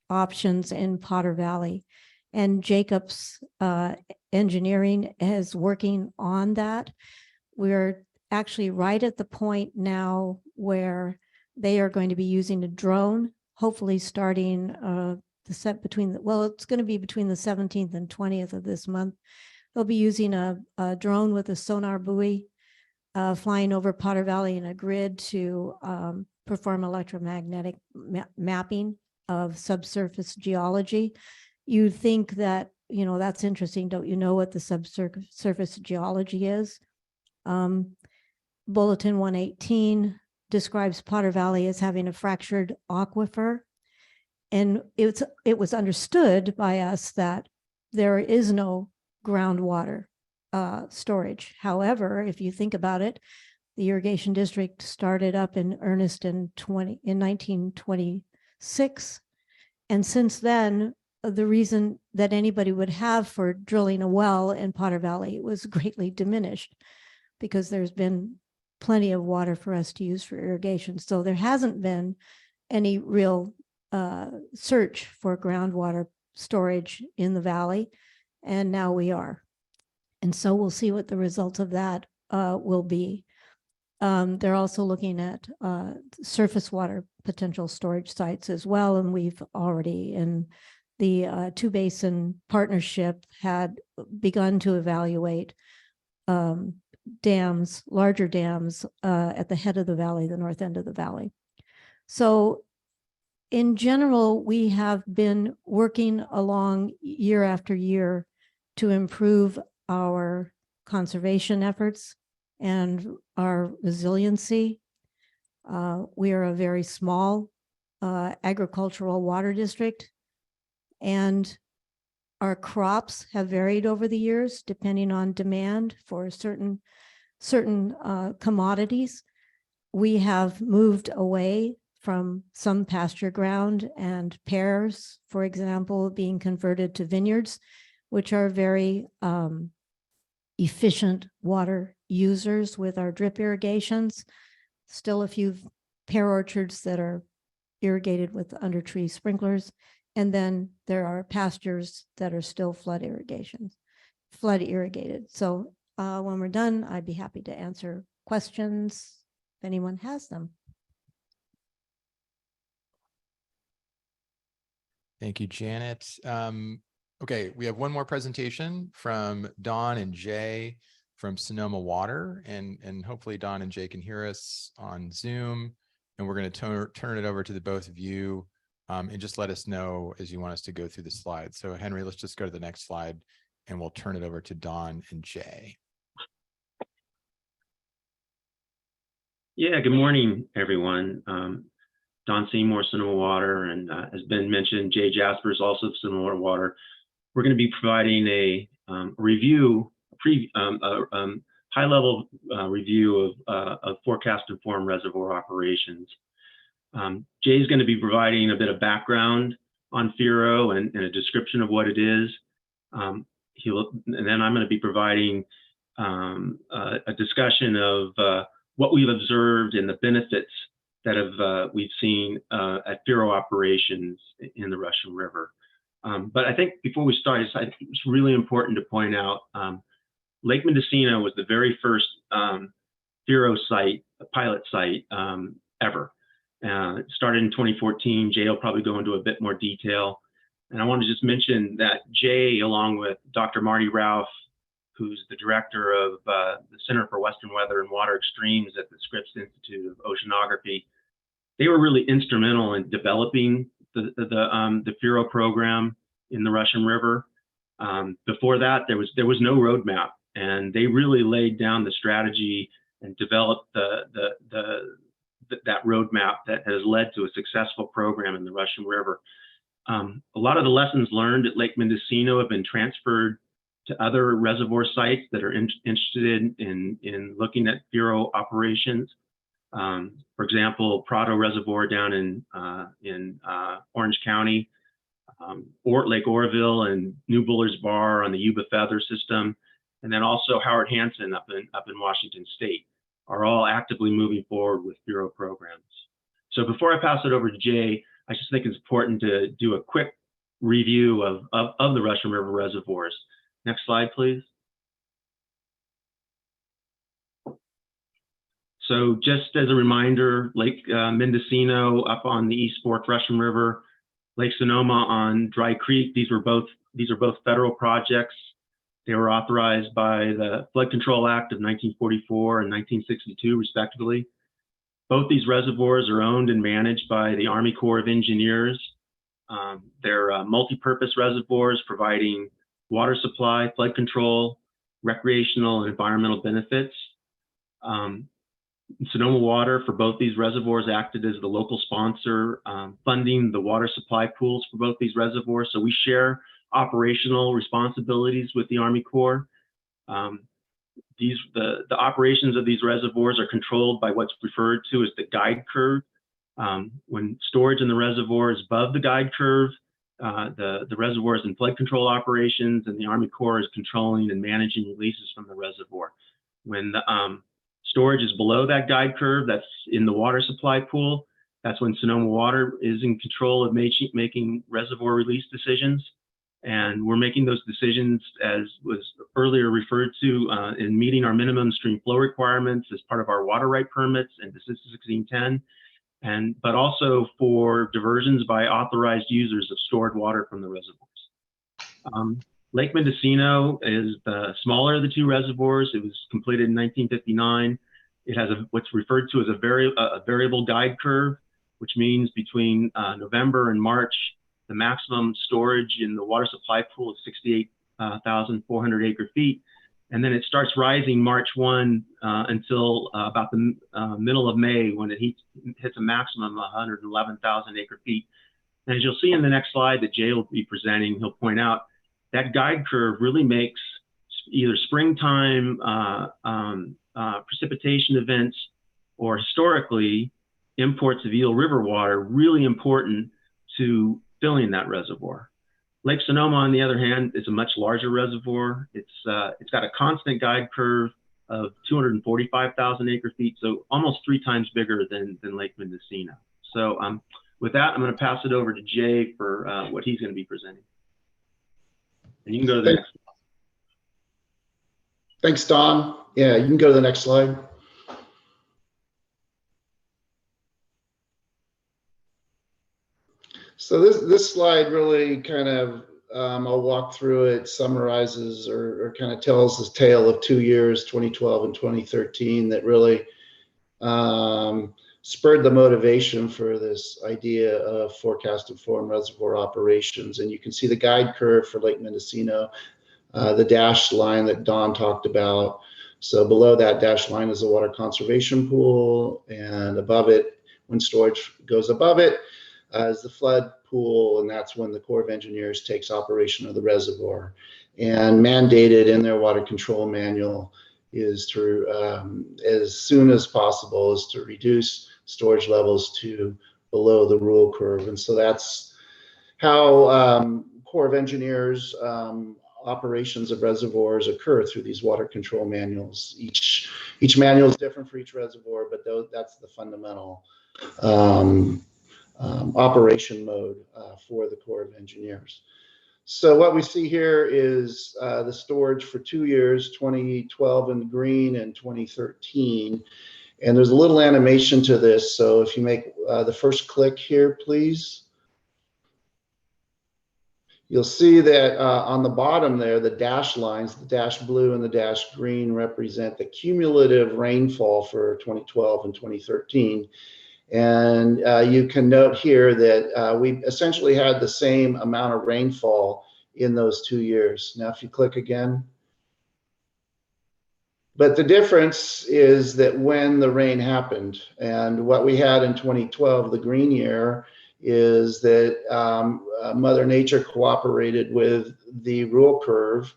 options in Potter Valley. And Jacobs Engineering is working on that. We're actually right at the point now where they are going to be using a drone, hopefully starting it's going to be between the 17th and 20th of this month. They'll be using a drone with a sonar buoy flying over Potter Valley in a grid to perform electromagnetic mapping of subsurface geology. You think that, that's interesting. Don't you know what the subsurface geology is? Bulletin 118 describes Potter Valley as having a fractured aquifer. And it was understood by us that there is no groundwater storage. However, if you think about it, the irrigation district started up in earnest in 1926. And since then, the reason that anybody would have for drilling a well in Potter Valley was greatly diminished because there's been plenty of water for us to use for irrigation. So there hasn't been any real search for groundwater storage in the valley, and now we are. And so we'll see what the results of that will be. They're also looking at surface water potential storage sites as well, and we've already in the two basin partnership had begun to evaluate dams, larger dams at the head of the valley, the north end of the valley. So in general, we have been working along year after year to improve our conservation efforts and our resiliency. We are a very small agricultural water district, and our crops have varied over the years depending on demand for certain commodities. We have moved away from some pasture ground and pears, for example, being converted to vineyards, which are very efficient water users with our drip irrigations. Still a few pear orchards that are irrigated with under tree sprinklers. And then there are pastures that are still flood irrigated. So when we're done, I'd be happy to answer questions if anyone has them. Thank you, Janet. Okay, we have one more presentation from Dawn and Jay from Sonoma Water, and hopefully Dawn and Jay can hear us on Zoom. And we're going to turn it over to the both of you, and just let us know as you want us to go through the slides. So Henry, let's just go to the next slide, and we'll turn it over to Dawn and Jay. Yeah, good morning, everyone. Don Seymour, Sonoma Water, and has been mentioned, Jay Jaspers, also Sonoma Water. We're going to be providing a review, high-level review of forecast-informed reservoir operations. Jay is going to be providing a bit of background on FERO and a description of what it is. And then I'm going to be providing a discussion of what we've observed and the benefits that we've seen at FERO operations in the Russian River. But I think before we start, it's really important to point out Lake Mendocino was the very first FERO site, pilot site ever. It started in 2014. Jay will probably go into a bit more detail. And I want to just mention that Jay, along with Dr. Marty Ralph, who's the director of the Center for Western Weather and Water Extremes at the Scripps Institute of Oceanography, they were really instrumental in developing the FERO program in the Russian River. Before that, there was no roadmap, and they really laid down the strategy and developed the roadmap that has led to a successful program in the Russian River. A lot of the lessons learned at Lake Mendocino have been transferred to other reservoir sites that are interested in looking at FURO operations. For example, Prado Reservoir down in Orange County, or Lake Oroville and New Bullards Bar on the Yuba Feather system, and then also Howard Hanson up in Washington State are all actively moving forward with FURO programs. So before I pass it over to Jay, I just think it's important to do a quick review of the Russian River reservoirs. Next slide, please. So just as a reminder, Lake Mendocino up on the East Fork Russian River, Lake Sonoma on Dry Creek. These are both federal projects. They were authorized by the Flood Control Act of 1944 and 1962, respectively. Both these reservoirs are owned and managed by the Army Corps of Engineers. They're multi-purpose reservoirs providing water supply, flood control, recreational and environmental benefits. Sonoma Water for both these reservoirs acted as the local sponsor, funding the water supply pools for both these reservoirs. So we share operational responsibilities with the Army Corps. The operations of these reservoirs are controlled by what's referred to as the guide curve. When storage in the reservoir is above the guide curve, the reservoir is in flood control operations, and the Army Corps is controlling and managing releases from the reservoir. When the storage is below that guide curve, that's in the water supply pool, that's when Sonoma Water is in control of making reservoir release decisions. And we're making those decisions, as was earlier referred to, in meeting our minimum stream flow requirements as part of our water right permits and Decision 1610, but also for diversions by authorized users of stored water from the reservoirs. Lake Mendocino is the smaller of the two reservoirs. It was completed in 1959. It has what's referred to as a variable guide curve, which means between November and March, the maximum storage in the water supply pool is 68,400 acre feet. And then it starts rising March 1 until about the middle of May, when it hits a maximum of 111,000 acre feet. And as you'll see in the next slide that Jay will be presenting, he'll point out that guide curve really makes either springtime precipitation events or historically imports of Eel River water really important to filling that reservoir. Lake Sonoma, on the other hand, is a much larger reservoir. It's got a constant guide curve of 245,000 acre feet, so almost 3 times bigger than Lake Mendocino. So with that, I'm going to pass it over to Jay for what he's going to be presenting. And you can go to the next. Thanks, Don. Yeah, you can go to the next slide. So this slide really kind of, I'll walk through it, summarizes or kind of tells the tale of 2 years, 2012 and 2013, that really spurred the motivation for this idea of forecast informed reservoir operations. And you can see the guide curve for Lake Mendocino, the dashed line that Don talked about. So below that dashed line is the water conservation pool, and above it, when storage goes above it, is the flood pool, and that's when the Corps of Engineers takes operation of the reservoir. And mandated in their water control manual is to, as soon as possible, is to reduce storage levels to below the rule curve. And so that's how Corps of Engineers operations of reservoirs occur, through these water control manuals. Each manual is different for each reservoir, but that's the fundamental operation mode for the Corps of Engineers. So what we see here is the storage for 2 years, 2012 in the green and 2013. And there's a little animation to this. So if you make the first click here, please. You'll see that on the bottom there, the dashed lines, the dashed blue and the dashed green, represent the cumulative rainfall for 2012 and 2013. And you can note here that we essentially had the same amount of rainfall in those 2 years. Now, if you click again, But the difference is that when the rain happened, and what we had in 2012, the green year, is that Mother Nature cooperated with the rule curve.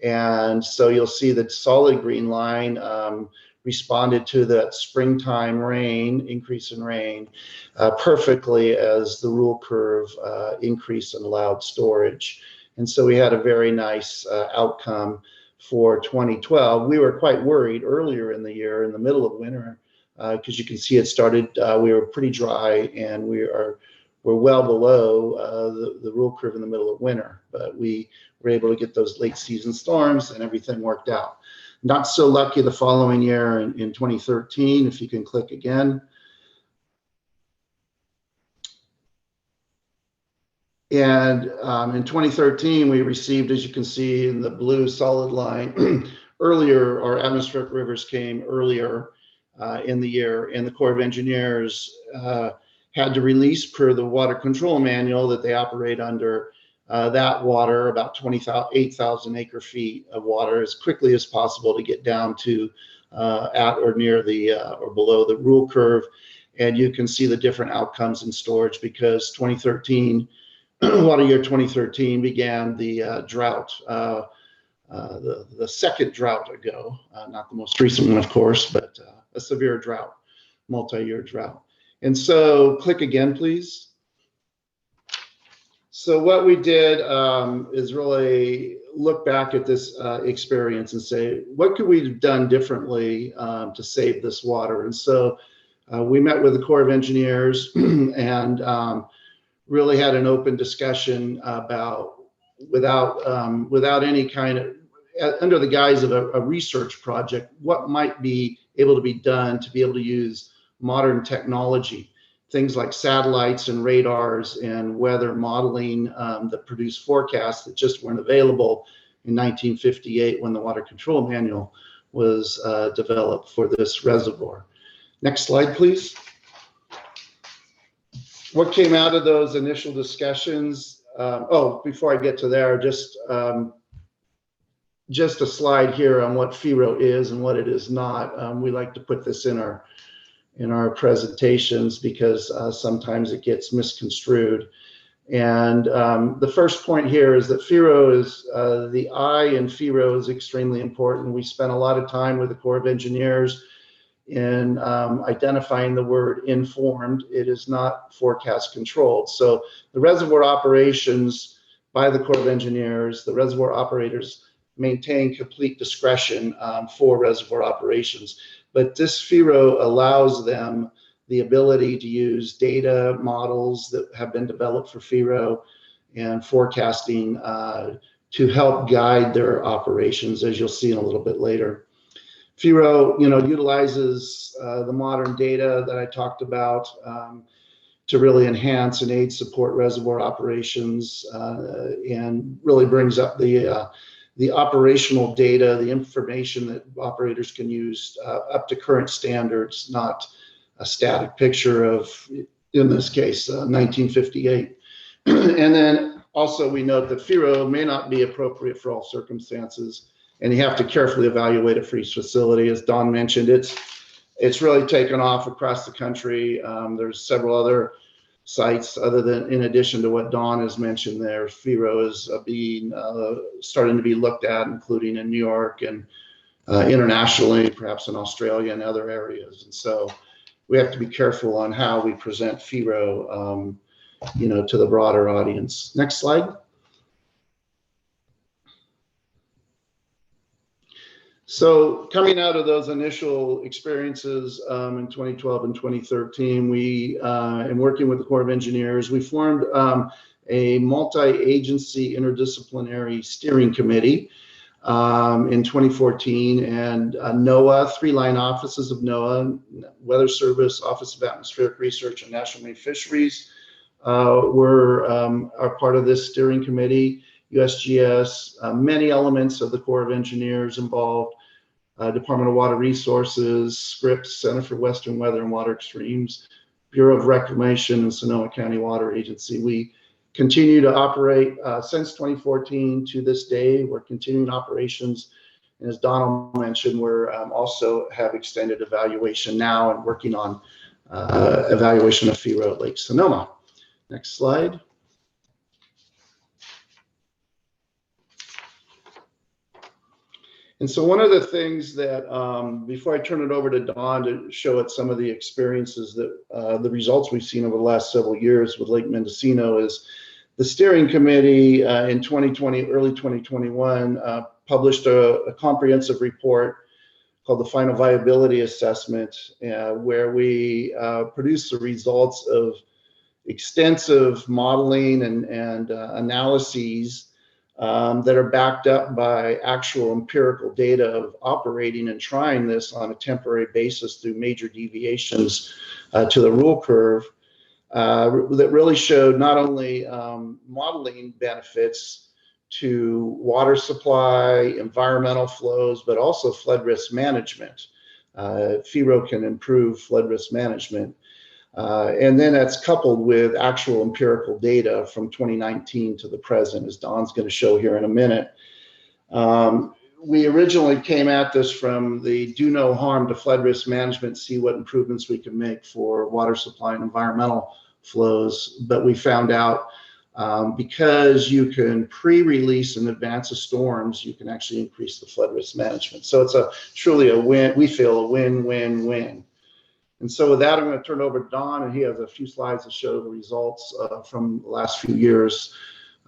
And so you'll see that solid green line responded to that springtime rain, increase in rain, perfectly as the rule curve increase and allowed storage. And so we had a very nice outcome for 2012. We were quite worried earlier in the year, in the middle of winter, because you can see it started, we were pretty dry, and we're well below the rule curve in the middle of winter, but we were able to get those late season storms and everything worked out. Not so lucky the following year in 2013, if you can click again. And in 2013, we received, as you can see in the blue solid line, earlier, our atmospheric rivers came earlier in the year, and the Corps of Engineers had to release, per the water control manual that they operate under, that water, about 8,000 acre feet of water, as quickly as possible to get down to at or near the or below the rule curve. And you can see the different outcomes in storage, because 2013, water year 2013 began the drought, the second drought ago, not the most recent one, of course, but a severe drought, multi-year drought. And so click again, please. So what we did is really look back at this experience and say, what could we have done differently to save this water? And so we met with the Corps of Engineers and really had an open discussion about, without any kind of, under the guise of a research project, what might be able to be done to be able to use modern technology, things like satellites and radars and weather modeling that produce forecasts that just weren't available in 1958 when the Water Control Manual was developed for this reservoir. Next slide, please. What came out of those initial discussions? Before I get to there, just a slide here on what FERO is and what it is not. We like to put this in our presentations because sometimes it gets misconstrued. And the first point here is that FERO is, the I in FERO is extremely important. We spent a lot of time with the Corps of Engineers in identifying the word informed. It is not forecast controlled. So the reservoir operations by the Corps of Engineers, the reservoir operators maintain complete discretion for reservoir operations. But this FERO allows them the ability to use data models that have been developed for FERO and forecasting to help guide their operations, as you'll see in a little bit later. FERO, utilizes the modern data that I talked about to really enhance and aid support reservoir operations, and really brings up the operational data, the information that operators can use up to current standards, not a static picture of, in this case, 1958. And then also we note that FERO may not be appropriate for all circumstances, and you have to carefully evaluate it for each facility. As Don mentioned, it's really taken off across the country. There's several other sites other than, in addition to what Don has mentioned there. FERO is being starting to be looked at, including in New York and internationally, perhaps in Australia and other areas. And so we have to be careful on how we present FERO, to the broader audience. Next slide. So coming out of those initial experiences in 2012 and 2013, we, in working with the Corps of Engineers, we formed a multi-agency interdisciplinary steering committee in 2014, and NOAA, 3 line offices of NOAA, Weather Service, Office of Atmospheric Research, and National Marine Fisheries are part of this steering committee. USGS, many elements of the Corps of Engineers involved, Department of Water Resources, Scripps, Center for Western Weather and Water Extremes, Bureau of Reclamation, and Sonoma County Water Agency. We continue to operate since 2014 to this day. We're continuing operations And as Donald mentioned, we're also have extended evaluation now and working on evaluation of FERO at Lake Sonoma. Next slide. And so one of the things that, before I turn it over to Don to show it some of the experiences that the results we've seen over the last several years with Lake Mendocino, is the steering committee in 2020, early 2021, published a comprehensive report called the Final Viability Assessment, where we produced the results of extensive modeling and analyses that are backed up by actual empirical data of operating and trying this on a temporary basis through major deviations to the rule curve, that really showed not only modeling benefits to water supply, environmental flows, but also flood risk management. FERO can improve flood risk management. And then that's coupled with actual empirical data from 2019 to the present, as Don's going to show here in a minute. We originally came at this from the do no harm to flood risk management, see what improvements we can make for water supply and environmental flows. But we found out because you can pre-release in advance of storms, you can actually increase the flood risk management. So it's truly a win. We feel a win-win-win. And so with that, I'm going to turn it over to Don, and he has a few slides to show the results from the last few years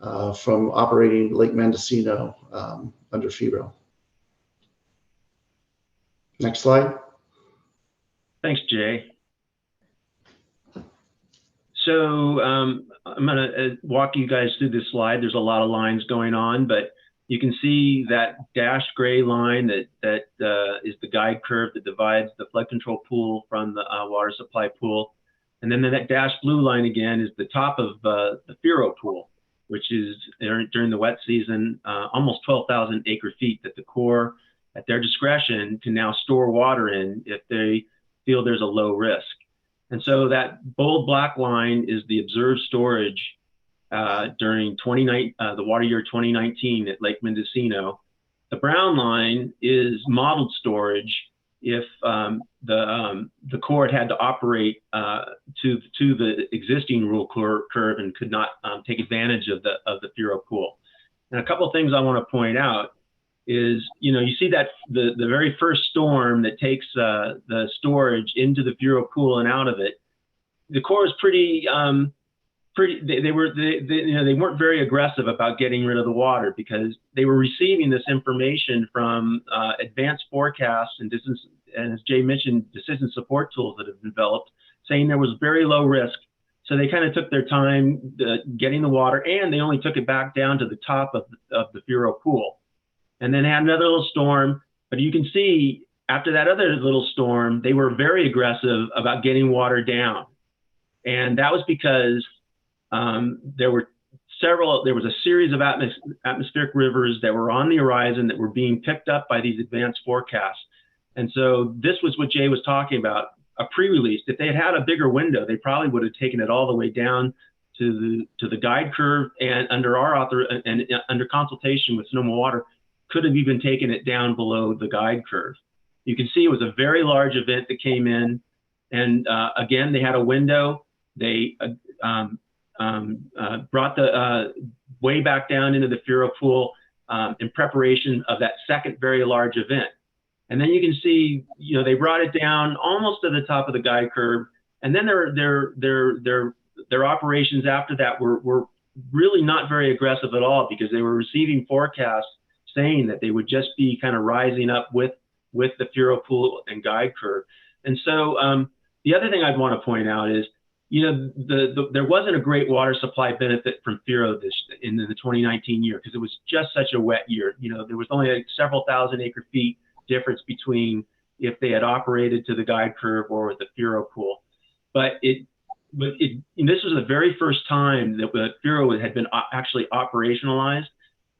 from operating Lake Mendocino under FERO. Next slide. Thanks, Jay. So I'm going to walk you guys through this slide. There's a lot of lines going on, but you can see that dashed gray line that is the guide curve that divides the flood control pool from the water supply pool. And then that dashed blue line again is the top of the FERO pool, which is during the wet season, almost 12,000 acre feet that the Corps, at their discretion, can now store water in if they feel there's a low risk. And so that bold black line is the observed storage during the water year 2019 at Lake Mendocino. The brown line is modeled storage if the Corps had to operate to the existing rule curve and could not take advantage of the FERO pool. And a couple of things I want to point out is, you see that the very first storm that takes the storage into the FERO pool and out of it, the Corps is they weren't very aggressive about getting rid of the water because they were receiving this information from advanced forecasts and as Jay mentioned, decision support tools that have been developed, saying there was very low risk. So they kind of took their time getting the water, and they only took it back down to the top of the FERO pool. And then had another little storm, but you can see after that other little storm, they were very aggressive about getting water down. And that was because there was a series of atmospheric rivers that were on the horizon that were being picked up by these advanced forecasts. And so this was what Jay was talking about, a pre-release. If they had had a bigger window, they probably would have taken it all the way down to the guide curve, and under under consultation with Sonoma Water, could have even taken it down below the guide curve. You can see it was a very large event that came in, and again, they had a window. They brought the way back down into the FERO pool in preparation of that second very large event. And then you can see, they brought it down almost to the top of the guide curve, and then their operations after that were really not very aggressive at all, because they were receiving forecasts saying that they would just be kind of rising up with the FERO pool and guide curve. And so the other thing I'd want to point out is, there wasn't a great water supply benefit from FERO in the 2019 year, because it was just such a wet year. There was only like several thousand acre feet difference between if they had operated to the guide curve or with the FERO pool. But this was the very first time that the FERO had been actually operationalized,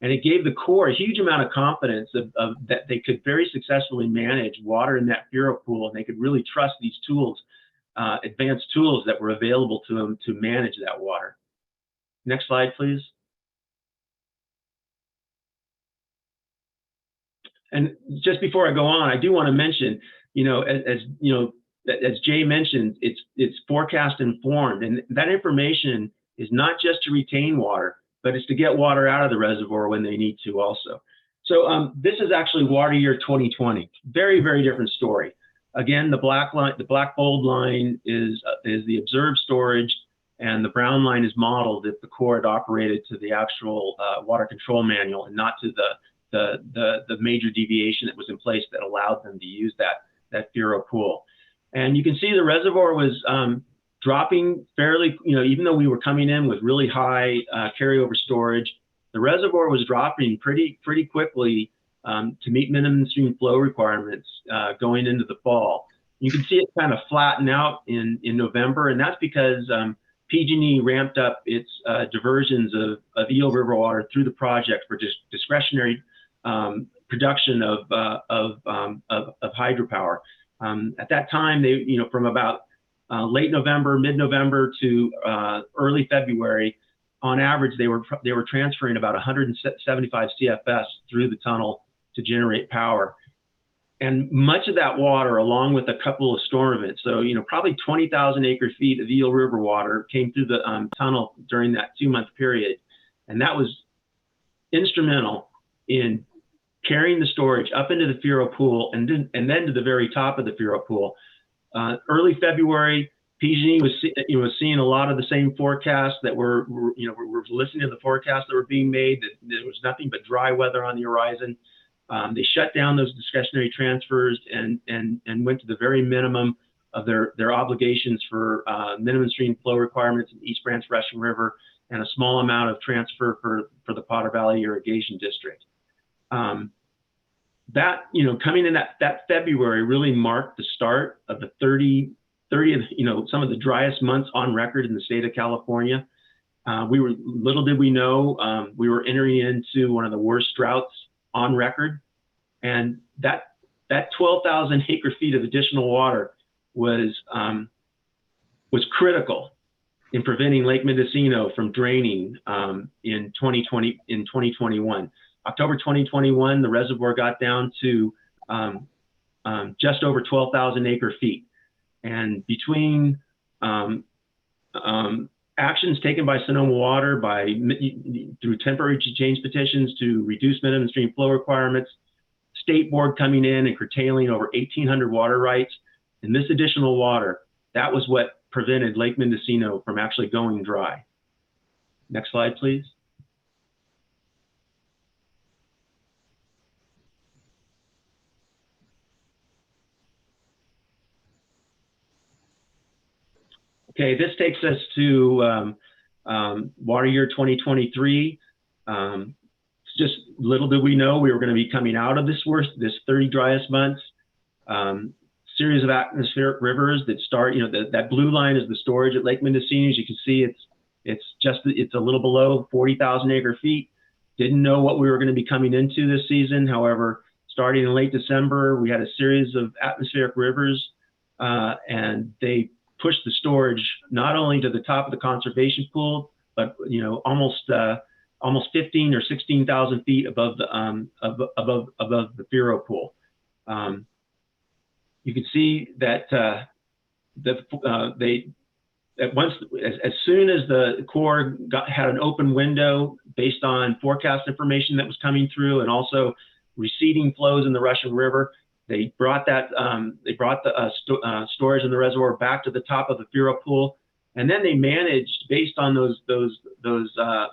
and it gave the Corps a huge amount of confidence that they could very successfully manage water in that FERO pool, and they could really trust these tools, advanced tools that were available to them to manage that water. Next slide, please. And just before I go on, I do want to mention, as Jay mentioned, it's forecast informed, and that information is not just to retain water, but it's to get water out of the reservoir when they need to also. So this is actually water year 2020. Very, very different story. Again, the black line, the black bold line is the observed storage, and the brown line is modeled if the Corps had operated to the actual water control manual and not to the major deviation that was in place that allowed them to use that FURO pool. And you can see the reservoir was dropping fairly, even though we were coming in with really high carryover storage, the reservoir was dropping pretty quickly to meet minimum stream flow requirements going into the fall. You can see it kind of flatten out in November, and that's because PG&E ramped up its diversions of Eel River water through the project for discretionary production of hydropower. At that time, they, from about late November, mid-November to early February, on average, they were transferring about 175 CFS through the tunnel to generate power. And much of that water, along with a couple of storm events, so probably 20,000 acre-feet of Eel River water came through the tunnel during that 2-month period, and that was instrumental in carrying the storage up into the FURO pool and then to the very top of the FURO pool. Early February, PG&E was seeing a lot of the same forecasts that we're listening to the forecasts that were being made, that there was nothing but dry weather on the horizon. They shut down those discretionary transfers and went to the very minimum of their obligations for minimum stream flow requirements in East Branch Russian River and a small amount of transfer for the Potter Valley Irrigation District. Coming in that February really marked the start of the 30th, some of the driest months on record in the state of California. Little did we know, we were entering into one of the worst droughts on record. And that 12,000 acre-feet of additional water was critical in preventing Lake Mendocino from draining in 2021. October 2021, the reservoir got down to just over 12,000 acre-feet. And between actions taken by Sonoma Water through temporary change petitions to reduce minimum stream flow requirements, State Board coming in and curtailing over 1,800 water rights, and this additional water, that was what prevented Lake Mendocino from actually going dry. Next slide, please. Okay, this takes us to water year 2023. Just little did we know we were going to be coming out of this 30 driest months. Series of atmospheric rivers that start, that blue line is the storage at Lake Mendocino. As you can see, it's a little below 40,000 acre-feet. Didn't know what we were going to be coming into this season. However, starting in late December, we had a series of atmospheric rivers, and they pushed the storage not only to the top of the conservation pool, but almost 15 or 16,000 feet above the FURO pool. You can see that as soon as the Corps had an open window based on forecast information that was coming through and also receding flows in the Russian River, they brought the storage in the reservoir back to the top of the FURO pool, and then they managed, based on those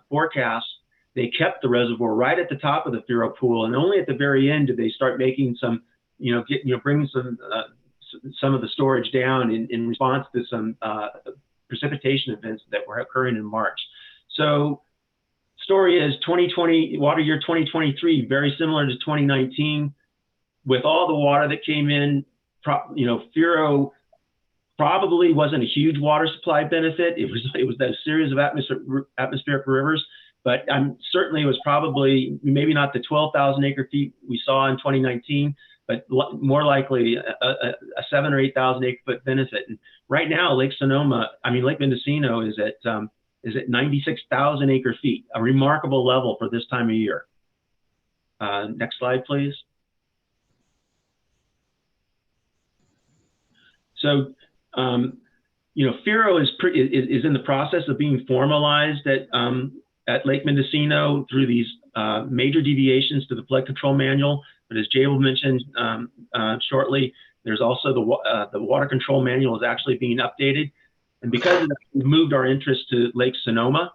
forecasts, they kept the reservoir right at the top of the FURO pool, and only at the very end did they start making some, bringing some of the storage down in response to some precipitation events that were occurring in March. So, story is water year 2023, very similar to 2019. With all the water that came in, FURO probably wasn't a huge water supply benefit. It was that series of atmospheric rivers, but certainly it was probably maybe not the 12,000 acre-feet we saw in 2019, but more likely a 7,000 or 8,000 acre-foot benefit. And right now, Lake Mendocino is at 96,000 acre-feet, a remarkable level for this time of year. Next slide, please. So, FIRO is in the process of being formalized at Lake Mendocino through these major deviations to the flood control manual. But as Jay will mention shortly, there's also the water control manual is actually being updated. And because of that, we've moved our interest to Lake Sonoma.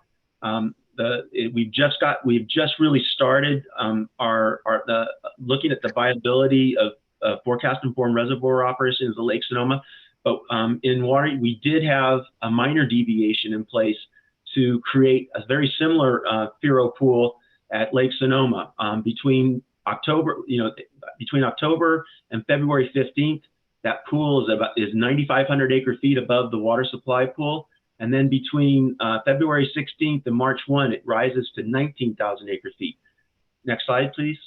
We've just really started looking at the viability of forecast-informed reservoir operations of Lake Sonoma. But in water, we did have a minor deviation in place to create a very similar FIRO pool at Lake Sonoma between October and February 15th. That pool is 9,500 acre feet above the water supply pool. And then between February 16th and March 1, it rises to 19,000 acre feet. Next slide, please.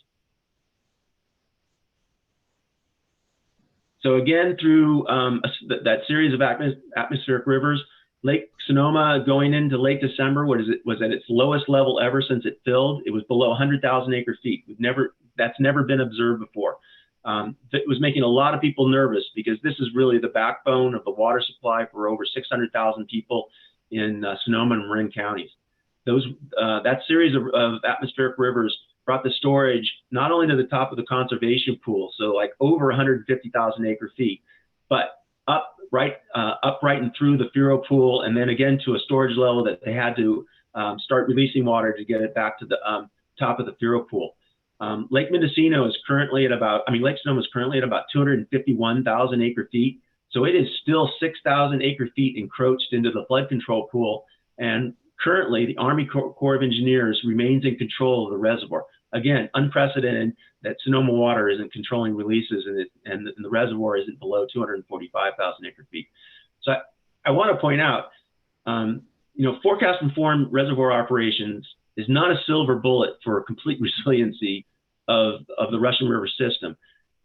So again, through that series of atmospheric rivers, Lake Sonoma going into late December was at its lowest level ever since it filled. It was below 100,000 acre feet. That's never been observed before. It was making a lot of people nervous because this is really the backbone of the water supply for over 600,000 people in Sonoma and Marin counties. That series of atmospheric rivers brought the storage not only to the top of the conservation pool, so like over 150,000 acre feet, but up right and through the FIRO pool, and then again to a storage level that they had to start releasing water to get it back to the top of the FIRO pool. Lake Mendocino is currently at Lake Sonoma is currently at about 251,000 acre feet. So it is still 6,000 acre feet encroached into the flood control pool. And currently the Army Corps of Engineers remains in control of the reservoir. Again, unprecedented that Sonoma Water isn't controlling releases and the reservoir isn't below 245,000 acre feet. So I want to point out, forecast informed reservoir operations is not a silver bullet for complete resiliency of the Russian River system.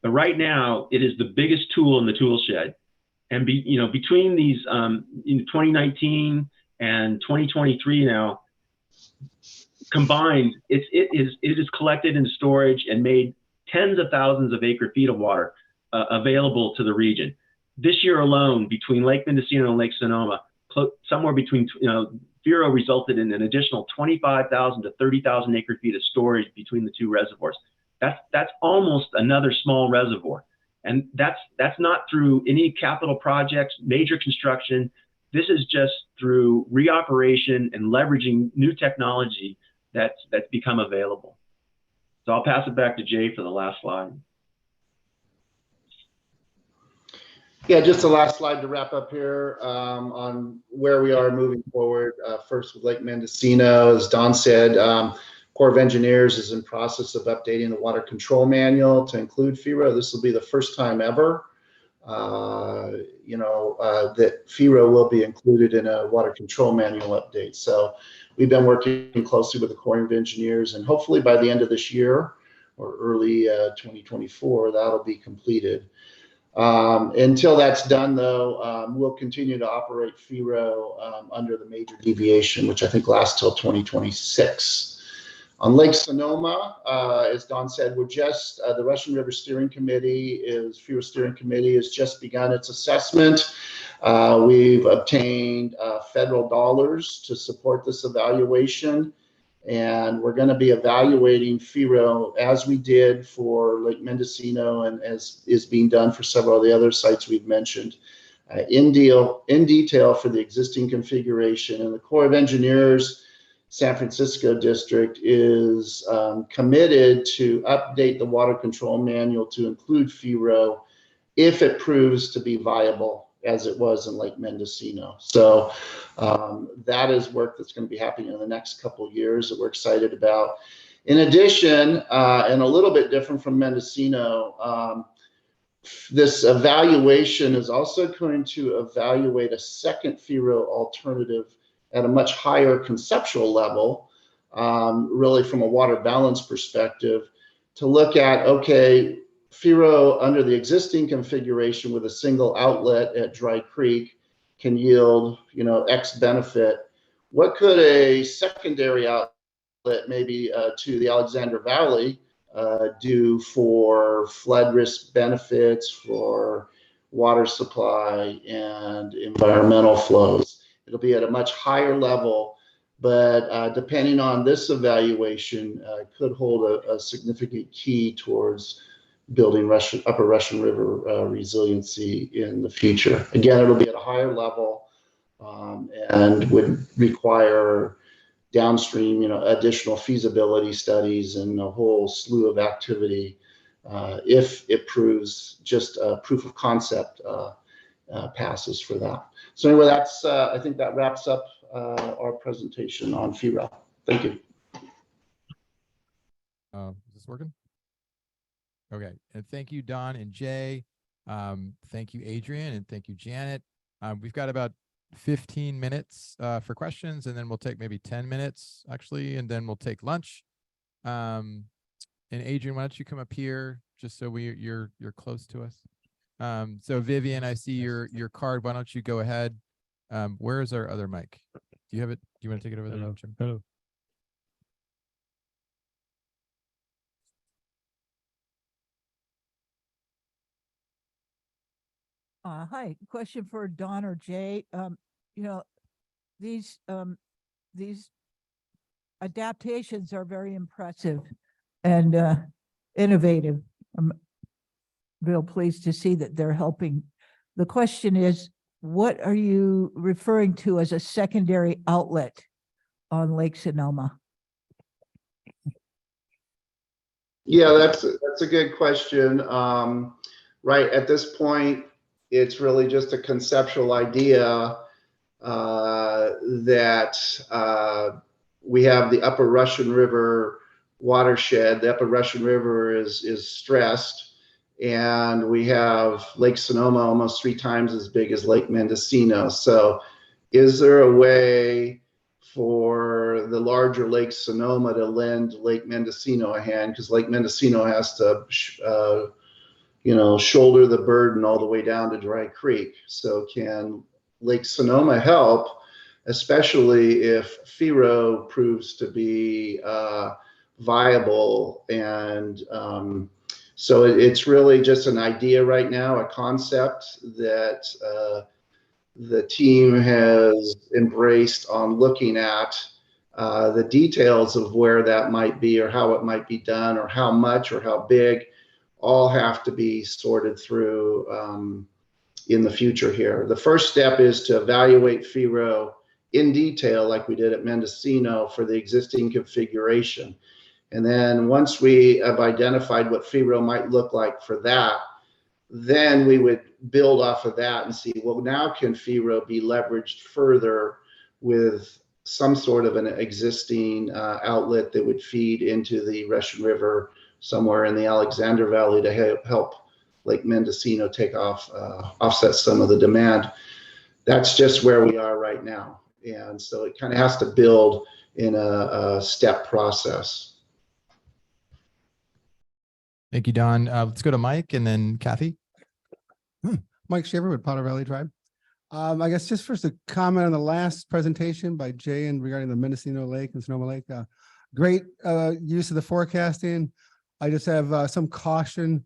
But right now, it is the biggest tool in the tool shed. And between these 2019 and 2023 now, combined, it is collected in storage and made tens of thousands of acre feet of water available to the region. This year alone, between Lake Mendocino and Lake Sonoma, somewhere between, FIRO resulted in an additional 25,000 to 30,000 acre feet of storage between the two reservoirs. That's almost another small reservoir. And that's not through any capital projects, major construction. This is just through reoperation and leveraging new technology that's become available. So I'll pass it back to Jay for the last slide. Yeah, just the last slide to wrap up here on where we are moving forward. First with Lake Mendocino, as Don said, Corps of Engineers is in process of updating the water control manual to include FIRO. This will be the first time ever, that FIRO will be included in a water control manual update. So we've been working closely with the Corps of Engineers, and hopefully by the end of this year or early 2024, that'll be completed. Until that's done, though, we'll continue to operate FIRO under the major deviation, which I think lasts till 2026. On Lake Sonoma, as Don said, we're just, the Russian River Steering Committee FIRO Steering Committee has just begun its assessment. We've obtained federal dollars to support this evaluation. And we're going to be evaluating FIRO as we did for Lake Mendocino and as is being done for several of the other sites we've mentioned in detail for the existing configuration. And the Corps of Engineers San Francisco district is committed to update the water control manual to include FIRO if it proves to be viable as it was in Lake Mendocino. So that is work that's going to be happening in the next couple of years that we're excited about. In addition, and a little bit different from Mendocino, this evaluation is also going to evaluate a second FIRO alternative at a much higher conceptual level, really from a water balance perspective, to look at, okay, FIRO under the existing configuration with a single outlet at Dry Creek can yield, X benefit. What could a secondary outlet maybe to the Alexander Valley do for flood risk benefits, for water supply, and environmental flows. It'll be at a much higher level, but depending on this evaluation, could hold a significant key towards building upper Russian River resiliency in the future. Again, it'll be at a higher level and would require downstream, additional feasibility studies and a whole slew of activity if it proves just a proof of concept passes for that. So anyway, I think that wraps up our presentation on FERA. Thank you. Is this working? Okay, and thank you, Don and Jay. Thank you, Adrian, and thank you, Janet. We've got about 15 minutes for questions, and then we'll take maybe 10 minutes actually, and then we'll take lunch. And Adrian, why don't you come up here just so you're close to us. So Vivian, I see your card. Why don't you go ahead? Where is our other mic? Do you have it? Do you want to take it over there, Jim? Hello. Hi, question for Don or Jay. These adaptations are very impressive and innovative. I'm real pleased to see that they're helping. The question is, what are you referring to as a secondary outlet on Lake Sonoma? Yeah, that's a good question. Right at this point, it's really just a conceptual idea that we have the Upper Russian River watershed. The Upper Russian River is stressed, and we have Lake Sonoma almost 3 times as big as Lake Mendocino. So is there a way for the larger Lake Sonoma to lend Lake Mendocino a hand? Because Lake Mendocino has to shoulder the burden all the way down to Dry Creek. So can Lake Sonoma help, especially if FERO proves to be viable? And so it's really just an idea right now, a concept that the team has embraced on looking at the details of where that might be or how it might be done or how much or how big. All have to be sorted through in the future here. The first step is to evaluate FERO in detail, like we did at Mendocino, for the existing configuration. And then once we have identified what FERO might look like for that, then we would build off of that and see, well, now can FERO be leveraged further with some sort of an existing outlet that would feed into the Russian River somewhere in the Alexander Valley to help Lake Mendocino take off, offset some of the demand. That's just where we are right now. And so it kind of has to build in a step process. Thank you, Don. Let's go to Mike and then Kathy. Mike Shaver with Potter Valley Tribe. I guess just first a comment on the last presentation by Jay and regarding the Mendocino Lake and Sonoma Lake. Great use of the forecasting. I just have some caution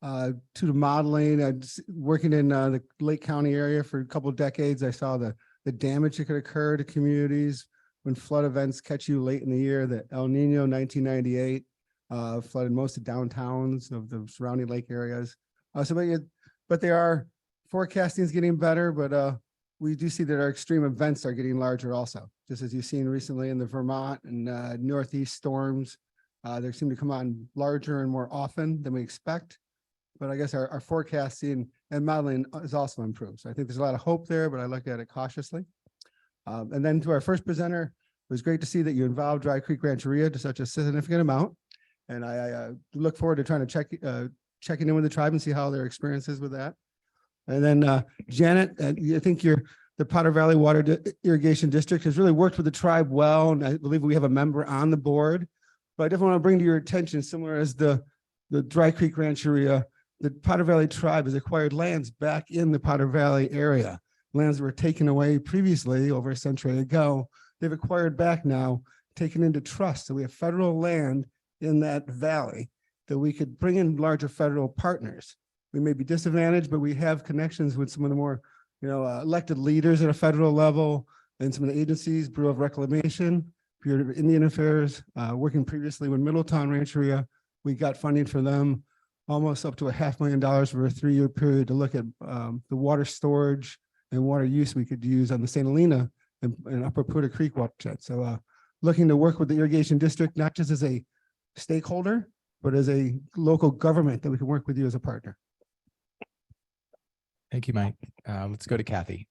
to the modeling. Working in the Lake County area for a couple of decades, I saw the damage that could occur to communities when flood events catch you late in the year. The El Nino 1998 flooded most of downtowns of the surrounding lake areas. But they are forecasting is getting better, but we do see that our extreme events are getting larger also, just as you've seen recently in the Vermont and Northeast storms. They seem to come on larger and more often than we expect. But I guess our forecasting and modeling is also improved. So I think there's a lot of hope there, but I look at it cautiously. And then to our first presenter, it was great to see that you involved Dry Creek Rancheria to such a significant amount. And I look forward to trying to checking in with the tribe and see how their experience is with that. And then Janet, I think the Potter Valley Water Irrigation District has really worked with the tribe well. And I believe we have a member on the board. But I definitely want to bring to your attention, similar as the Dry Creek Rancheria, the Potter Valley tribe has acquired lands back in the Potter Valley area. Lands that were taken away previously over a century ago. They've acquired back now, taken into trust. So we have federal land in that valley that we could bring in larger federal partners we may be disadvantaged, but we have connections with some of the more, elected leaders at a federal level and some of the agencies, Bureau of Reclamation, Bureau of Indian Affairs, working previously with Middletown Rancheria. We got funding for them, almost up to $500,000 for a 3-year period to look at the water storage and water use we could use on the St. Helena and Upper Puda Creek watershed. So looking to work with the irrigation district, not just as a stakeholder, but as a local government that we can work with you as a partner. Thank you, Mike. Let's go to Kathy.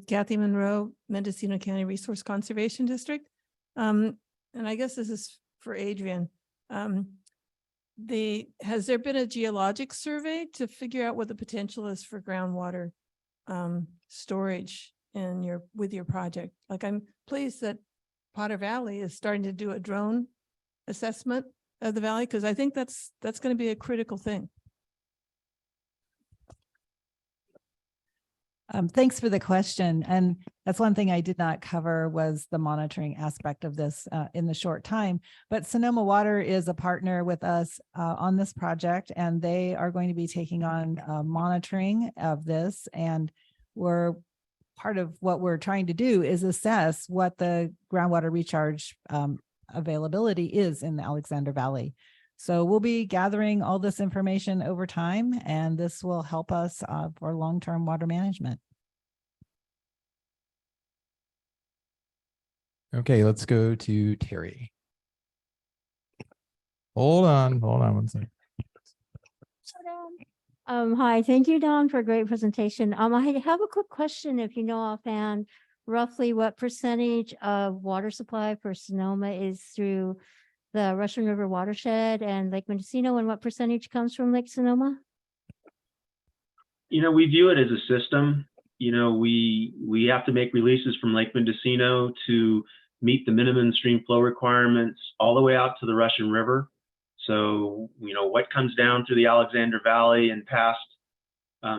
Kathy Monroe, Mendocino County Resource Conservation District. And I guess this is for Adrian. Has there been a geologic survey to figure out what the potential is for groundwater storage with your project? Like, I'm pleased that Potter Valley is starting to do a drone assessment of the valley, because I think that's going to be a critical thing. Thanks for the question. And that's one thing I did not cover was the monitoring aspect of this in the short time. But Sonoma Water is a partner with us on this project, and they are going to be taking on monitoring of this. And part of what we're trying to do is assess what the groundwater recharge availability is in the Alexander Valley. So we'll be gathering all this information over time, and this will help us for long-term water management. Okay, let's go to Terry. Hold on one second. Hi, thank you, Don, for a great presentation. I have a quick question. If you know offhand, roughly what percentage of water supply for Sonoma is through the Russian River watershed and Lake Mendocino, and what percentage comes from Lake Sonoma? We view it as a system. We have to make releases from Lake Mendocino to meet the minimum stream flow requirements all the way out to the Russian River. So, what comes down through the Alexander Valley and past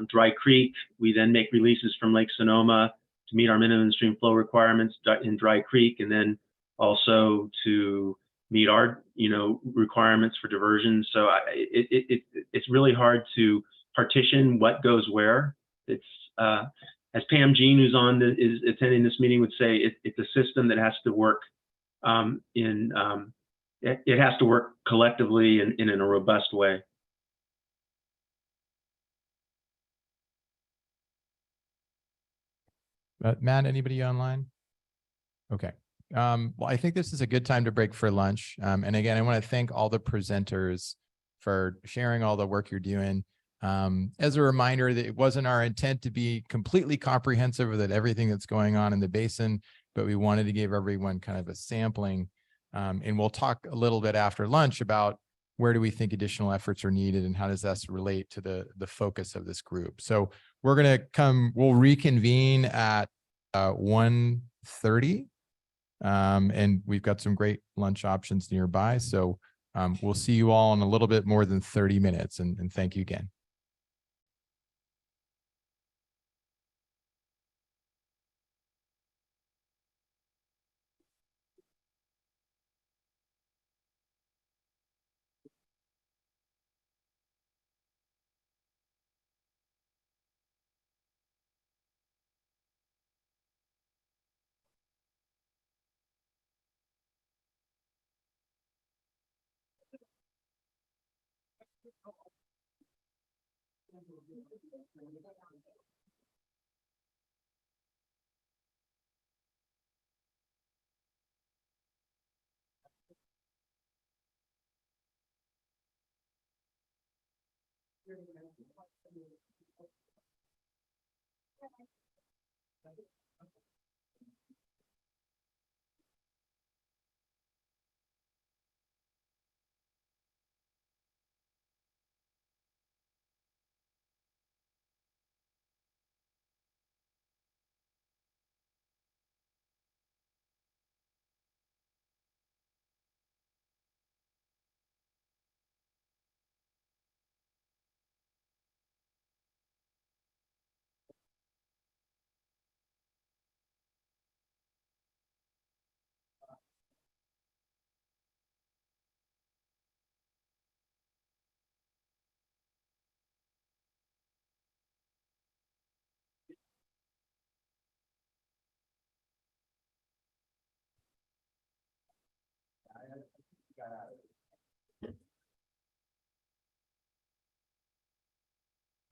Dry Creek, we then make releases from Lake Sonoma to meet our minimum stream flow requirements in Dry Creek, and then also to meet our, requirements for diversion. So it's really hard to partition what goes where. It's as Pam Jean, who's is attending this meeting, would say, it's a system that has to work it has to work collectively and in a robust way. Matt, anybody online? Okay. Well, I think this is a good time to break for lunch. And again, I want to thank all the presenters for sharing all the work you're doing. As a reminder that it wasn't our intent to be completely comprehensive with everything that's going on in the basin, but we wanted to give everyone kind of a sampling. And we'll talk a little bit after lunch about where do we think additional efforts are needed and how does this relate to the focus of this group. So we'll reconvene at 1:30. And we've got some great lunch options nearby. So we'll see you all in a little bit more than 30 minutes. And thank you again.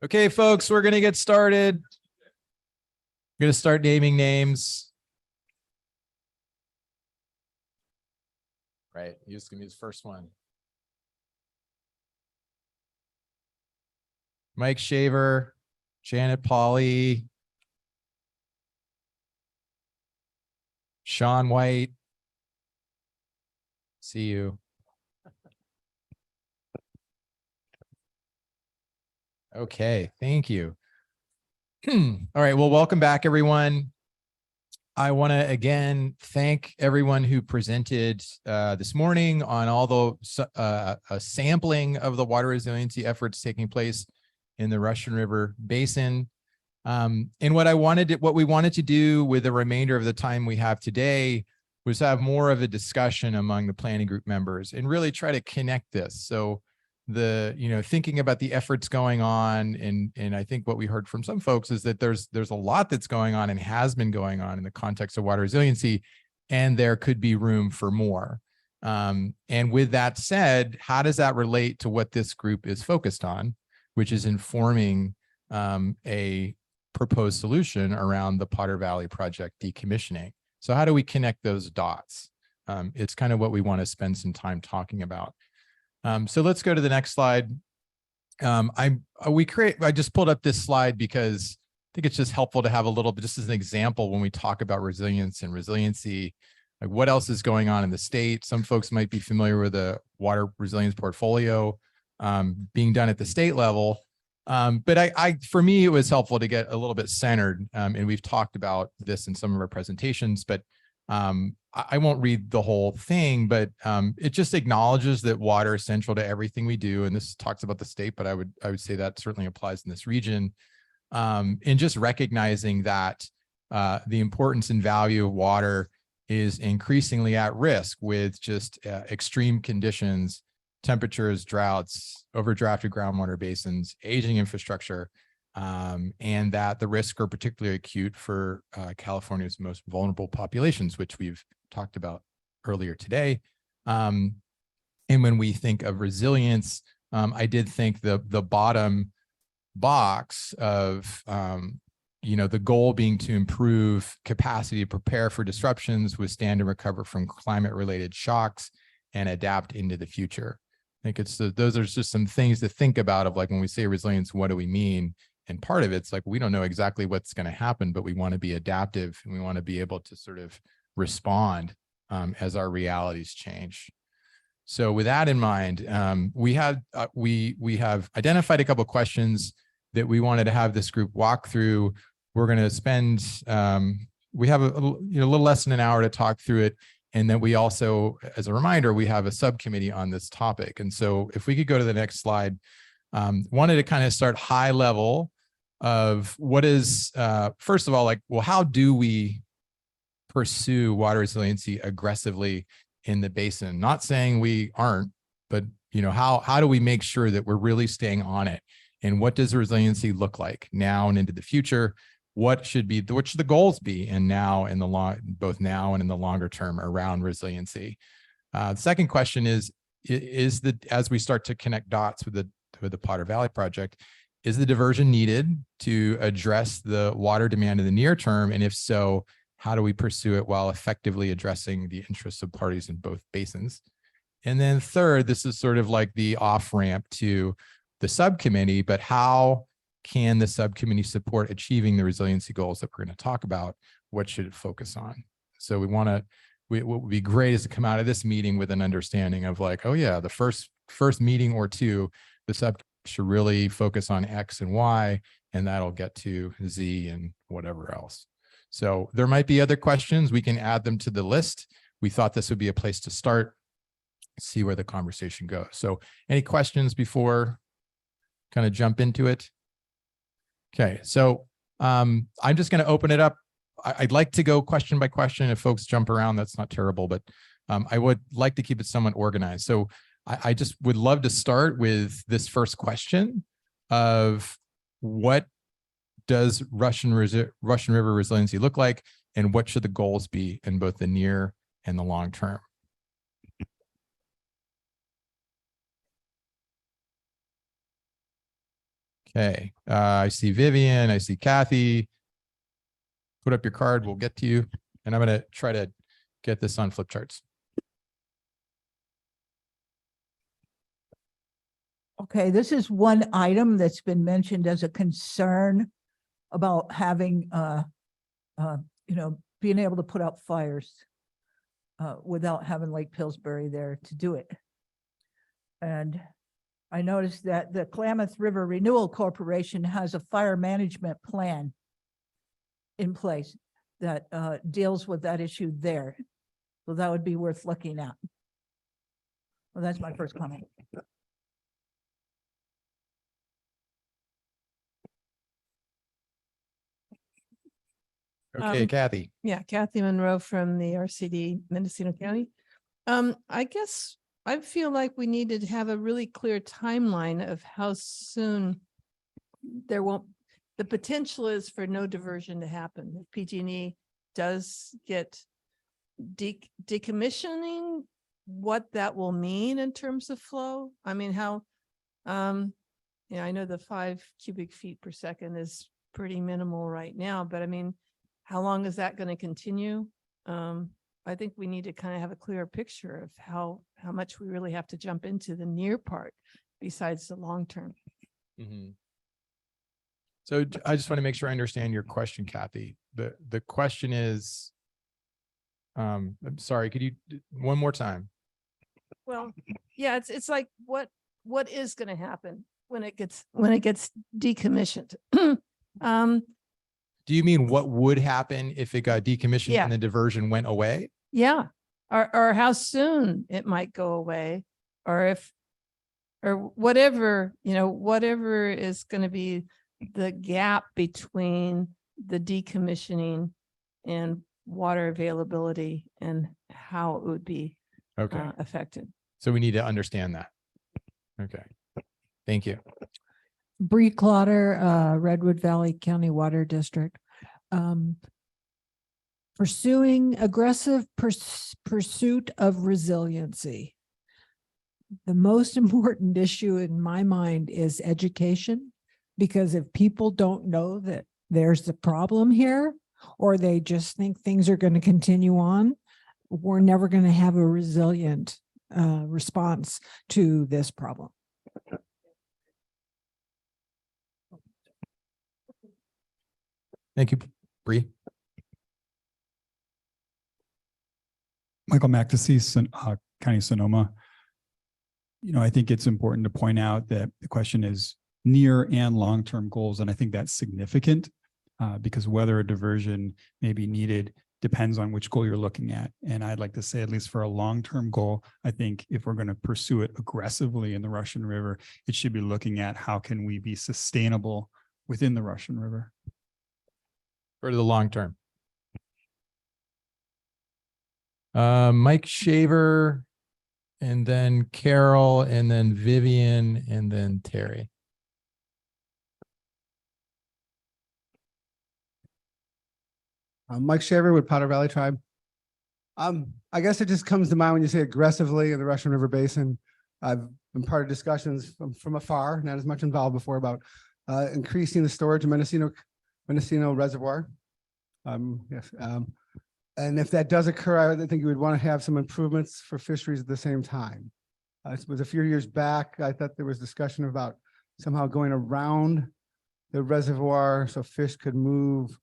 Okay, folks, we're going to get started. I'm going to start naming names. Right. He's going to be his first one. Mike Shaver, Janet Pauley, Sean White. See you. Okay, thank you. All right, well, welcome back, everyone. I want to again thank everyone who presented this morning on all the a sampling of the water resiliency efforts taking place in the Russian River Basin. And what we wanted to do with the remainder of the time we have today was have more of a discussion among the planning group members and really try to connect this. So thinking about the efforts going on, and I think what we heard from some folks is that there's a lot that's going on and has been going on in the context of water resiliency, and there could be room for more. And with that said, how does that relate to what this group is focused on, which is informing a proposed solution around the Potter Valley project decommissioning? So how do we connect those dots? It's kind of what we want to spend some time talking about. So let's go to the next slide. I just pulled up this slide because I think it's just helpful to have a little bit, just as an example, when we talk about resilience and resiliency, like what else is going on in the state. Some folks might be familiar with the water resilience portfolio being done at the state level. But for me, it was helpful to get a little bit centered, and we've talked about this in some of our presentations, but I won't read the whole thing, but it just acknowledges that water is central to everything we do. And this talks about the state, but I would say that certainly applies in this region. And just recognizing that the importance and value of water is increasingly at risk with just extreme conditions, temperatures, droughts, overdrafted groundwater basins, aging infrastructure, and that the risks are particularly acute for California's most vulnerable populations, which we've talked about earlier today. And when we think of resilience, I did think the bottom box of the goal being to improve capacity to prepare for disruptions, withstand and recover from climate-related shocks, and adapt into the future. I think those are just some things to think about of like when we say resilience, what do we mean? And part of it's like, we don't know exactly what's going to happen, but we want to be adaptive and we want to be able to sort of respond as our realities change. So with that in mind, we have identified a couple of questions that we wanted to have this group walk through. We're going to spend, we have a little less than an hour to talk through it. And then we also, as a reminder, we have a subcommittee on this topic. And so if we could go to the next slide, wanted to kind of start high level of what is, first of all, like, well, how do we pursue water resiliency aggressively in the basin? Not saying we aren't, but how do we make sure that we're really staying on it? And what does resiliency look like now and into the future? What should the goals be in now and both now and in the longer term around resiliency? The second question is as we start to connect dots with the Potter Valley project, is the diversion needed to address the water demand in the near term? And if so, how do we pursue it while effectively addressing the interests of parties in both basins? And then third, this is sort of like the off-ramp to the subcommittee, but how can the subcommittee support achieving the resiliency goals that we're going to talk about? What should it focus on? So what would be great is to come out of this meeting with an understanding of like, oh yeah, the first meeting or two, the subcommittee should really focus on X and Y, and that'll get to Z and whatever else. So there might be other questions. We can add them to the list. We thought this would be a place to start, see where the conversation goes. So any questions before kind of jump into it? Okay, so I'm just going to open it up. I'd like to go question by question. If folks jump around, that's not terrible, but I would like to keep it somewhat organized. So I just would love to start with this first question of what does Russian River resiliency look like, and what should the goals be in both the near and the long term? Okay, I see Vivian, I see Kathy. Put up your card, we'll get to you. And I'm gonna try to get this on flip charts. Okay, this is one item that's been mentioned as a concern about having, being able to put out fires without having Lake Pillsbury there to do it. And I noticed that the Klamath River Renewal Corporation has a fire management plan in place that deals with that issue there. So that would be worth looking at. Well, that's my first comment. Okay, Kathy. Yeah, Kathy Monroe from the RCD Mendocino County. I guess I feel like we needed to have a really clear timeline of how soon the potential is for no diversion to happen. If PG&E does get decommissioning, what that will mean in terms of flow. I mean, how, I know the 5 cubic feet per second is pretty minimal right now, but I mean, how long is that going to continue? I think we need to kind of have a clearer picture of how much we really have to jump into the near part besides the long term. Mm-hmm. So I just want to make sure I understand your question, Kathy. The question is, I'm sorry, could you one more time? Well, yeah, it's like what is going to happen when it gets decommissioned? Do you mean what would happen if it got decommissioned Yeah. and the diversion went away? Yeah, or how soon it might go away, or whatever, whatever is going to be the gap between the decommissioning and water availability and how it would be affected. So we need to understand that. Okay. Thank you. Bree Clotter, Redwood Valley County Water District. Pursuing aggressive pursuit of resiliency. The most important issue in my mind is education, because if people don't know that there's a problem here, or they just think things are going to continue on, we're never going to have a resilient response to this problem. Thank you, Bree. Michael McTessie, County Sonoma. I think it's important to point out that the question is near and long-term goals. And I think that's significant because whether a diversion may be needed depends on which goal you're looking at. And I'd like to say, at least for a long-term goal, I think if we're going to pursue it aggressively in the Russian River, it should be looking at how can we be sustainable within the Russian River. For the long term. Mike Shaver, and then Carol, and then Vivian, and then Terry. Mike Shaver with Potter Valley Tribe. I guess it just comes to mind when you say aggressively in the Russian River Basin. I've been part of discussions from afar, not as much involved before, about increasing the storage of Mendocino Reservoir. Yes. And if that does occur, I think you would want to have some improvements for fisheries at the same time. It was a few years back, I thought there was discussion about somehow going around the reservoir so fish could move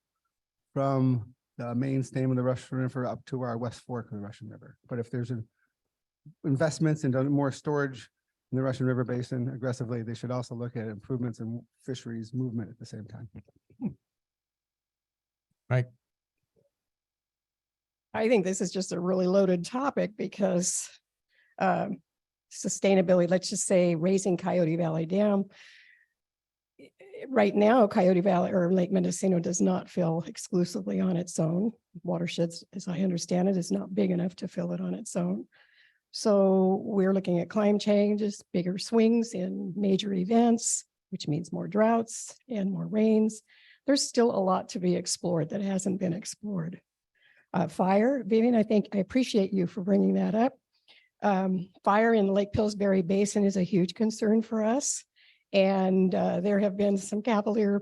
from the main stem of the Russian River up to our West Fork of the Russian River. But if there's investments into more storage in the Russian River Basin aggressively, they should also look at improvements in fisheries movement at the same time. Right. I think this is just a really loaded topic because sustainability, let's just say raising Coyote Valley Dam. Right now, Coyote Valley or Lake Mendocino does not fill exclusively on its own. Watersheds, as I understand it, is not big enough to fill it on its own. So we're looking at climate changes, bigger swings in major events, which means more droughts and more rains. There's still a lot to be explored that hasn't been explored. Fire, Vivian, I appreciate you for bringing that up. Fire in the Lake Pillsbury Basin is a huge concern for us. And there have been some cavalier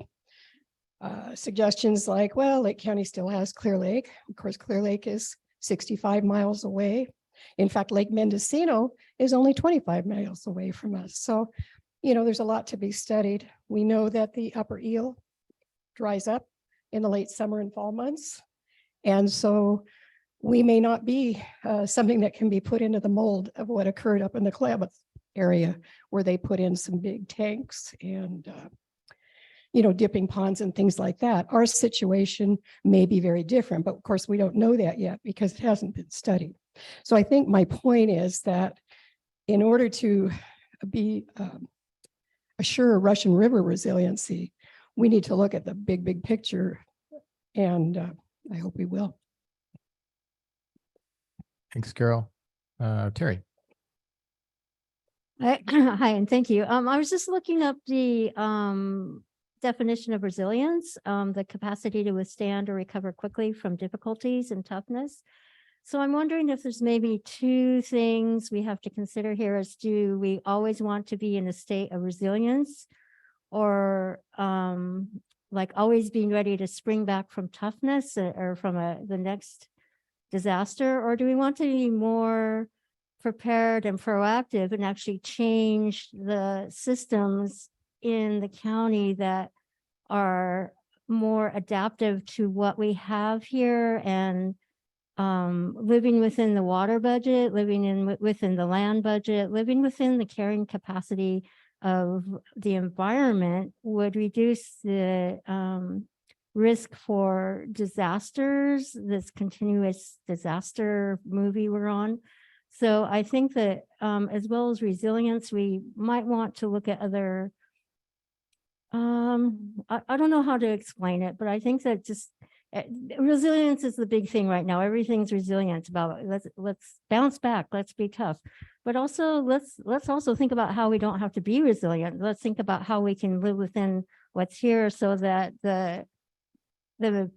suggestions like, well, Lake County still has Clear Lake. Of course, Clear Lake is 65 miles away. In fact, Lake Mendocino is only 25 miles away from us. So, you know, there's a lot to be studied. We know that the upper Eel dries up in the late summer and fall months. And so we may not be something that can be put into the mold of what occurred up in the Klamath area, where they put in some big tanks and you know, dipping ponds and things like that. Our situation may be very different, but of course we don't know that yet because it hasn't been studied. So I think my point is that in order to be assure Russian River resiliency, we need to look at the big picture, and I hope we will. Thanks, Carol. Terry. Hi, and thank you. I was just looking up the definition of resilience, the capacity to withstand or recover quickly from difficulties and toughness. So I'm wondering if there's maybe two things we have to consider here as do we always want to be in a state of resilience, or like always being ready to spring back from toughness or from the next disaster, or do we want to be more prepared and proactive and actually change the systems in the county that are more adaptive to what we have here, and living within the water budget, living within the land budget, living within the carrying capacity of the environment would reduce the risk for disasters, this continuous disaster movie we're on. So I think that as well as resilience, we might want to look at other, I don't know how to explain it, but I think that just resilience is the big thing right now. Everything's resilient about let's bounce back, let's be tough. But also let's also think about how we don't have to be resilient. Let's think about how we can live within what's here so that the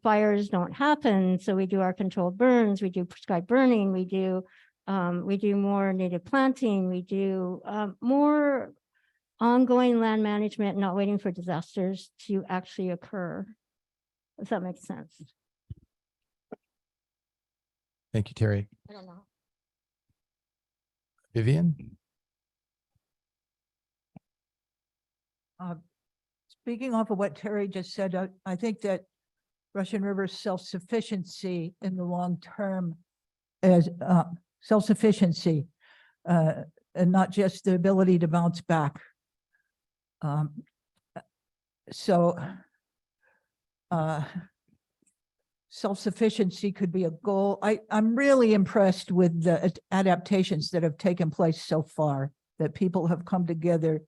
fires don't happen. So we do our controlled burns, we do prescribed burning, we do more native planting, we do more ongoing land management, not waiting for disasters to actually occur. If that makes sense. Thank you, Terry. I don't know. Vivian? Speaking off of what Terry just said, I think that Russian River's self-sufficiency in the long term is self-sufficiency, and not just the ability to bounce back. Self-sufficiency could be a goal. I'm really impressed with the adaptations that have taken place so far, that people have come together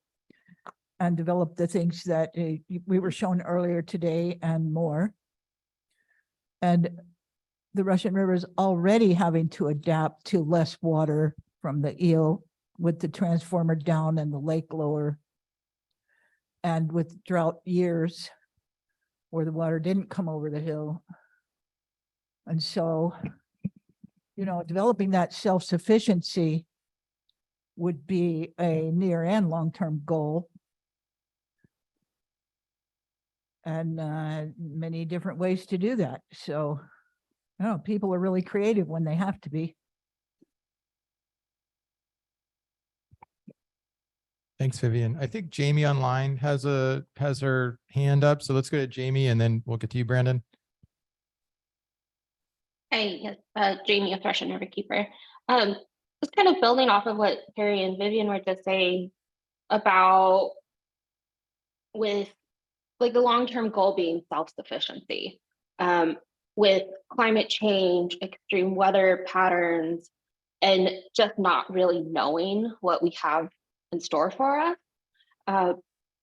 and developed the things that we were shown earlier today and more. And the Russian River is already having to adapt to less water from the Eel with the transformer down and the lake lower. And with drought years where the water didn't come over the hill. And so, you know, developing that self-sufficiency would be a near and long-term goal. And many different ways to do that. So, you know, people are really creative when they have to be. Thanks, Vivian. I think Jamie online has her hand up. So let's go to Jamie and then we'll get to you, Brandon. Hey, yes, Jamie, a Russian River keeper. Just kind of building off of what Terry and Vivian were just saying about with like the long-term goal being self-sufficiency. With climate change, extreme weather patterns, and just not really knowing what we have in store for us.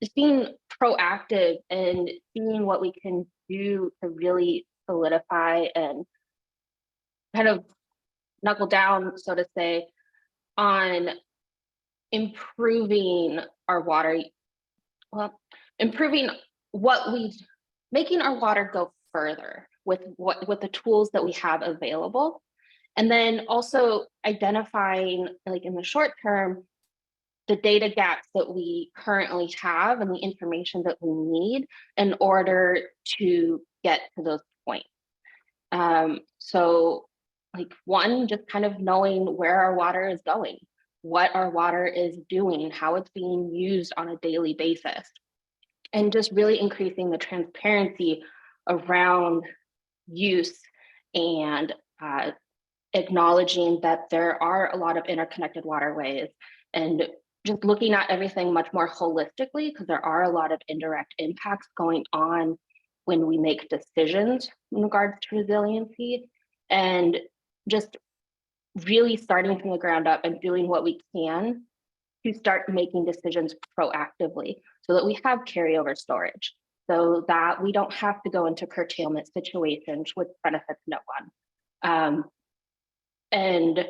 Just being proactive and seeing what we can do to really solidify and kind of knuckle down, so to say, on improving our water, improving making our water go further with the tools that we have available. And then also identifying, like in the short term, the data gaps that we currently have and the information that we need in order to get to those points. So like one, just kind of knowing where our water is going, what our water is doing, how it's being used on a daily basis, and just really increasing the transparency around use and acknowledging that there are a lot of interconnected waterways and just looking at everything much more holistically, because there are a lot of indirect impacts going on when we make decisions in regards to resiliency, and just really starting from the ground up and doing what we can to start making decisions proactively so that we have carryover storage, so that we don't have to go into curtailment situations which benefits no one. And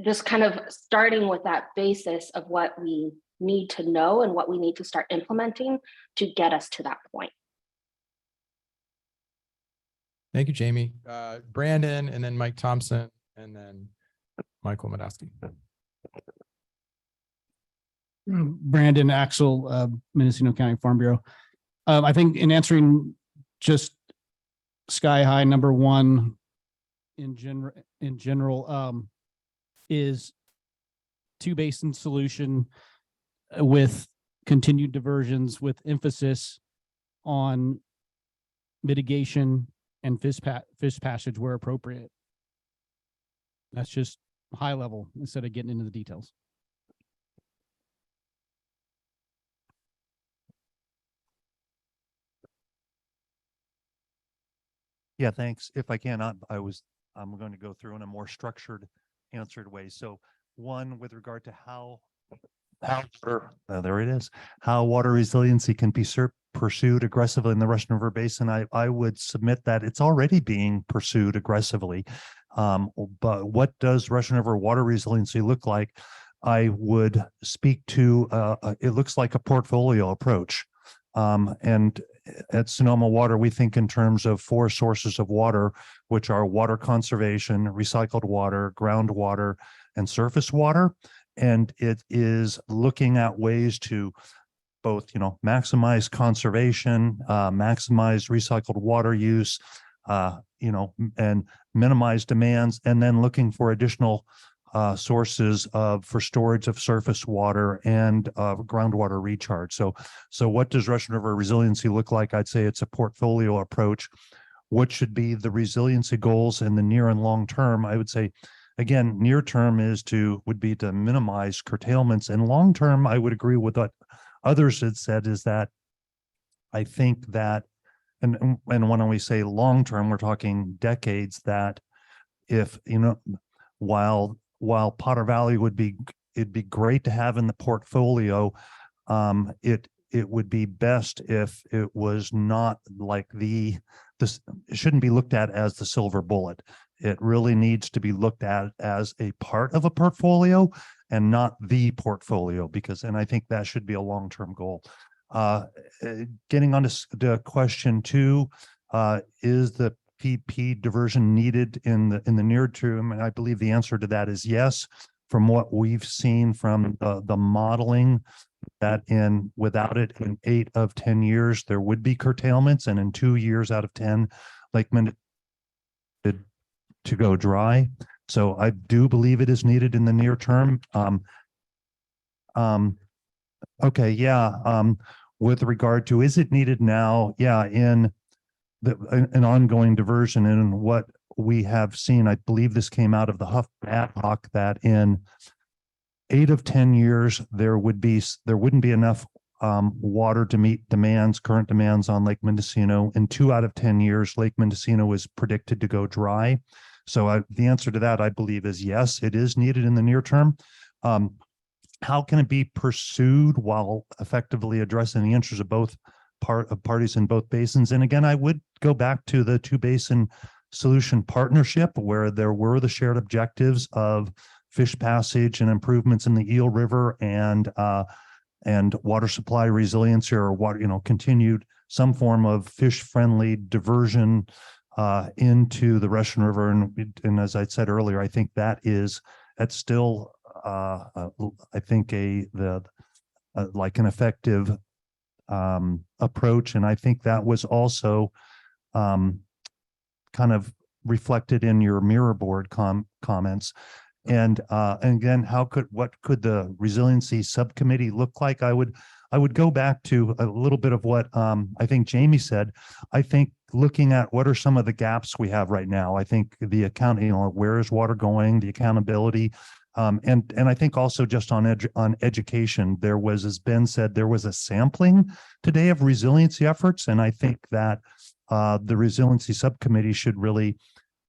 just kind of starting with that basis of what we need to know and what we need to start implementing to get us to that point. Thank you, Jamie. Brandon, and then Mike Thompson, and then Michael Madowski. Brandon Axel, Mendocino County Farm Bureau. I think in answering just sky high number one in general, is two basin solution with continued diversions with emphasis on mitigation and fish passage where appropriate. That's just high level instead of getting into the details. Yeah, thanks. If I can, I'm going to go through in a more structured, answered way. So one, with regard to how there it is, how water resiliency can be pursued aggressively in the Russian River Basin. I would submit that it's already being pursued aggressively. But what does Russian River water resiliency look like? I would speak to, it looks like a portfolio approach. And at Sonoma Water, we think in terms of 4 sources of water, which are water conservation, recycled water, groundwater, and surface water. And it is looking at ways to both, maximize conservation, maximize recycled water use, and minimize demands, and then looking for additional sources for storage of surface water and groundwater recharge. So what does Russian River resiliency look like? I'd say it's a portfolio approach. What should be the resiliency goals in the near and long term? I would say, again, near term would be to minimize curtailments, and long term, I would agree with what others had said, is that I think that, and when we say long term, we're talking decades, that if, while Potter Valley it'd be great to have in the portfolio, it would be best if it was not like it shouldn't be looked at as the silver bullet. It really needs to be looked at as a part of a portfolio and not the portfolio, and I think that should be a long-term goal. Getting on to question 2, is the PP diversion needed in the near term? And I believe the answer to that is yes. From what we've seen from the modeling, that without it, in 8 of 10 years, there would be curtailments, and in 2 years out of 10, Lake Mendocino to go dry. So I do believe it is needed in the near term. Okay, yeah. With regard to, is it needed now? Yeah, in an ongoing diversion, and what we have seen, I believe this came out of the Huff ad hoc, that in 8 of 10 years, there wouldn't be enough water to meet current demands on Lake Mendocino. In 2 out of 10 years, Lake Mendocino is predicted to go dry. So the answer to that, I believe, is yes, it is needed in the near term. How can it be pursued while effectively addressing the interests of both parties in both basins? And again, I would go back to the 2-basin solution partnership, where there were the shared objectives of fish passage and improvements in the Eel River and water supply resiliency, or water, continued some form of fish-friendly diversion into the Russian River. And as I said earlier, I think that's still I think like an effective approach. And I think that was also kind of reflected in your mirror board comments. And again, what could the resiliency subcommittee look like? I would go back to a little bit of what I think Jamie said. I think looking at what are some of the gaps we have right now. I think the where is water going, the accountability, and I think also just on education, there was, as Ben said, there was a sampling today of resiliency efforts, and I think that the resiliency subcommittee should really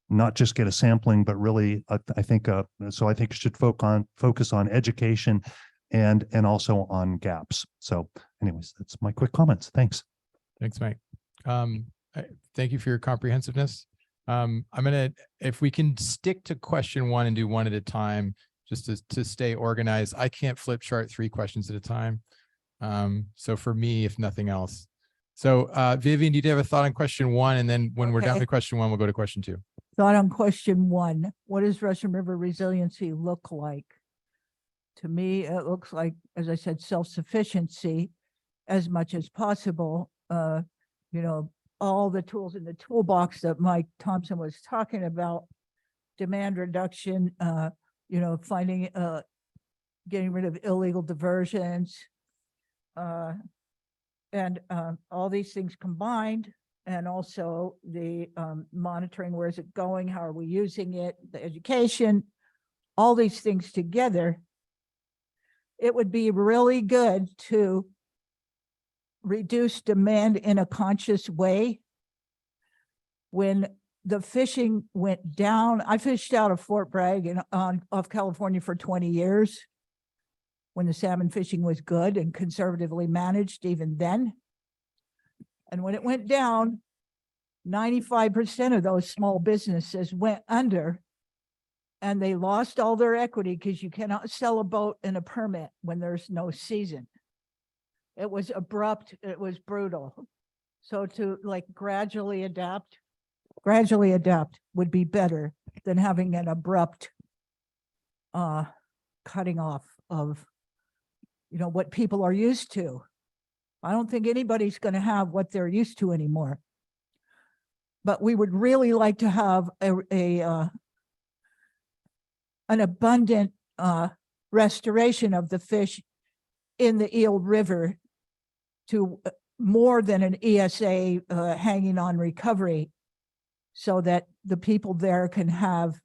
not just get a sampling, but really, I think it should focus on education and also on gaps. So anyways, that's my quick comments. Thanks. Thanks, Mike. Thank you for your comprehensiveness. If we can stick to question one and do one at a time, just to stay organized. I can't flip chart 3 questions at a time. So for me, if nothing else. So Vivian, do you have a thought on question 1? And then when we're done with question 1, we'll go to question 2. Thought on question 1, what does Russian River resiliency look like? To me, it looks like, as I said, self-sufficiency as much as possible. All the tools in the toolbox that Mike Thompson was talking about, demand reduction, finding, getting rid of illegal diversions, and all these things combined, and also the monitoring, where is it going, how are we using it, the education, all these things together. It would be really good to reduce demand in a conscious way. When the fishing went down, I fished out of Fort Bragg off California for 20 years when the salmon fishing was good and conservatively managed even then. And when it went down, 95% of those small businesses went under, and they lost all their equity because you cannot sell a boat in a permit when there's no season. It was abrupt, it was brutal. So to gradually adapt would be better than having an abrupt cutting off of what people are used to. I don't think anybody's going to have what they're used to anymore. But we would really like to have an abundant restoration of the fish in the Eel River to more than an ESA hanging on recovery, so that the people there can have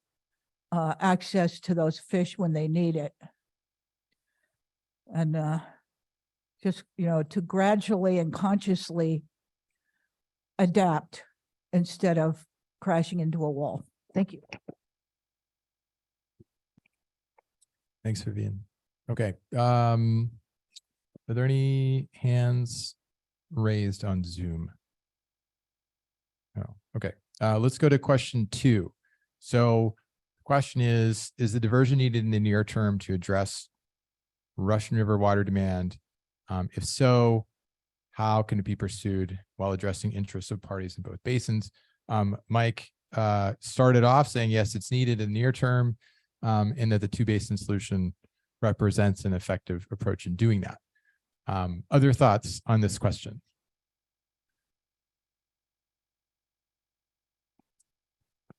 access to those fish when they need it. And just, to gradually and consciously adapt instead of crashing into a wall. Thank you. Thanks, Vivian. Okay. Are there any hands raised on Zoom? No. Okay. Let's go to question 2. So the question is the diversion needed in the near term to address Russian River water demand? If so, how can it be pursued while addressing interests of parties in both basins? Mike started off saying, yes, it's needed in the near term, and that the 2-basin solution represents an effective approach in doing that. Other thoughts on this question?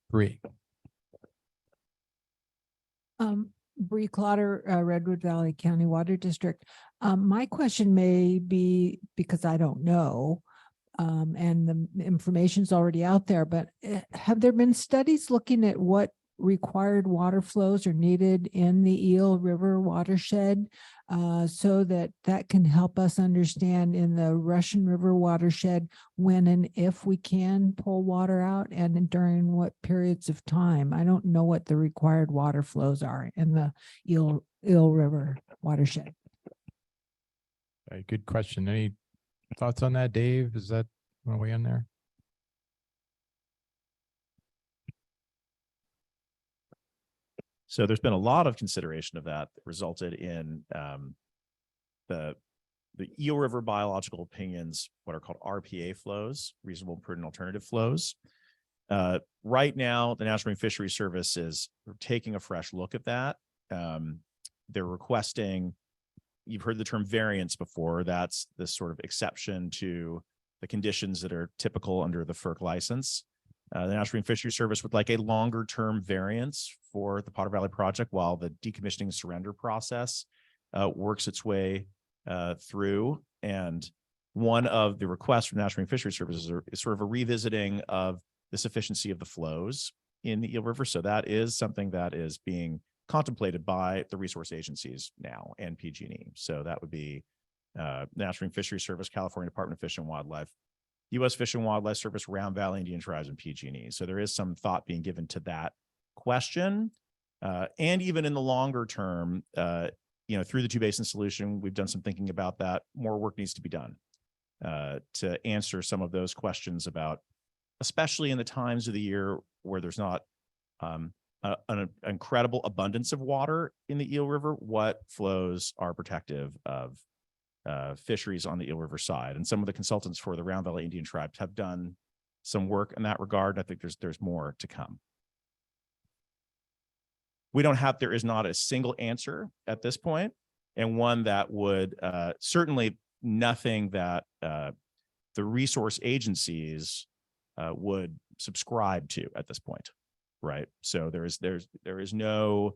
Bree. Bree Clotter, Redwood Valley County Water District. My question may be, because I don't know, and the information's already out there, but have there been studies looking at what required water flows are needed in the Eel River watershed, so that can help us understand in the Russian River watershed when and if we can pull water out, and during what periods of time? I don't know what the required water flows are in the Eel River watershed. Okay, good question. Any thoughts on that, Dave? Is that one way in there? So there's been a lot of consideration of that resulted in the Eel River biological opinions, what are called RPA flows, reasonable prudent alternative flows. Right now, the National Marine Fisheries Service is taking a fresh look at that. they're requesting, you've heard the term variance before. That's this sort of exception to the conditions that are typical under the FERC license. The National Marine Fisheries Service would like a longer term variance for the Potter Valley project while the decommissioning and surrender process works its way through. And one of the requests from National Marine Fisheries Services is sort of a revisiting of the sufficiency of the flows in the Eel River. So that is something that is being contemplated by the resource agencies now and PG&E. So that would be National Marine Fisheries Service, California Department of Fish and Wildlife, U.S. Fish and Wildlife Service, Round Valley Indian Tribes, and PG&E. So there is some thought being given to that question. And even in the longer term, through the two-basin solution, we've done some thinking about that. More work needs to be done to answer some of those questions about, especially in the times of the year where there's not an incredible abundance of water in the Eel River, what flows are protective of fisheries on the Eel River side. And some of the consultants for the Round Valley Indian Tribes have done some work in that regard. I think there's more to come. There is not a single answer at this point, and one that would certainly nothing that the resource agencies would subscribe to at this point, right? So there is no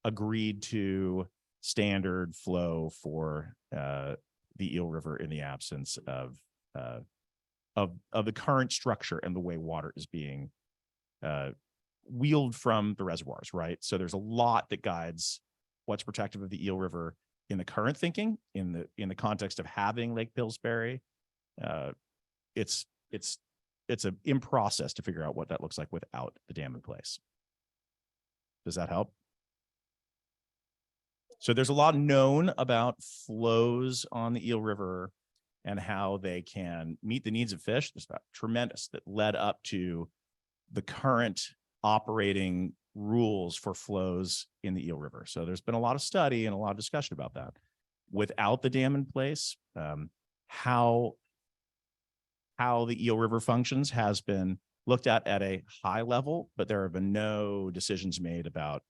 agreed to standard flow for the Eel River in the absence of the current structure and the way water is being wheeled from the reservoirs, right? So there's a lot that guides what's protective of the Eel River in the current thinking, in the context of having Lake Pillsbury. It's an in process to figure out what that looks like without the dam in place. Does that help? So there's a lot known about flows on the Eel River and how they can meet the needs of fish. There's that tremendous that led up to the current operating rules for flows in the Eel River. So there's been a lot of study and a lot of discussion about that. Without the dam in place, how the Eel River functions has been looked at a high level, but there have been no decisions made about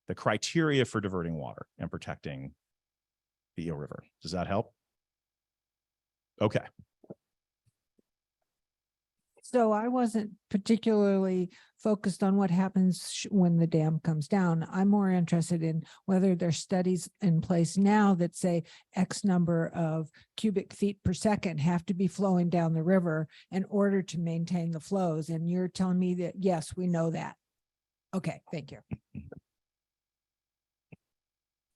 the criteria for diverting water and protecting the Eel River. Does that help? Okay. So I wasn't particularly focused on what happens when the dam comes down. I'm more interested in whether there's studies in place now that say X number of cubic feet per second have to be flowing down the river in order to maintain the flows. And you're telling me that, yes, we know that. Okay, thank you.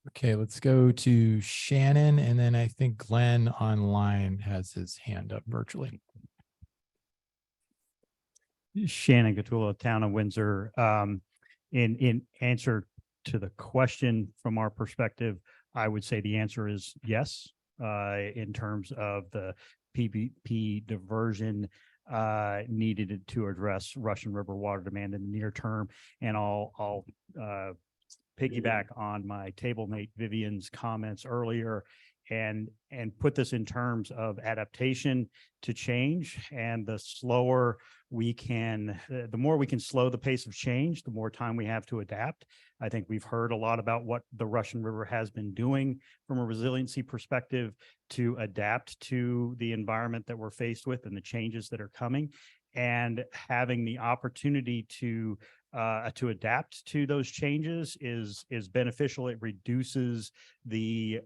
Okay, let's go to Shannon, and then I think Glenn online has his hand up virtually. Shannon Gatula, Town of Windsor. In answer to the question from our perspective, I would say the answer is yes. In terms of the PVP diversion needed to address Russian River water demand in the near term, and I'll piggyback on my table mate Vivian's comments earlier and put this in terms of adaptation to change. And the slower we can, the more we can slow the pace of change, the more time we have to adapt. I think we've heard a lot about what the Russian River has been doing from a resiliency perspective to adapt to the environment that we're faced with and the changes that are coming, and having the opportunity to adapt to those changes is beneficial. It reduces the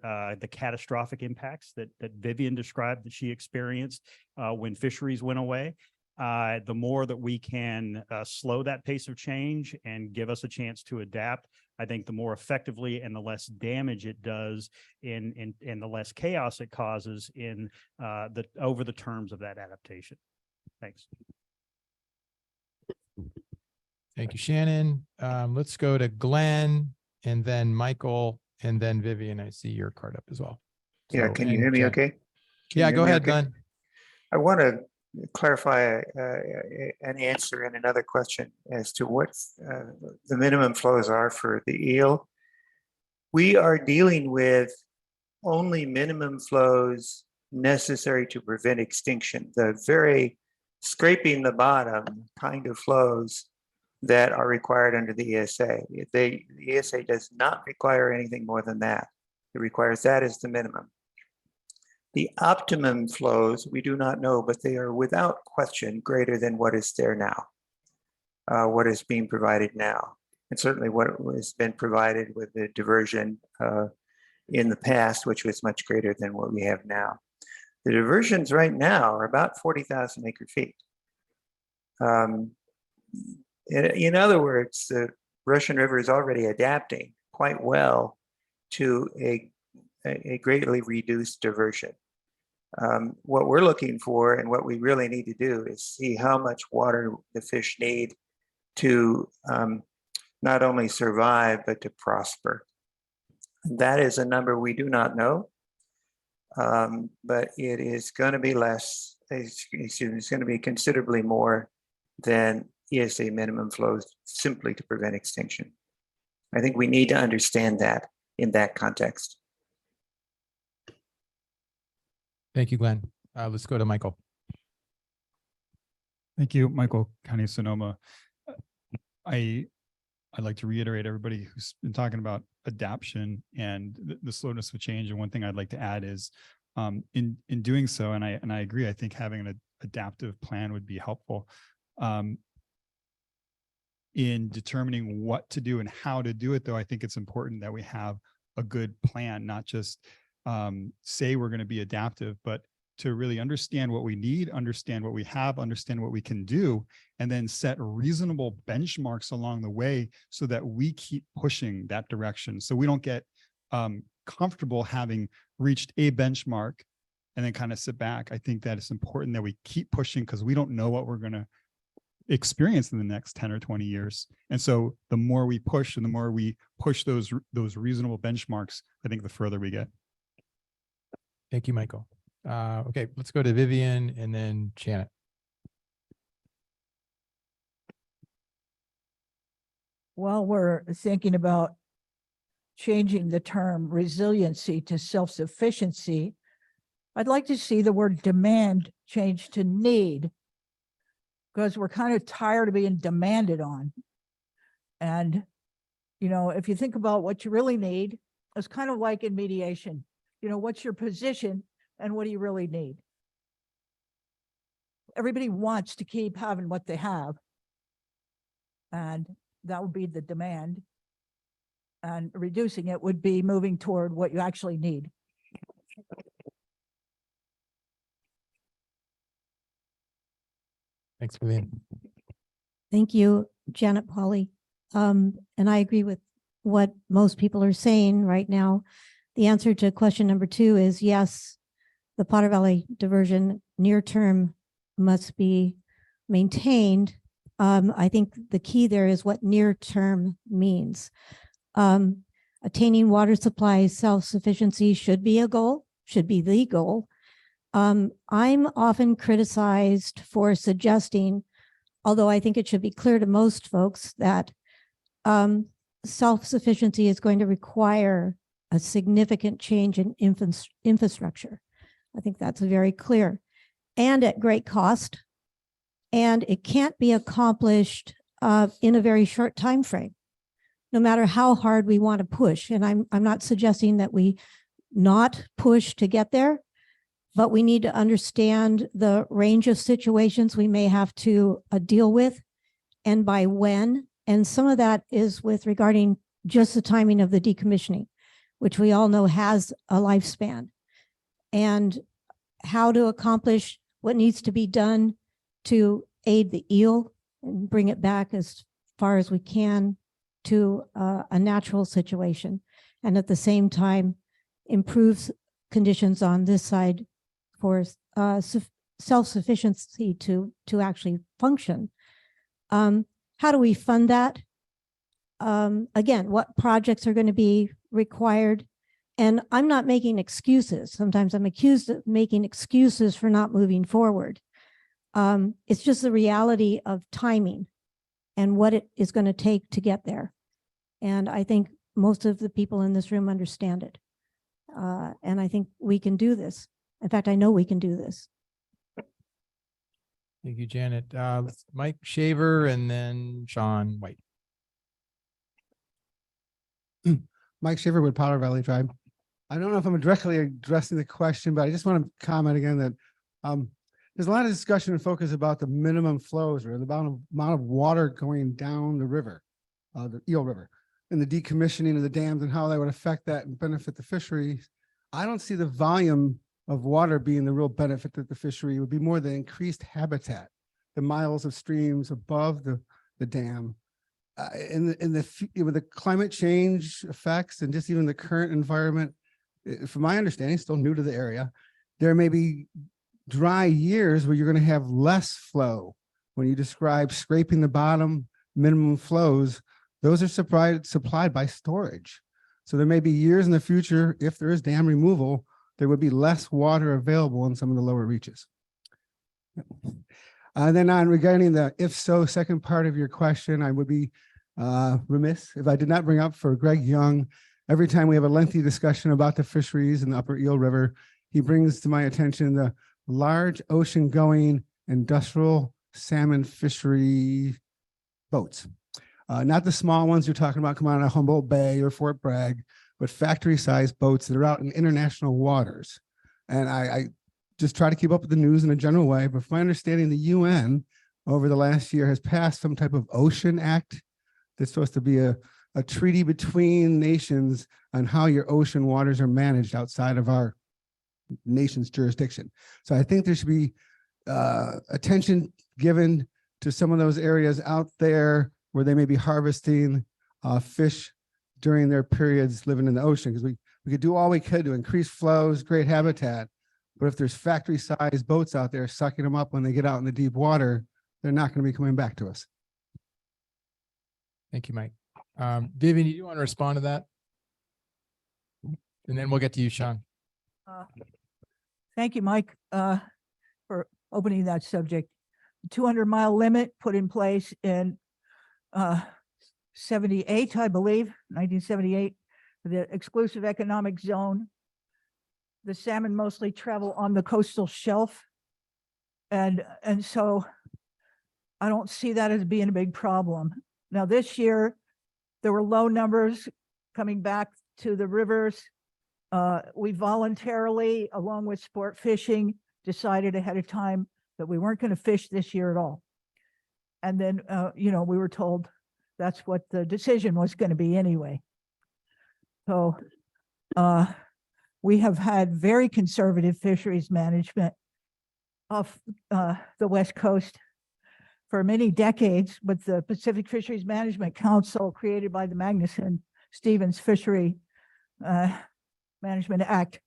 catastrophic impacts that Vivian described that she experienced when fisheries went away. The more that we can slow that pace of change and give us a chance to adapt, I think the more effectively and the less damage it does in the less chaos it causes in over the terms of that adaptation. Thanks. Thank you, Shannon. Let's go to Glenn, and then Michael, and then Vivian. I see your card up as well. Yeah, can you hear me okay? Yeah, go ahead, Glenn. I want to clarify an answer in another question as to what the minimum flows are for the eel. We are dealing with only minimum flows necessary to prevent extinction. The very scraping the bottom kind of flows that are required under the ESA. The ESA does not require anything more than that. It requires that as the minimum. The optimum flows, we do not know, but they are without question greater than what is there now, what is being provided now. And certainly what has been provided with the diversion in the past, which was much greater than what we have now. The diversions right now are about 40,000 acre feet. In other words, the Russian River is already adapting quite well to a greatly reduced diversion. What we're looking for and what we really need to do is see how much water the fish need to not only survive, but to prosper. That is a number we do not know, but it is going to be less, excuse me, it's going to be considerably more than ESA minimum flows simply to prevent extinction. I think we need to understand that in that context. Thank you, Glenn. Let's go to Michael. Thank you, Michael, County of Sonoma. I'd like to reiterate everybody who's been talking about adaptation and the slowness of change. And one thing I'd like to add is in doing so, and I agree, I think having an adaptive plan would be helpful in determining what to do and how to do it, though. I think it's important that we have a good plan, not just say we're going to be adaptive, but to really understand what we need, understand what we have, understand what we can do, and then set reasonable benchmarks along the way so that we keep pushing that direction. So we don't get comfortable having reached a benchmark and then kind of sit back. I think that it's important that we keep pushing because we don't know what we're going to experience in the next 10 or 20 years. And so the more we push and the more we push those reasonable benchmarks, I think the further we get. Thank you, Michael. Okay, let's go to Vivian and then Janet. While we're thinking about changing the term resiliency to self-sufficiency, I'd like to see the word demand change to need, because we're kind of tired of being demanded on. And, you know, if you think about what you really need, it's kind of like in mediation. You know, what's your position and what do you really need? Everybody wants to keep having what they have. And that would be the demand. And reducing it would be moving toward what you actually need. Thanks, Vivian. Thank you, Janet Polly. And I agree with what most people are saying right now. The answer to question number 2 is yes, the Potter Valley diversion near term must be maintained. I think the key there is what near term means. Attaining water supply self-sufficiency should be a goal, should be the goal. I'm often criticized for suggesting, although I think it should be clear to most folks, that self-sufficiency is going to require a significant change in infrastructure. I think that's very clear and at great cost. And it can't be accomplished in a very short time frame, no matter how hard we want to push. And I'm not suggesting that we not push to get there, but we need to understand the range of situations we may have to deal with and by when. And some of that is with regarding just the timing of the decommissioning, which we all know has a lifespan, and how to accomplish what needs to be done to aid the eel and bring it back as far as we can to a natural situation, and at the same time improves conditions on this side for self-sufficiency to actually function. How do we fund that? Again, what projects are going to be required? And I'm not making excuses. Sometimes I'm accused of making excuses for not moving forward. It's just the reality of timing and what it is going to take to get there. And I think most of the people in this room understand it. And I think we can do this. In fact, I know we can do this. Thank you, Janet. Mike Shaver and then Sean White. Mike Shaver with Powder Valley Tribe. I don't know if I'm directly addressing the question, but I just want to comment again that there's a lot of discussion and focus about the minimum flows or the amount of water going down the river, the Eel River, and the decommissioning of the dams and how that would affect that and benefit the fisheries. I don't see the volume of water being the real benefit that the fishery would be more the increased habitat, the miles of streams above the dam. With the climate change effects and just even the current environment, from my understanding, still new to the area, there may be dry years where you're going to have less flow. When you describe scraping the bottom, minimum flows, those are supplied by storage. So there may be years in the future, if there is dam removal, there would be less water available in some of the lower reaches. Then regarding the if so second part of your question, I would be remiss if I did not bring up for Greg Young. Every time we have a lengthy discussion about the fisheries in the upper Eel River, he brings to my attention the large ocean going industrial salmon fishery boats. Not the small ones you're talking about coming out of Humboldt Bay or Fort Bragg, but factory sized boats that are out in international waters. And I just try to keep up with the news in a general way, but from my understanding, the UN over the last year has passed some type of ocean act that's supposed to be a treaty between nations on how your ocean waters are managed outside of our nation's jurisdiction. So I think there should be attention given to some of those areas out there where they may be harvesting fish during their periods living in the ocean, because we could do all we could to increase flows, great habitat, but if there's factory sized boats out there sucking them up when they get out in the deep water, they're not going to be coming back to us. Thank you, Mike. Vivian, you want to respond to that? And then we'll get to you, Sean. Thank you, Mike, for opening that subject. 200-mile limit put in place in 78, I believe, 1978, the exclusive economic zone. The salmon mostly travel on the coastal shelf. And so I don't see that as being a big problem. Now, this year, there were low numbers coming back to the rivers. We voluntarily, along with sport fishing, decided ahead of time that we weren't going to fish this year at all. And then, we were told that's what the decision was going to be anyway. So we have had very conservative fisheries management off the West Coast for many decades, with the Pacific Fisheries Management Council created by the Magnuson-Stevens Fishery Management Act.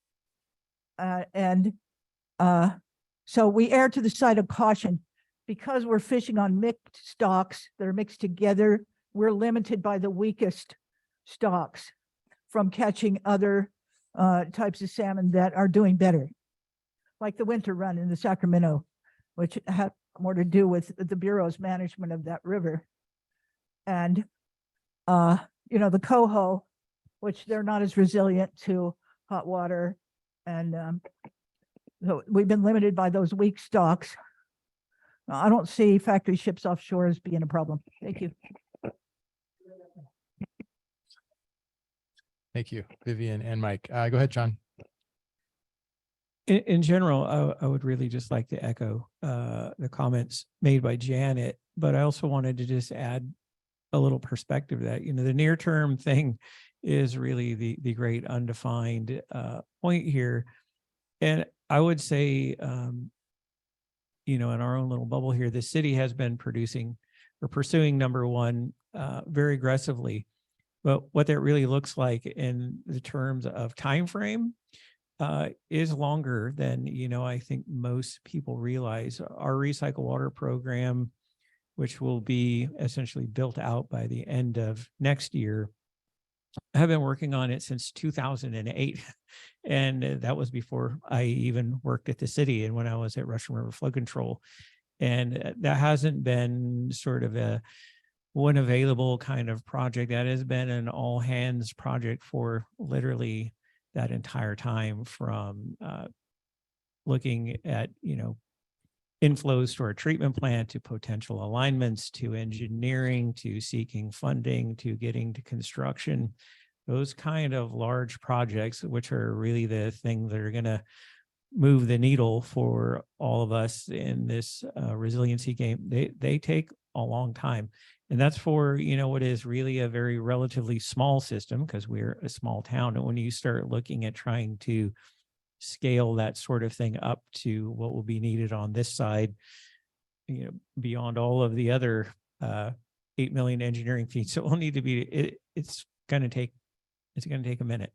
So we err to the side of caution. Because we're fishing on mixed stocks that are mixed together, we're limited by the weakest stocks from catching other types of salmon that are doing better, like the winter run in the Sacramento, which had more to do with the Bureau's management of that river. And, the coho, which they're not as resilient to hot water. And so we've been limited by those weak stocks. I don't see factory ships offshore as being a problem. Thank you. Thank you, Vivian and Mike. Go ahead, Sean. In general, I would really just like to echo the comments made by Janet, but I also wanted to just add a little perspective that, the near term thing is really the great undefined point here. And I would say, in our own little bubble here, the city has been pursuing number one very aggressively. But what that really looks like in the terms of time frame is longer than, I think most people realize. Our recycle water program, which will be essentially built out by the end of next year, I have been working on it since 2008. And that was before I even worked at the city and when I was at Russian River Flood Control. And that hasn't been sort of one available kind of project. That has been an all hands project for literally that entire time, from looking at, inflows to our treatment plant, to potential alignments, to engineering, to seeking funding, to getting to construction. Those kind of large projects, which are really the thing that are going to move the needle for all of us in this resiliency game, they take a long time. And that's for, what is really a very relatively small system, because we're a small town. And when you start looking at trying to scale that sort of thing up to what will be needed on this side, beyond all of the other 8 million engineering feet, so it will need to be, it's going to take a minute.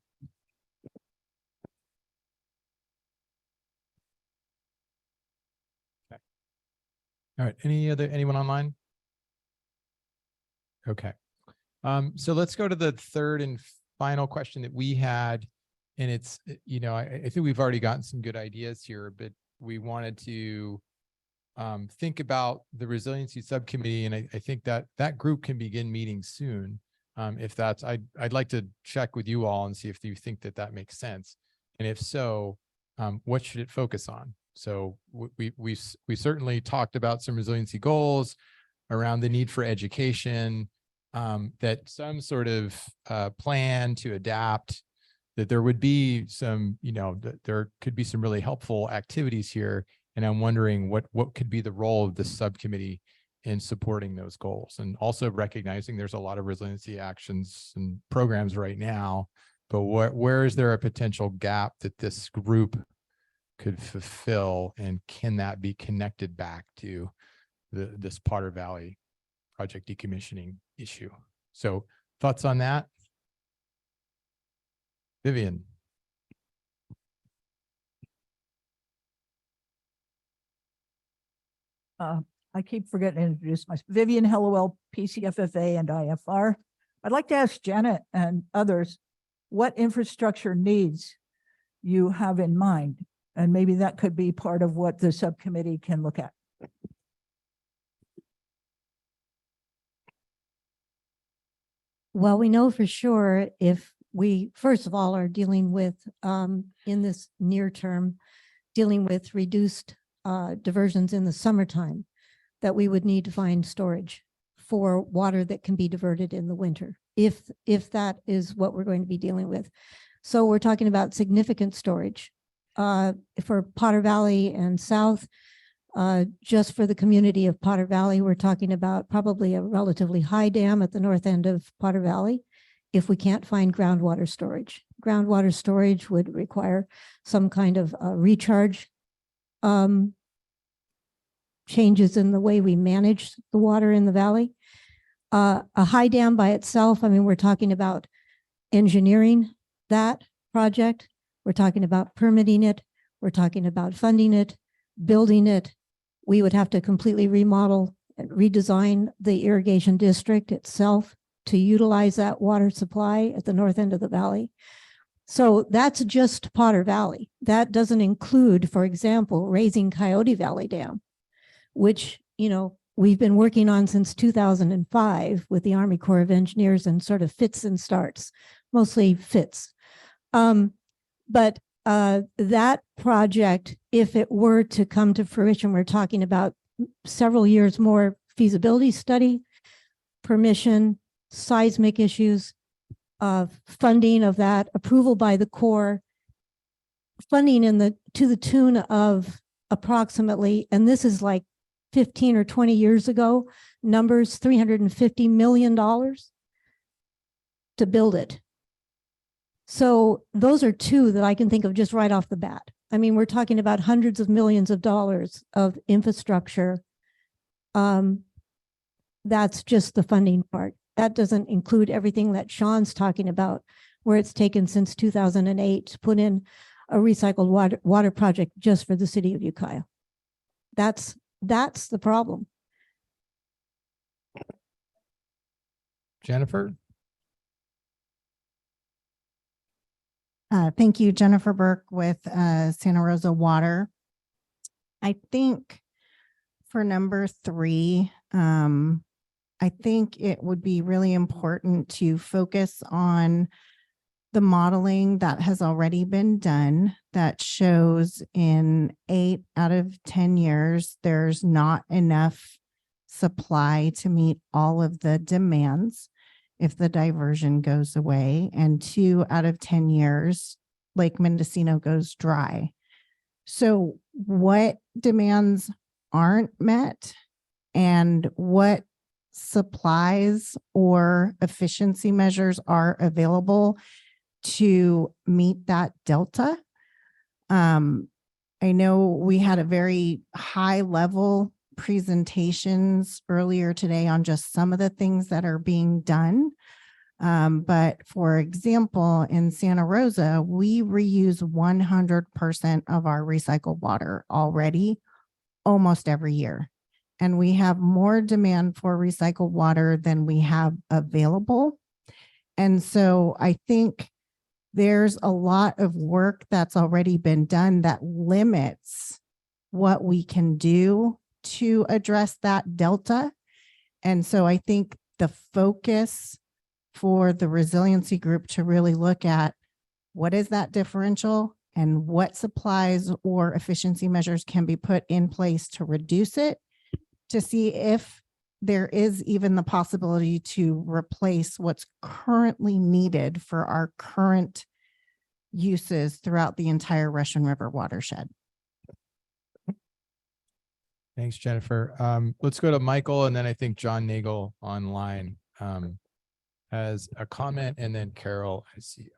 All right. Anyone online? Okay. So let's go to the third and final question that we had. And it's, I think we've already gotten some good ideas here, but we wanted to think about the resiliency subcommittee. And I think that group can begin meeting soon. If that's, I'd like to check with you all and see if you think that makes sense. And if so, what should it focus on? So we certainly talked about some resiliency goals around the need for education, that some sort of plan to adapt, that there would be some, that there could be some really helpful activities here. And I'm wondering what could be the role of this subcommittee in supporting those goals, and also recognizing there's a lot of resiliency actions and programs right now, but where is there a potential gap that this group could fulfill, and can that be connected back to this Potter Valley project decommissioning issue? So thoughts on that? Vivian. I keep forgetting to introduce myself. Vivian Hellowell, PCFFA and IFR. I'd like to ask Janet and others what infrastructure needs you have in mind, and maybe that could be part of what the subcommittee can look at. Well, we know for sure if we, first of all, are dealing with, in this near term, dealing with reduced diversions in the summertime, that we would need to find storage for water that can be diverted in the winter, if that is what we're going to be dealing with. So we're talking about significant storage for Potter Valley and South. Just for the community of Potter Valley, we're talking about probably a relatively high dam at the north end of Potter Valley. If we can't find groundwater storage would require some kind of recharge changes in the way we manage the water in the valley. A high dam by itself, I mean, we're talking about engineering that project. We're talking about permitting it. We're talking about funding it, building it. We would have to completely remodel and redesign the irrigation district itself to utilize that water supply at the north end of the valley. So that's just Potter Valley. That doesn't include, for example, raising Coyote Valley Dam, which, we've been working on since 2005 with the Army Corps of Engineers, and sort of fits and starts, mostly fits. But that project, if it were to come to fruition, we're talking about several years more feasibility study, permission, seismic issues, funding of that, approval by the Corps, funding to the tune of approximately, and this is like 15 or 20 years ago, numbers, $350 million to build it. So those are two that I can think of just right off the bat. I mean, we're talking about hundreds of millions of dollars of infrastructure. That's just the funding part. That doesn't include everything that Sean's talking about, where it's taken since 2008 to put in a recycled water project just for the city of Ukiah. That's the problem. Jennifer? Thank you, Jennifer Burke with Santa Rosa Water. I think for number 3, I think it would be really important to focus on the modeling that has already been done that shows in 8 out of 10 years, there's not enough supply to meet all of the demands if the diversion goes away. And 2 out of 10 years, Lake Mendocino goes dry. So what demands aren't met and what supplies or efficiency measures are available to meet that delta? I know we had a very high level presentations earlier today on just some of the things that are being done. But for example, in Santa Rosa, we reuse 100% of our recycled water already almost every year. And we have more demand for recycled water than we have available. And so I think there's a lot of work that's already been done that limits what we can do to address that delta. And so I think the focus for the resiliency group to really look at what is that differential and what supplies or efficiency measures can be put in place to reduce it, to see if there is even the possibility to replace what's currently needed for our current uses throughout the entire Russian River watershed. Thanks, Jennifer. Let's go to Michael, and then I think John Nagel online has a comment, and then Carol, I see you.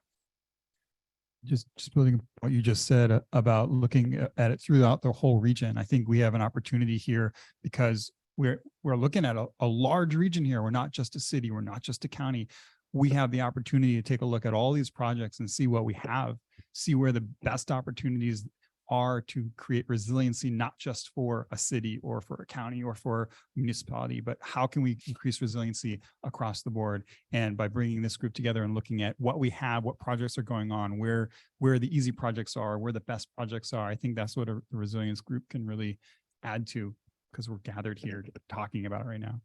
Just building on what you just said about looking at it throughout the whole region. I think we have an opportunity here because we're looking at a large region here. We're not just a city. We're not just a county. We have the opportunity to take a look at all these projects and see what we have, see where the best opportunities are to create resiliency, not just for a city or for a county or for a municipality, but how can we increase resiliency across the board? And by bringing this group together and looking at what we have, what projects are going on, where the easy projects are, where the best projects are, I think that's what the resilience group can really add to, because we're gathered here talking about it right now.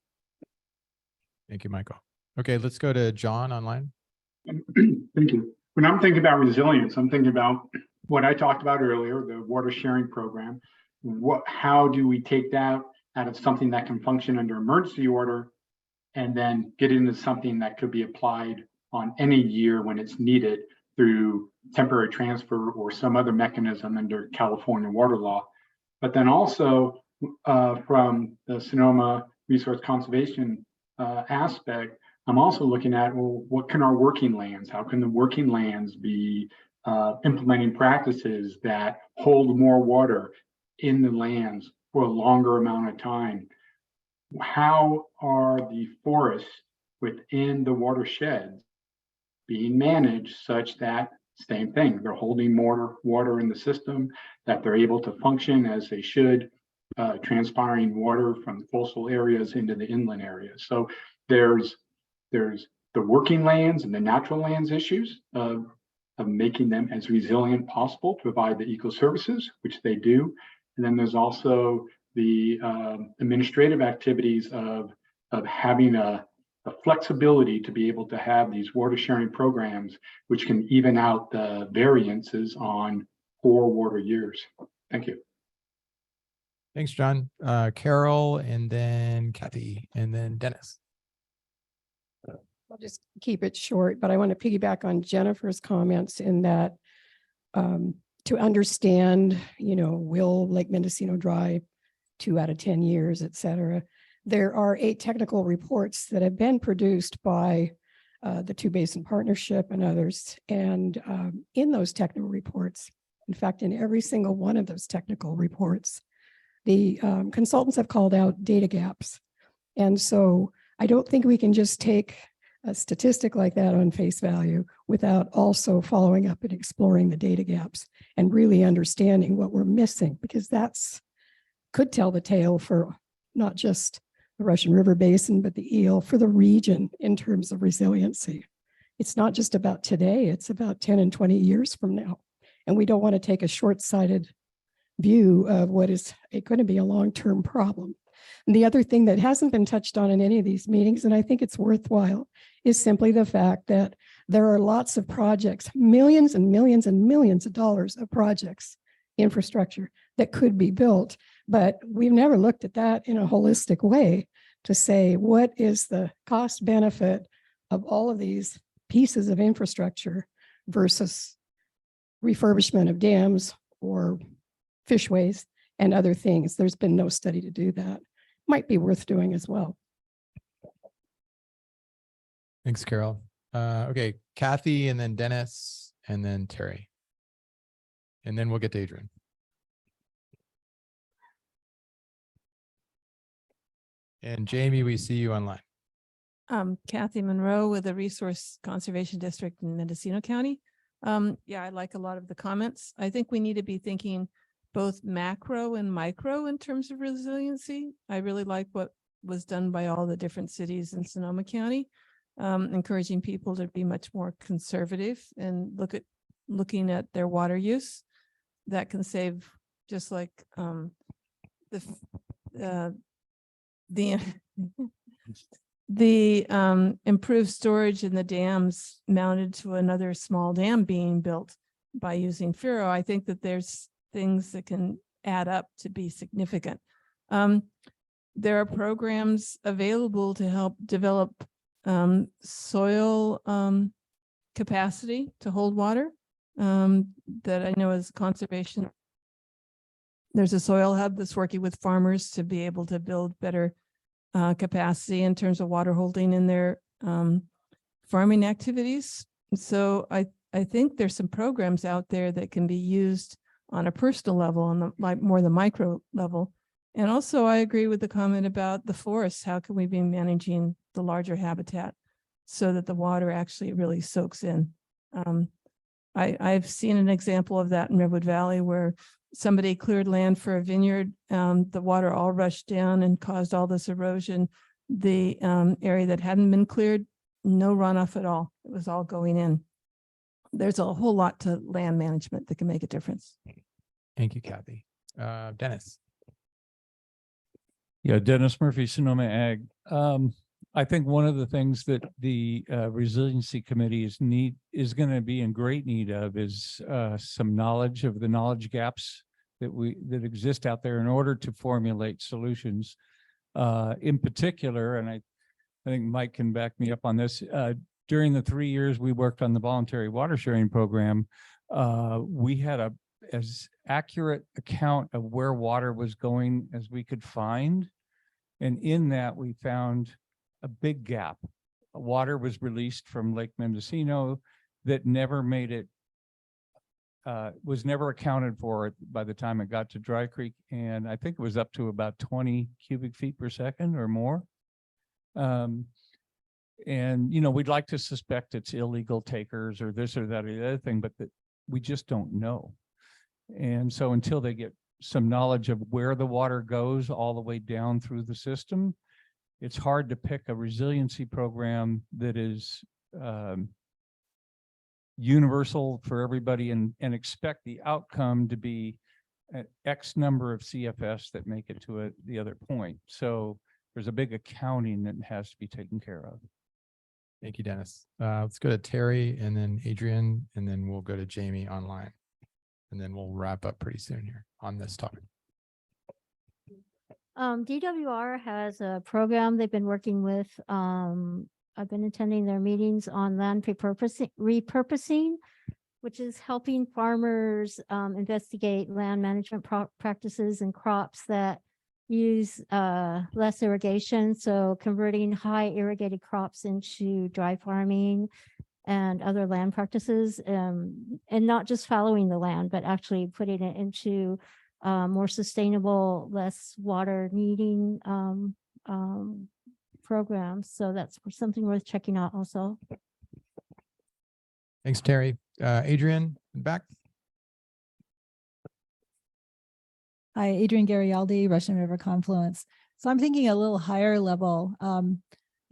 Thank you, Michael. Okay, let's go to John online. Thank you. When I'm thinking about resilience, I'm thinking about what I talked about earlier, the water sharing program. How do we take that out of something that can function under emergency order and then get into something that could be applied on any year when it's needed through temporary transfer or some other mechanism under California water law? But then also from the Sonoma Resource Conservation aspect, I'm also looking at, well, what can our working lands, how can the working lands be implementing practices that hold more water in the lands for a longer amount of time? How are the forests within the watersheds being managed such that same thing, they're holding more water in the system, that they're able to function as they should, transpiring water from coastal areas into the inland areas. So there's the working lands and the natural lands issues of making them as resilient possible, provide the eco services, which they do. And then there's also the administrative activities of having a flexibility to be able to have these water sharing programs, which can even out the variances on poor water years. Thank you. Thanks, John. Carol, and then Kathy, and then Dennis. I'll just keep it short, but I want to piggyback on Jennifer's comments in that to understand, will Lake Mendocino dry 2 out of 10 years, et cetera. There are 8 technical reports that have been produced by the Two Basin Partnership and others. And in those technical reports, in fact, in every single one of those technical reports, the consultants have called out data gaps. And so I don't think we can just take a statistic like that on face value without also following up and exploring the data gaps and really understanding what we're missing, because that's could tell the tale for not just the Russian River Basin, but the eel for the region in terms of resiliency. It's not just about today, it's about 10 and 20 years from now. And we don't want to take a short-sighted view of what is going to be a long-term problem. And the other thing that hasn't been touched on in any of these meetings, and I think it's worthwhile, is simply the fact that there are lots of projects, millions and millions and millions of dollars of projects, infrastructure that could be built, but we've never looked at that in a holistic way to say, what is the cost benefit of all of these pieces of infrastructure versus refurbishment of dams or fishways and other things. There's been no study to do that. Might be worth doing as well. Thanks, Carol. Okay, Kathy, and then Dennis, and then Terry. And then we'll get to Adrian. And Jamie, we see you online. Kathy Monroe with the Resource Conservation District in Mendocino County. Yeah, I like a lot of the comments. I think we need to be thinking both macro and micro in terms of resiliency. I really like what was done by all the different cities in Sonoma County, encouraging people to be much more conservative and looking at their water use. That can save, just like the improved storage in the dams mounted to another small dam being built by using FURO. I think that there's things that can add up to be significant. There are programs available to help develop soil capacity to hold water that I know as conservation. There's a soil hub that's working with farmers to be able to build better capacity in terms of water holding in their farming activities. So I think there's some programs out there that can be used on a personal level, on the more the micro level. And also I agree with the comment about the forests. How can we be managing the larger habitat so that the water actually really soaks in? I've seen an example of that in Redwood Valley where somebody cleared land for a vineyard. The water all rushed down and caused all this erosion. The area that hadn't been cleared, no runoff at all. It was all going in. There's a whole lot to land management that can make a difference. Thank you, Kathy. Dennis. Yeah, Dennis Murphy, Sonoma Ag. I think one of the things that the Resiliency Committee is going to be in great need of is some knowledge of the knowledge gaps that exist out there in order to formulate solutions. In particular, and I think Mike can back me up on this. During the 3 years we worked on the voluntary water sharing program, we had as accurate account of where water was going as we could find. And in that we found a big gap. Water was released from Lake Mendocino that never made it, was never accounted for by the time it got to Dry Creek. And I think it was up to about 20 cubic feet per second or more. And, you know, we'd like to suspect it's illegal takers or this or that or the other thing, but we just don't know. And so until they get some knowledge of where the water goes all the way down through the system, it's hard to pick a resiliency program that is universal for everybody and expect the outcome to be an X number of CFS that make it to the other point. So there's a big accounting that has to be taken care of. Thank you, Dennis. Let's go to Terry and then Adrian, and then we'll go to Jamie online. And then we'll wrap up pretty soon here on this topic. DWR has a program they've been working with. I've been attending their meetings on land repurposing, which is helping farmers investigate land management practices and crops that use less irrigation. So converting high irrigated crops into dry farming and other land practices, and not just following the land, but actually putting it into more sustainable, less water needing programs. So that's something worth checking out also. Thanks, Terry. Adrian, back. Hi, Adrian Garialdi, Russian River Confluence. So I'm thinking a little higher level.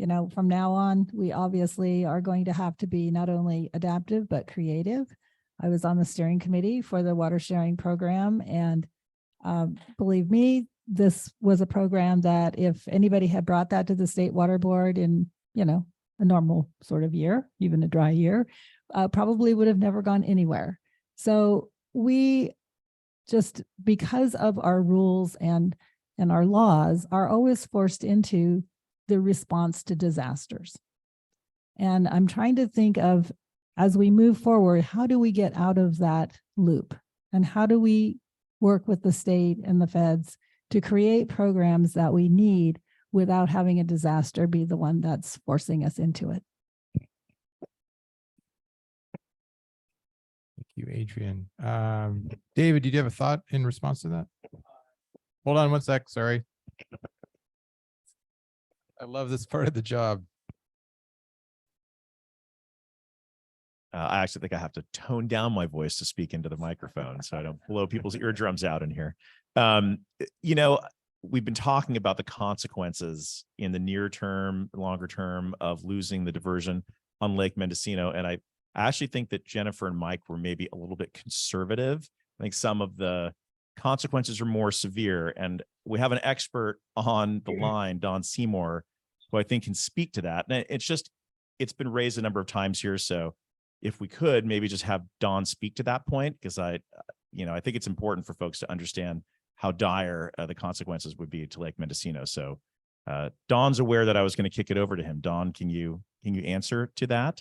You know, from now on, we obviously are going to have to be not only adaptive, but creative. I was on the steering committee for the water sharing program, and believe me, this was a program that if anybody had brought that to the State Water Board in, you know, a normal sort of year, even a dry year, probably would have never gone anywhere. So we just, because of our rules and our laws, are always forced into the response to disasters. And I'm trying to think of, as we move forward, how do we get out of that loop? And how do we work with the state and the feds to create programs that we need without having a disaster be the one that's forcing us into it? Thank you, Adrian. David, did you have a thought in response to that? Hold on one sec. Sorry. I love this part of the job. I actually think I have to tone down my voice to speak into the microphone so I don't blow people's eardrums out in here. You know, we've been talking about the consequences in the near term, longer term of losing the diversion on Lake Mendocino. And I actually think that Jennifer and Mike were maybe a little bit conservative. I think some of the consequences are more severe. And we have an expert on the line, Don Seymour, who I think can speak to that. And it's been raised a number of times here. So if we could maybe just have Don speak to that point, because I think it's important for folks to understand how dire the consequences would be to Lake Mendocino. So Don's aware that I was going to kick it over to him. Don, can you answer to that?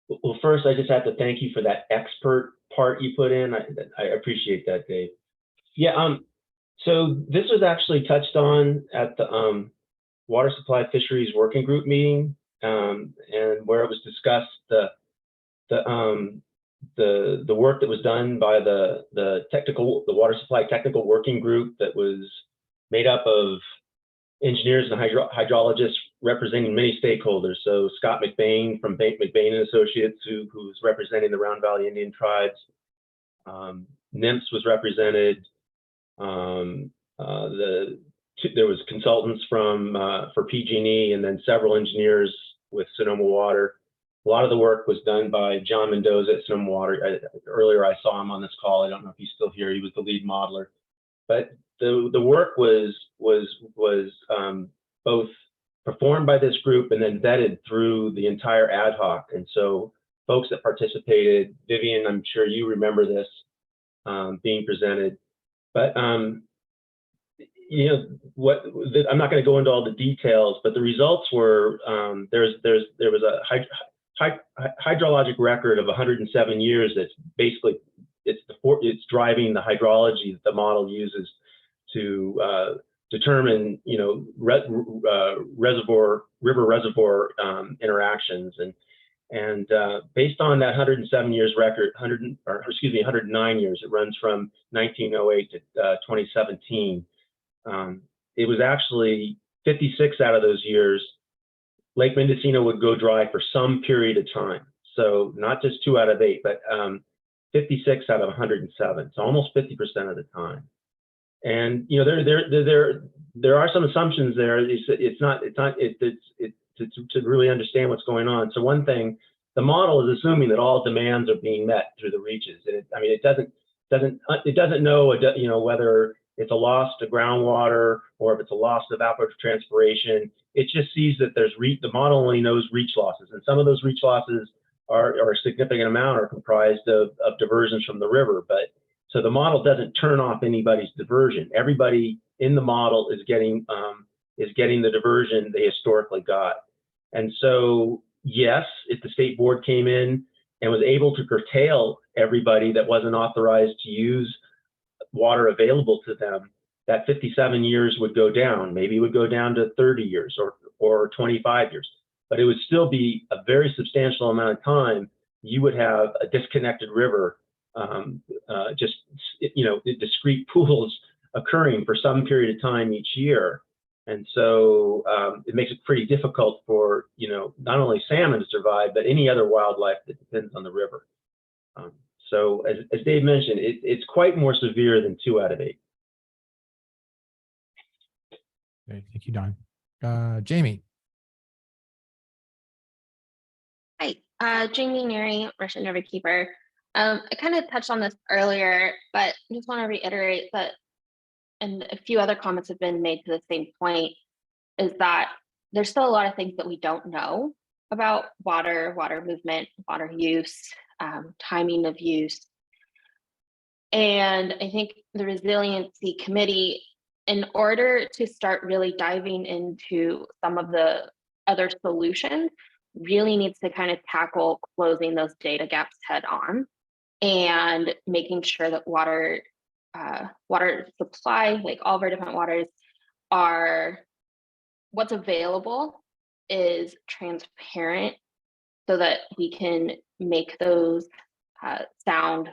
Well, first, I just have to thank you for that expert part you put in. I appreciate that, Dave. Yeah. So this was actually touched on at the Water Supply Fisheries Working Group meeting, and where it was discussed the work that was done by the Water Supply Technical Working Group that was made up of engineers and hydrologists representing many stakeholders. So Scott McBain from McBain and Associates, who's representing the Round Valley Indian tribes. NIMS was represented. There was consultants for PG&E, and then several engineers with Sonoma Water. A lot of the work was done by John Mendoza at Sonoma Water. Earlier, I saw him on this call. I don't know if he's still here. He was the lead modeler. But the work was both performed by this group and then vetted through the entire ad hoc. And so folks that participated, Vivian, I'm sure you remember this being presented. But you know what? I'm not going to go into all the details, but the results were there was a hydrologic record of 107 years. That's basically it's driving the hydrology that the model uses to determine river reservoir interactions, and based on that 107 years record, 109 years, it runs from 1908 to 2017. It was actually 56 out of those years, Lake Mendocino would go dry for some period of time. So not just 2 out of 8, but 56 out of 107. So almost 50% of the time. And you know, there are some assumptions there. To really understand what's going on. So one thing, the model is assuming that all demands are being met through the reaches. And it doesn't know whether it's a loss to groundwater or if it's a loss to evapotranspiration. It just sees that the model only knows reach losses, and some of those reach losses are a significant amount are comprised of diversions from the river. But so the model doesn't turn off anybody's diversion. Everybody in the model is getting the diversion they historically got. And so yes, if the state board came in and was able to curtail everybody that wasn't authorized to use water available to them, that 57 years would go down. Maybe it would go down to 30 years or 25 years, but it would still be a very substantial amount of time. You would have a disconnected river, discrete pools occurring for some period of time each year. And so it makes it pretty difficult for, not only salmon to survive, but any other wildlife that depends on the river. So as Dave mentioned, it's quite more severe than 2 out of 8. Okay, thank you, Don. Jamie. Hi, Jamie Neary, Russian River Keeper. I kind of touched on this earlier, but I just want to reiterate that, and a few other comments have been made to the same point, is that there's still a lot of things that we don't know. about water, water movement, water use, timing of use. And I think the resiliency committee, in order to start really diving into some of the other solutions, really needs to kind of tackle closing those data gaps head on and making sure that water supply, like all of our different waters, are what's available is transparent so that we can make those sound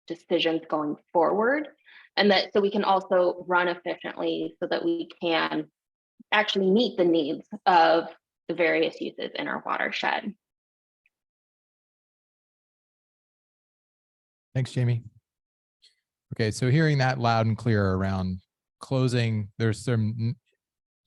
decisions going forward, and that so we can also run efficiently so that we can actually meet the needs of the various uses in our watershed. Thanks, Jamie. Okay, so hearing that loud and clear around closing, there's some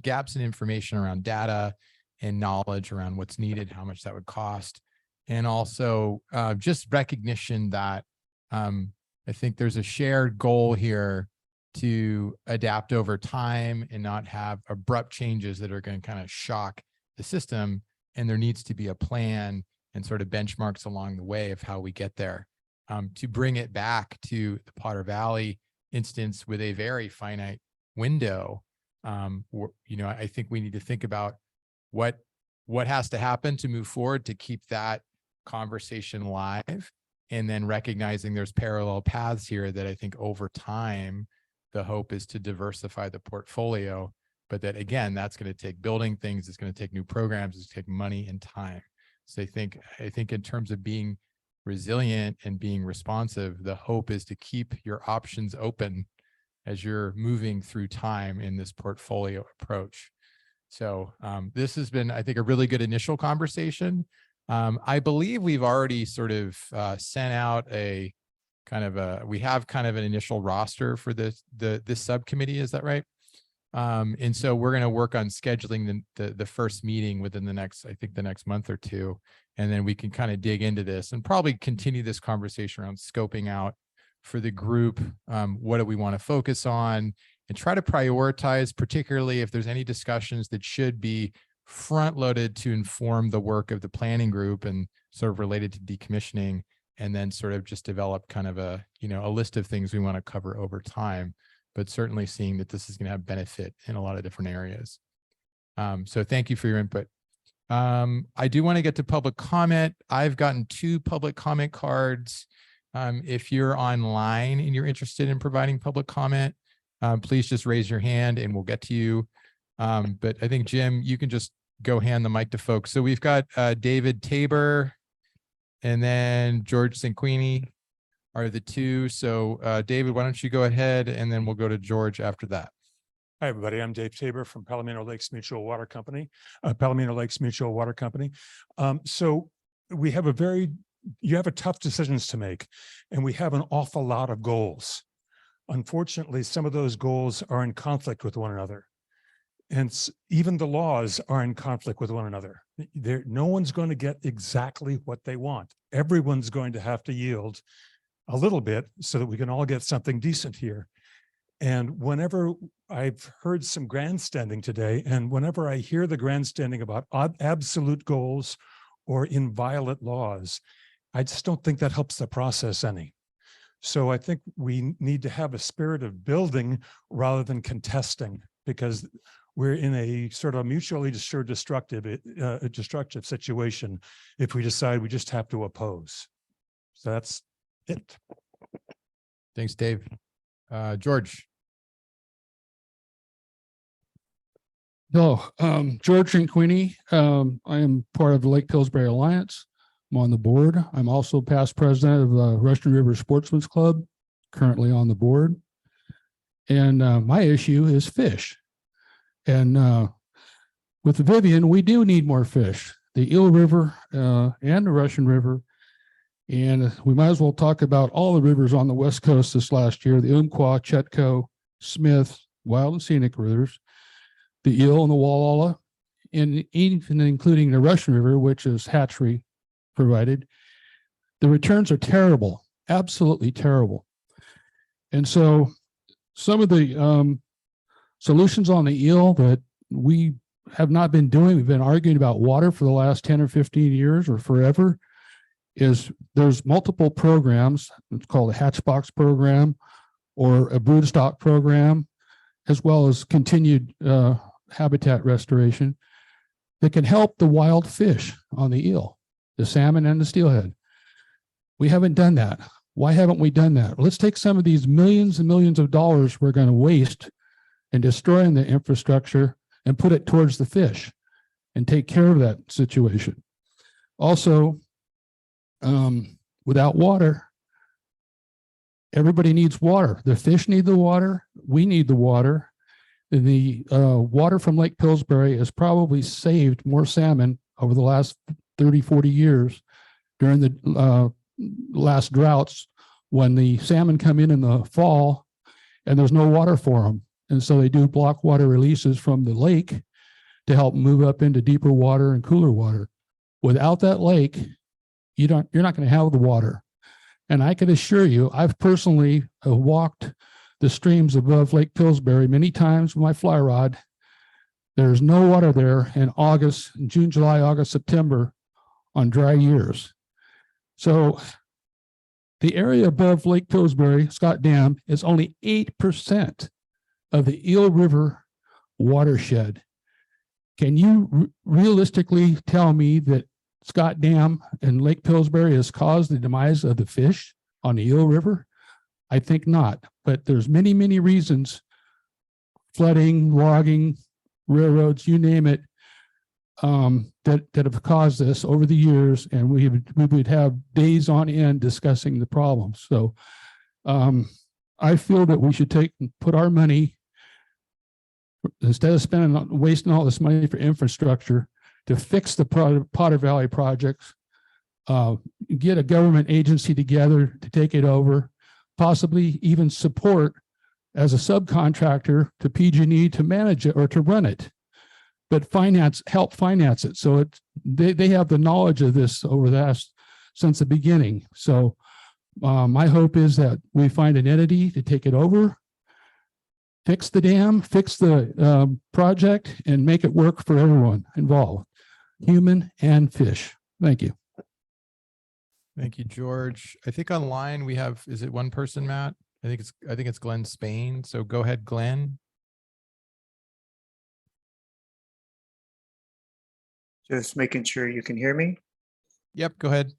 gaps in information around data and knowledge around what's needed, how much that would cost, and also just recognition that I think there's a shared goal here to adapt over time and not have abrupt changes that are going to kind of shock the system. And there needs to be a plan and sort of benchmarks along the way of how we get there. To bring it back to the Potter Valley instance with a very finite window, I think we need to think about what has to happen to move forward to keep that conversation live, and then recognizing there's parallel paths here that I think over time, the hope is to diversify the portfolio, but that again, that's going to take building things, it's going to take new programs, it's going to take money and time. So I think in terms of being resilient and being responsive, the hope is to keep your options open as you're moving through time in this portfolio approach. So this has been, I think, a really good initial conversation. I believe we've already sort of sent out we have kind of an initial roster for this subcommittee. Is that right? And so we're going to work on scheduling the first meeting within the next month or two. And then we can kind of dig into this and probably continue this conversation around scoping out for the group. What do we want to focus on, and try to prioritize, particularly if there's any discussions that should be front loaded to inform the work of the planning group and sort of related to decommissioning, and then sort of just develop kind of a list of things we want to cover over time, but certainly seeing that this is going to have benefit in a lot of different areas. So thank you for your input. I do want to get to public comment. I've gotten 2 public comment cards. If you're online and you're interested in providing public comment, please just raise your hand and we'll get to you. But I think, Jim, you can just go hand the mic to folks. So we've got David Tabor and then George Cinquini are the 2. So David, why don't you go ahead, and then we'll go to George after that. Hi, everybody. I'm Dave Tabor from Palomino Lakes Mutual Water Company. So we have you have tough decisions to make, and we have an awful lot of goals. Unfortunately, some of those goals are in conflict with one another. And even the laws are in conflict with one another. No one's going to get exactly what they want. Everyone's going to have to yield a little bit so that we can all get something decent here. And whenever I've heard some grandstanding today, and whenever I hear the grandstanding about absolute goals or inviolate laws, I just don't think that helps the process any. So I think we need to have a spirit of building rather than contesting, because we're in a sort of mutually assured destructive situation if we decide we just have to oppose. So that's it. Thanks, Dave. George. Hello, George Cinquini. I am part of the Lake Pillsbury Alliance. I'm on the board. I'm also past president of the Russian River Sportsman's Club, currently on the board. And my issue is fish. And with the Vivian, we do need more fish. The Eel River and the Russian River. And we might as well talk about all the rivers on the West Coast this last year: the Umpqua, Chetco, Smith, Wild and Scenic Rivers, the Eel and the Wallala, and even including the Russian River, which is hatchery provided. The returns are terrible, absolutely terrible. And so some of the solutions on the eel that we have not been doing, we've been arguing about water for the last 10 or 15 years or forever, is there's multiple programs. It's called a Hatchbox program or a broodstock program, as well as continued habitat restoration that can help the wild fish on the eel, the salmon and the steelhead. We haven't done that. Why haven't we done that? Let's take some of these millions and millions of dollars we're going to waste in destroying the infrastructure and put it towards the fish and take care of that situation. Also, without water, everybody needs water. The fish need the water. We need the water. The water from Lake Pillsbury has probably saved more salmon over the last 30, 40 years during the last droughts, when the salmon come in the fall and there's no water for them. And so they do block water releases from the lake to help move up into deeper water and cooler water. Without that lake, you're not going to have the water. And I can assure you, I've personally walked the streams above Lake Pillsbury many times with my fly rod. There's no water there in August, June, July, August, September on dry years. So the area above Lake Pillsbury, Scott Dam, is only 8% of the Eel River watershed. Can you realistically tell me that Scott Dam and Lake Pillsbury has caused the demise of the fish on the Eel River? I think not, but there's many, many reasons, flooding, logging, railroads, you name it, that have caused this over the years, and we would have days on end discussing the problems. So I feel that we should put our money, instead of wasting all this money for infrastructure, to fix the Potter Valley projects, get a government agency together to take it over, possibly even support as a subcontractor to PG&E to manage it or to run it, but help finance it. So they have the knowledge of this since the beginning. So my hope is that we find an entity to take it over, fix the dam, fix the project, and make it work for everyone involved, human and fish. Thank you. Thank you, George. I think online we have, is it one person, Matt? I think it's Glenn Spain. So go ahead, Glenn. Just making sure you can hear me. Yep, go ahead.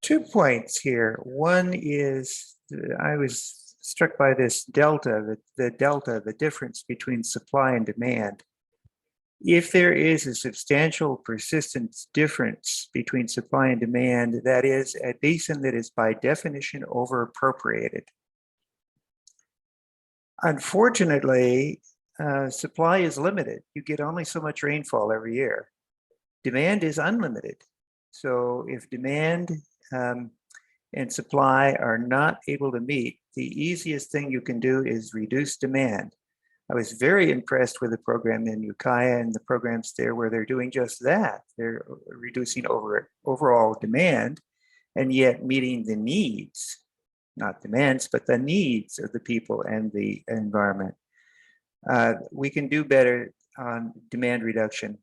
2 points here. One is I was struck by this delta, the difference between supply and demand. If there is a substantial persistent difference between supply and demand, that is a basin that is by definition over appropriated. Unfortunately, supply is limited. You get only so much rainfall every year. Demand is unlimited. So if demand and supply are not able to meet, the easiest thing you can do is reduce demand. I was very impressed with the program in Ukiah and the programs there where they're doing just that. They're reducing overall demand and yet meeting the needs, not demands, but the needs of the people and the environment. We can do better on demand reduction.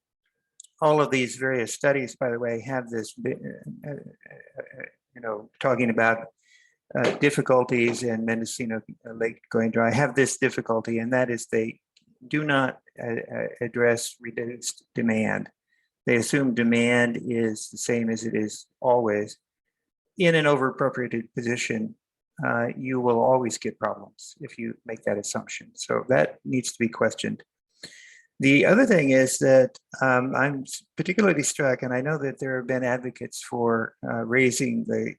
All of these various studies, by the way, have this, talking about difficulties in Mendocino Lake going dry, have this difficulty, and that is they do not address reduced demand. They assume demand is the same as it is always. In an over-appropriated position, you will always get problems if you make that assumption. So that needs to be questioned. The other thing is that I'm particularly struck, and I know that there have been advocates for raising the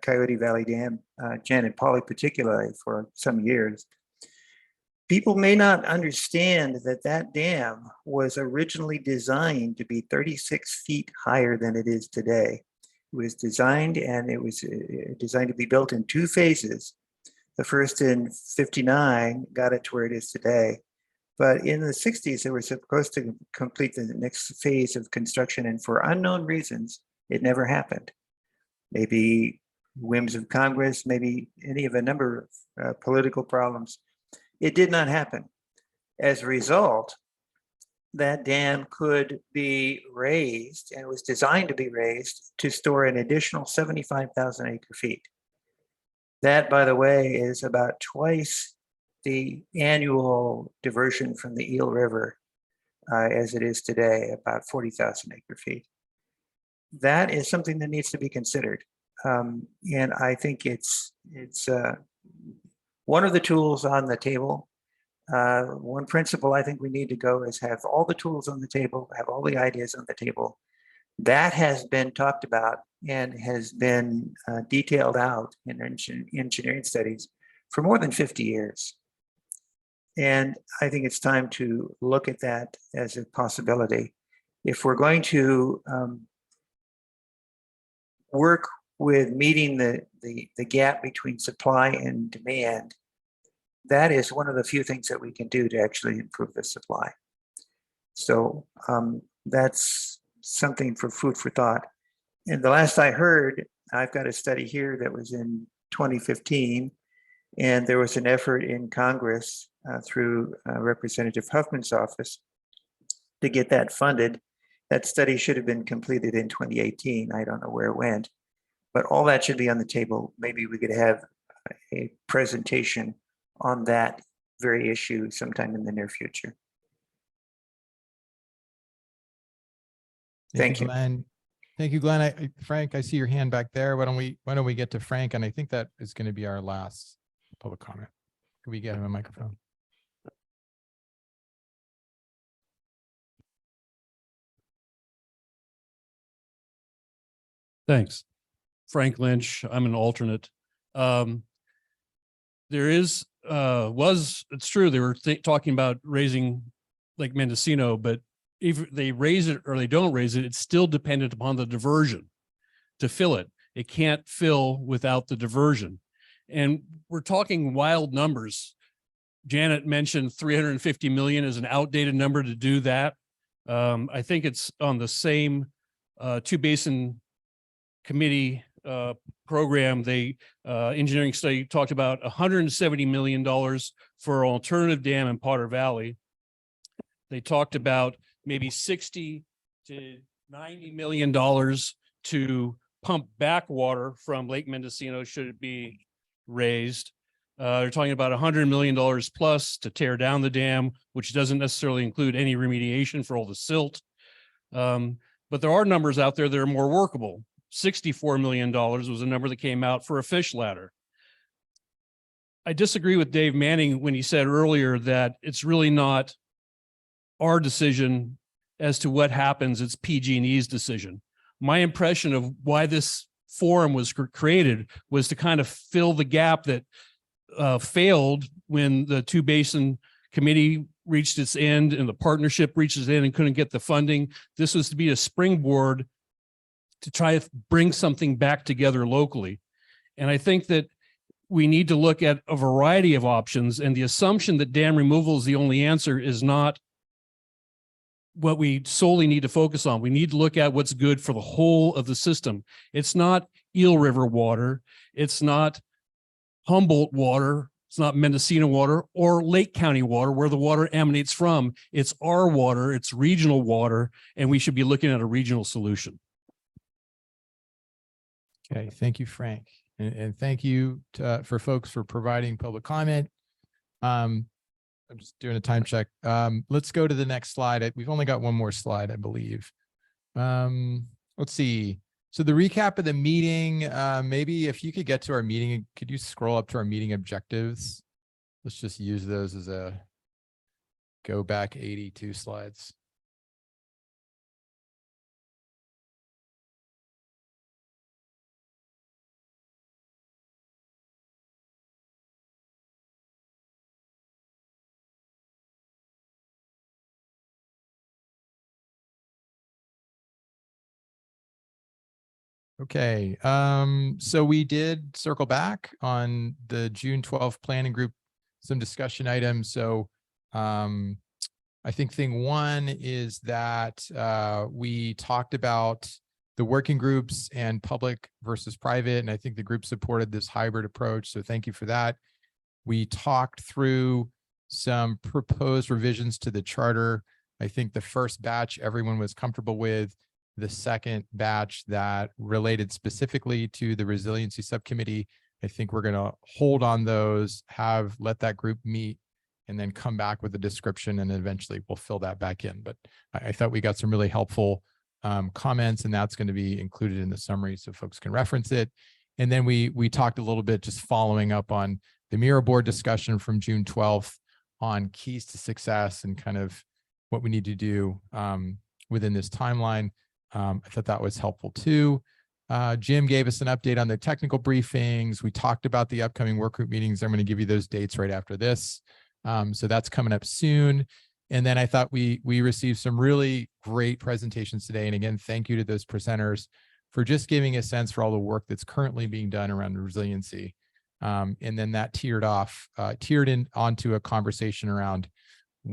Coyote Valley Dam, Janet Polly particularly, for some years. People may not understand that that dam was originally designed to be 36 feet higher than it is today. It was designed, and it was designed to be built in 2 phases. The first in '59 got it to where it is today. But in the 60s, they were supposed to complete the next phase of construction, and for unknown reasons, it never happened. Maybe whims of Congress, maybe any of a number of political problems. It did not happen. As a result, that dam could be raised, and it was designed to be raised to store an additional 75,000 acre feet. That, by the way, is about twice the annual diversion from the Eel River as it is today, about 40,000 acre feet. That is something that needs to be considered. And I think it's one of the tools on the table. One principle I think we need to go is have all the tools on the table, have all the ideas on the table. That has been talked about and has been detailed out in engineering studies for more than 50 years. And I think it's time to look at that as a possibility. If we're going to work with meeting the gap between supply and demand, that is one of the few things that we can do to actually improve the supply. So that's something for food for thought. And the last I heard, I've got a study here that was in 2015, and there was an effort in Congress through Representative Huffman's office to get that funded. That study should have been completed in 2018. I don't know where it went, but all that should be on the table. Maybe we could have a presentation on that very issue sometime in the near future. Thank you. Glenn. Thank you, Glenn. Frank, I see your hand back there. Why don't we get to Frank? And I think that is going to be our last public comment. Can we get him a microphone? Thanks. Frank Lynch. I'm an alternate. There is, it's true, they were talking about raising Lake Mendocino, but if they raise it or they don't raise it, it's still dependent upon the diversion to fill it. It can't fill without the diversion. And we're talking wild numbers. Janet mentioned 350 million is an outdated number to do that. I think it's on the same two basin committee program. They engineering study talked about $170 million for an alternative dam in Potter Valley. They talked about maybe 60 to $90 million to pump back water from Lake Mendocino should it be raised. They're talking about $100 million plus to tear down the dam, which doesn't necessarily include any remediation for all the silt. But there are numbers out there that are more workable. $64 million was a number that came out for a fish ladder. I disagree with Dave Manning when he said earlier that it's really not our decision as to what happens. It's PG&E's decision. My impression of why this forum was created was to kind of fill the gap that failed when the two basin committee reached its end and the partnership reached its end and couldn't get the funding. This was to be a springboard to try to bring something back together locally. And I think that we need to look at a variety of options, and the assumption that dam removal is the only answer is not what we solely need to focus on. We need to look at what's good for the whole of the system. It's not Eel River water. It's not Humboldt water. It's not Mendocino water or Lake County water where the water emanates from. It's our water. It's regional water, and we should be looking at a regional solution. Okay, thank you, Frank. And thank you for folks for providing public comment. I'm just doing a time check. Let's go to the next slide. We've only got one more slide, I believe. Let's see. So the recap of the meeting, maybe if you could get to our meeting, could you scroll up to our meeting objectives? Let's just use those as a go back 82 slides. Okay, so we did circle back on the June 12th planning group, some discussion items. So I think thing one is that we talked about the working groups and public versus private, and I think the group supported this hybrid approach. So thank you for that. We talked through some proposed revisions to the charter I think the first batch everyone was comfortable with. The second batch that related specifically to the resiliency subcommittee, I think we're going to hold on those, let that group meet, and then come back with a description, and eventually we'll fill that back in. But I thought we got some really helpful comments, and that's going to be included in the summary so folks can reference it. And then we talked a little bit, just following up on the Mira board discussion from June 12th on keys to success and kind of what we need to do within this timeline. I thought that was helpful too. Jim gave us an update on the technical briefings. We talked about the upcoming work group meetings. I'm going to give you those dates right after this. So that's coming up soon. And then I thought we received some really great presentations today. And again, thank you to those presenters for just giving a sense for all the work that's currently being done around resiliency. And then that tiered onto a conversation around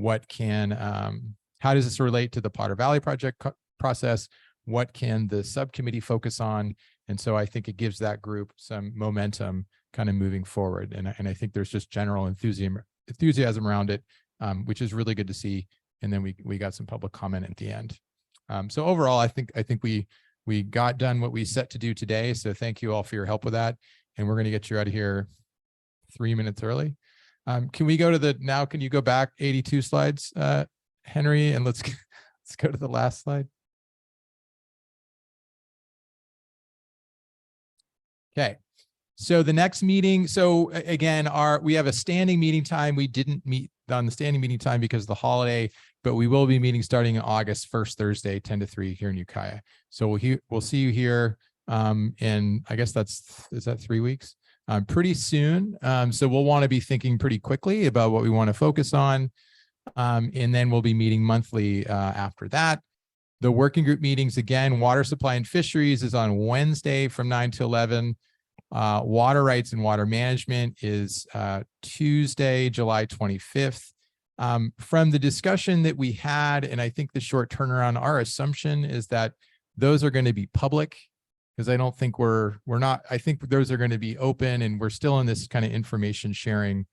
how does this relate to the Potter Valley project process? What can the subcommittee focus on? And so I think it gives that group some momentum kind of moving forward. And I think there's just general enthusiasm around it, which is really good to see. And then we got some public comment at the end. So overall, I think we got done what we set to do today. So thank you all for your help with that. And we're going to get you out of here 3 minutes early. Can we go to can you go back 82 slides, Henry, and let's go to the last slide. Okay, so the next meeting, so again, we have a standing meeting time. We didn't meet on the standing meeting time because of the holiday, but we will be meeting starting August 1st, Thursday, 10 to 3 here in Ukiah. So we'll see you here in, I guess is that 3 weeks? Pretty soon. So we'll want to be thinking pretty quickly about what we want to focus on. And then we'll be meeting monthly after that. The working group meetings, again, water supply and fisheries is on Wednesday from 9 to 11. Water rights and water management is Tuesday, July 25th. From the discussion that we had, and I think the short turnaround, our assumption is that those are going to be public, because I don't think I think those are going to be open, and we're still in this kind of information sharing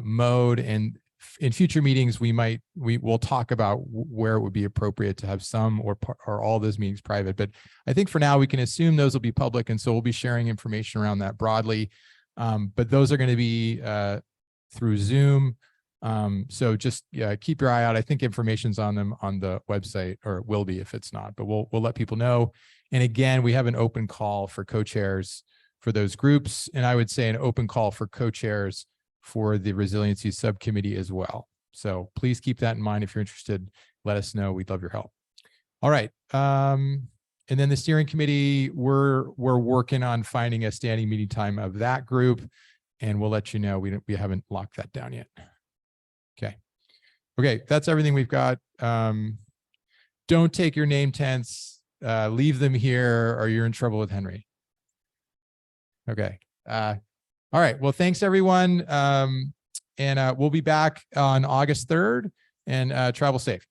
mode. And in future meetings, we'll talk about where it would be appropriate to have some or all those meetings private. But I think for now we can assume those will be public, and so we'll be sharing information around that broadly. But those are going to be through Zoom. So just keep your eye out. I think information's on them on the website, or it will be if it's not. But we'll let people know. And again, we have an open call for co-chairs for those groups, and I would say an open call for co-chairs for the resiliency subcommittee as well. So please keep that in mind. If you're interested, let us know. We'd love your help. All right. And then the steering committee, we're working on finding a standing meeting time of that group, and we'll let you know. We haven't locked that down yet. Okay, that's everything we've got. Don't take your name tents, leave them here, or you're in trouble with Henry. Okay. All right. Well, thanks everyone. And we'll be back on August 3rd, and travel safe.